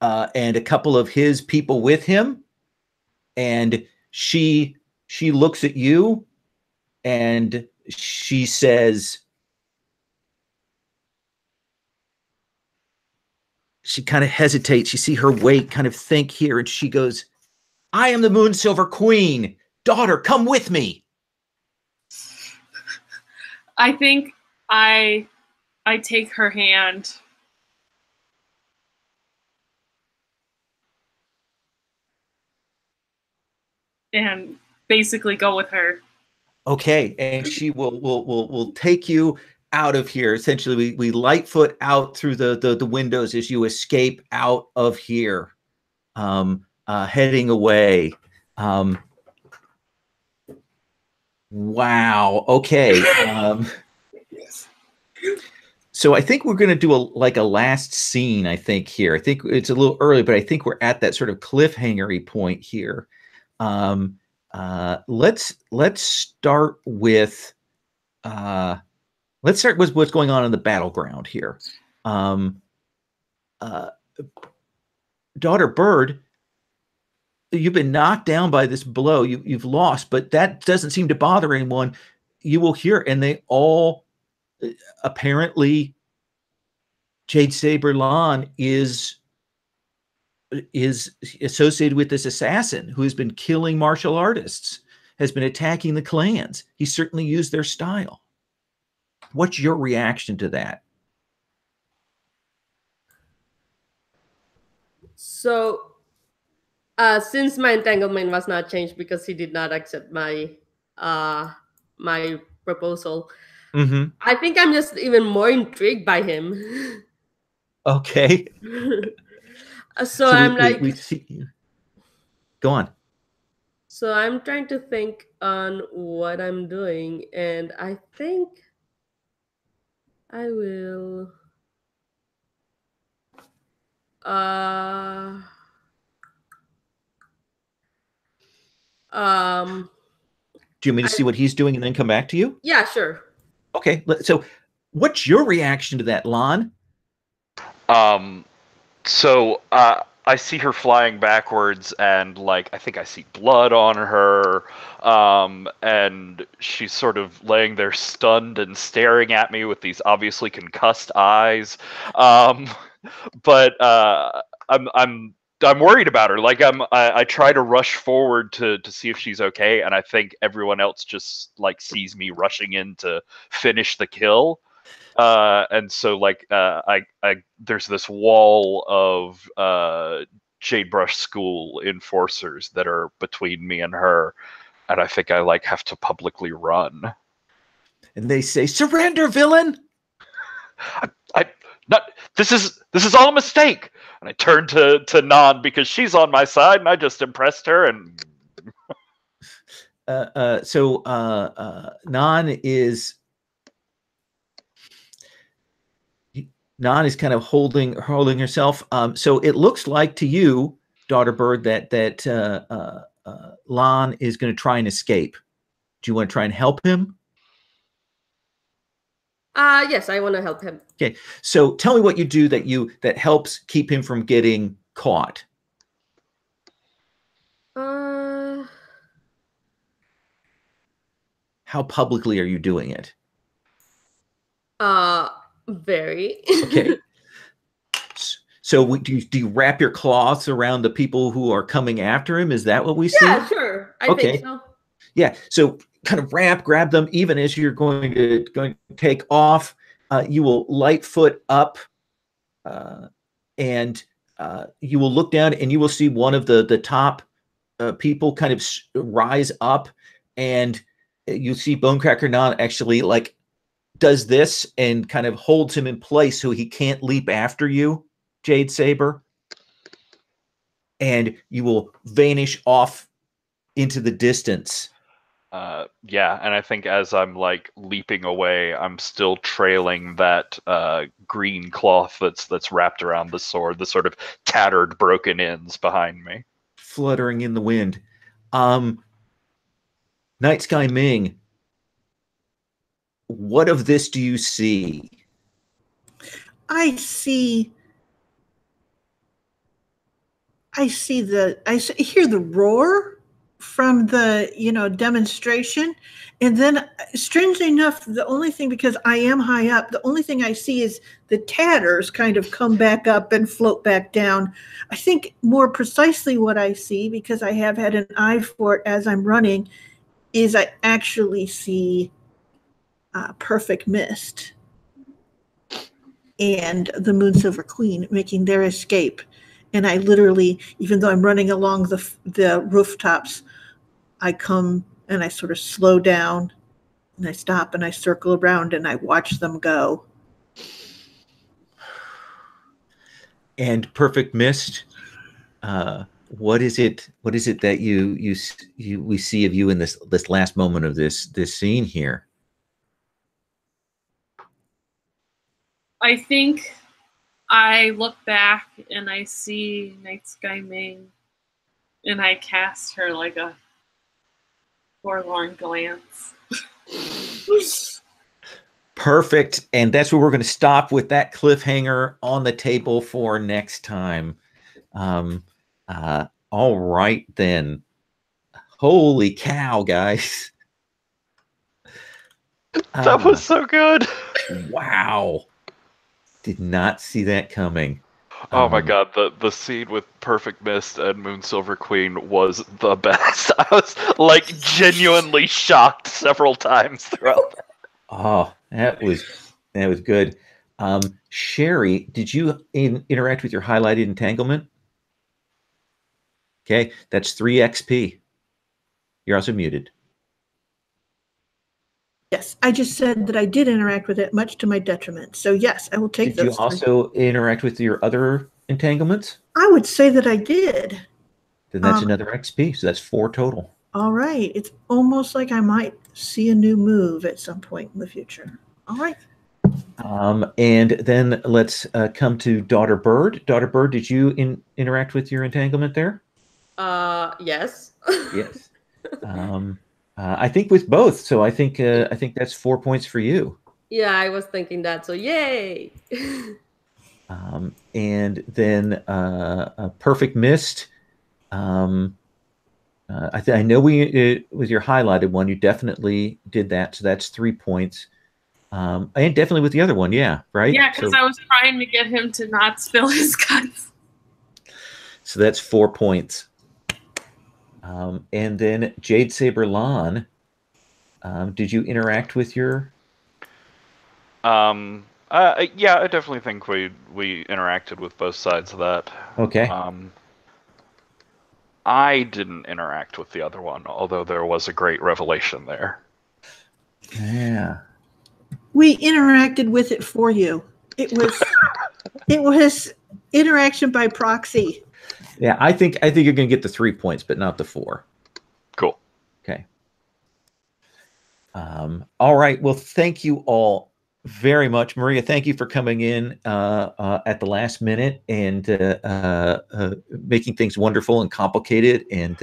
and a couple of his people with him, and she looks at you and she says, she kind of hesitates. You see her weight kind of think here, and she goes, I am the Moon Silver Queen. Daughter, come with me. I think I take her hand. And basically go with her. Okay, and she will take you out of here. Essentially, we Lightfoot out through the windows as you escape out of here, heading away. Wow. Okay. So I think we're going to do a last scene. I think here. I think it's a little early, but I think we're at that sort of cliffhangery point here. Let's start with what's going on in the battleground here. Daughter Bird, you've been knocked down by this blow. You've lost, but that doesn't seem to bother anyone. You will hear, and they all apparently, Jade Saber Lan is associated with this assassin who has been killing martial artists, has been attacking the clans. He certainly used their style. What's your reaction to that? So, since my entanglement was not changed because he did not accept my my proposal, I think I'm just even more intrigued by him. Okay. So I'm like, we see. Go on. So I'm trying to think on what I'm doing, and I think I will. Do you want me to see what he's doing and then come back to you? Yeah, sure. Okay. So, what's your reaction to that, Lon? So I see her flying backwards, and like I think I see blood on her, and she's sort of laying there stunned and staring at me with these obviously concussed eyes. But I'm worried about her. Like I try to rush forward to see if she's okay, and I think everyone else just like sees me rushing in to finish the kill. And so like I there's this wall of Jade Brush School enforcers that are between me and her, and I think I like have to publicly run. And they say, "Surrender, villain!" I Not this is all a mistake. And I turned to Nan because she's on my side, and I just impressed her. And Nan is kind of holding herself. So it looks like to you, Daughter Bird, that Lan is going to try and escape. Do you want to try and help him? Yes, I want to help him. Okay, so tell me what you do that helps keep him from getting caught. Uh, How publicly are you doing it? Very. Okay. So do you wrap your cloths around the people who are coming after him? Is that what we see? Yeah, sure. I think so. Yeah. So kind of grab them, even as you're going to take off. You will light foot up, and you will look down, and you will see one of the top people kind of rise up, and you see Bonecracker Nan actually like does this and kind of holds him in place so he can't leap after you, Jade Saber. And you will vanish off into the distance. Yeah, and I think as I'm like leaping away, I'm still trailing that green cloth that's wrapped around the sword, the sort of tattered, broken ends behind me, fluttering in the wind. Night Sky Ming, what of this do you see? I hear the roar from the demonstration, and then strangely enough, the only thing, because I am high up, the only thing I see is the tatters kind of come back up and float back down. I think more precisely what I see, because I have had an eye for it as I'm running, is I actually see Perfect Mist and the Moon Silver Queen making their escape. And I literally, even though I'm running along the rooftops, I come and I sort of slow down and I stop and I circle around and I watch them go. And Perfect Mist, what is it that we see of you in this last moment of this scene here? I think I look back and I see Night Sky Ming, and I cast her like a forlorn glance. Perfect. And that's where we're going to stop with that cliffhanger on the table for next time. All right, then. Holy cow, guys. That was so good. Wow. Did not see that coming. Oh my god, the scene with Perfect Mist and Moon Silver Queen was the best. I was like genuinely shocked several times throughout that. Oh, that was good. Sherry, did you interact with your highlighted entanglement? Okay, that's 3 XP. You're also muted. Yes, I just said that I did interact with it, much to my detriment. So yes, I will take those. Did you also interact with your other entanglements? I would say that I did. Then that's another XP, so that's 4 total. All right. It's almost like I might see a new move at some point in the future. All right. And then let's come to Daughter Bird. Daughter Bird, did you interact with your entanglement there? Yes. Yes. I think with both. So I think that's 4 points for you. Yeah, I was thinking that. So yay. And then Perfect Mist. I know with your highlighted one, you definitely did that. So that's 3 points. And definitely with the other one, yeah, right? Yeah, because I was trying to get him to not spill his guts. So that's 4 points. And then Jade Saber Lan, did you interact with your? Yeah, I definitely think we interacted with both sides of that. Okay. I didn't interact with the other one, although there was a great revelation there. Yeah. We interacted with it for you. It was interaction by proxy. Yeah, I think you're going to get the 3 points, but not the 4. Cool. Okay. All right. Well, thank you all very much, Maria. Thank you for coming in at the last minute and making things wonderful and complicated and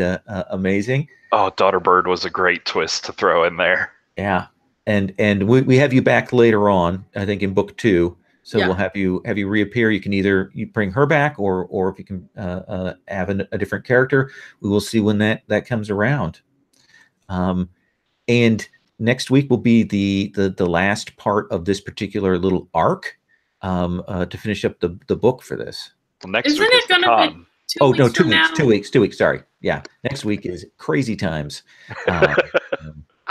amazing. Oh, Daughter Bird was a great twist to throw in there. Yeah, and we have you back later on, I think, in book 2. So Yeah. we'll have you reappear. You can either bring her back, or if you can have a different character, we will see when that comes around. And next week will be the last part of this particular little arc to finish up the book for this. Well, next Isn't week it is the gonna con. be 2 Oh weeks no, from now? 2 weeks. 2 weeks. Sorry. Yeah, next week is crazy times.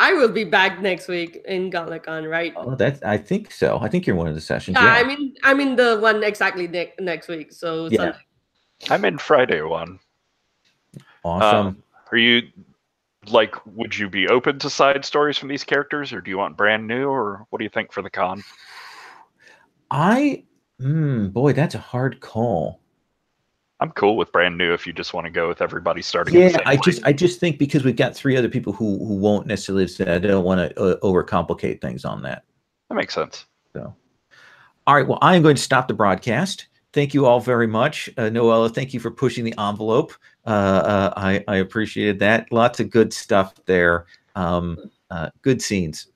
I will be back next week in Gauntlet Con, right? Oh, I think so. I think you're one of the sessions. Yeah, Yeah. I mean the one exactly next week. So Yeah. Sunday. I'm in Friday one. Awesome. Are you would you be open to side stories from these characters, or do you want brand new, or what do you think for the con? Boy, that's a hard call. I'm cool with brand new if you just want to go with everybody starting. at the same place. I just think because we've got 3 other people who won't necessarily say, I don't want to overcomplicate things on that. That makes sense. So, all right. Well, I am going to stop the broadcast. Thank you all very much. Noella, thank you for pushing the envelope. I appreciated that. Lots of good stuff there. Good scenes.